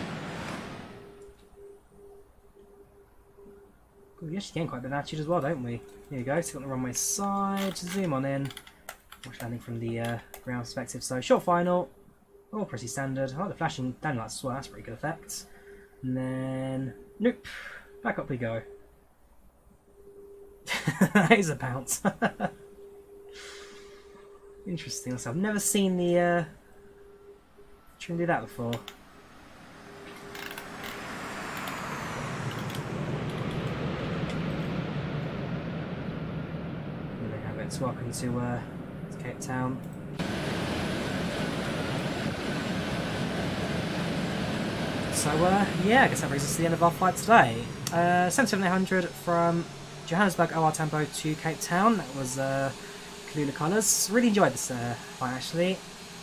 We actually gain quite a bit of attitude as well, don't we? Here we go, so got the runway side, zoom on in. Watch landing from the ground perspective. So short final, all pretty standard. I like the flashing landing lights as well, that's pretty good effect. And then, nope, back up we go. That is a bounce. Interesting, so I've never seen the trim do that before. Welcome to Cape Town. So yeah, I guess that brings us to the end of our flight today. 77800 from Johannesburg OR Tambo to Cape Town. That was Kulula colours. Really enjoyed this flight actually.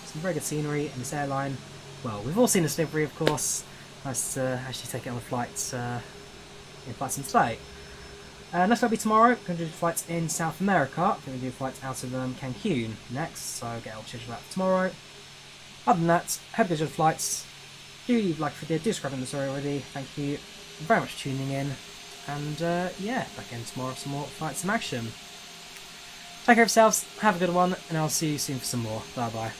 Some very good scenery in this airline. Well, we've all seen this livery of course. Nice to actually take it on the flights in flights in today. Next will be tomorrow. We're going to do flights in South America. We're going to do flights out of Cancun next, so I'll get all scheduled out for tomorrow. Other than that, hope you enjoyed the flights. Do leave a like if you did, do subscribe if you haven't already. Thank you very much for tuning in. And yeah, back in tomorrow for some more flights in action. Take care of yourselves, have a good one, and I'll see you soon for some more. Bye bye.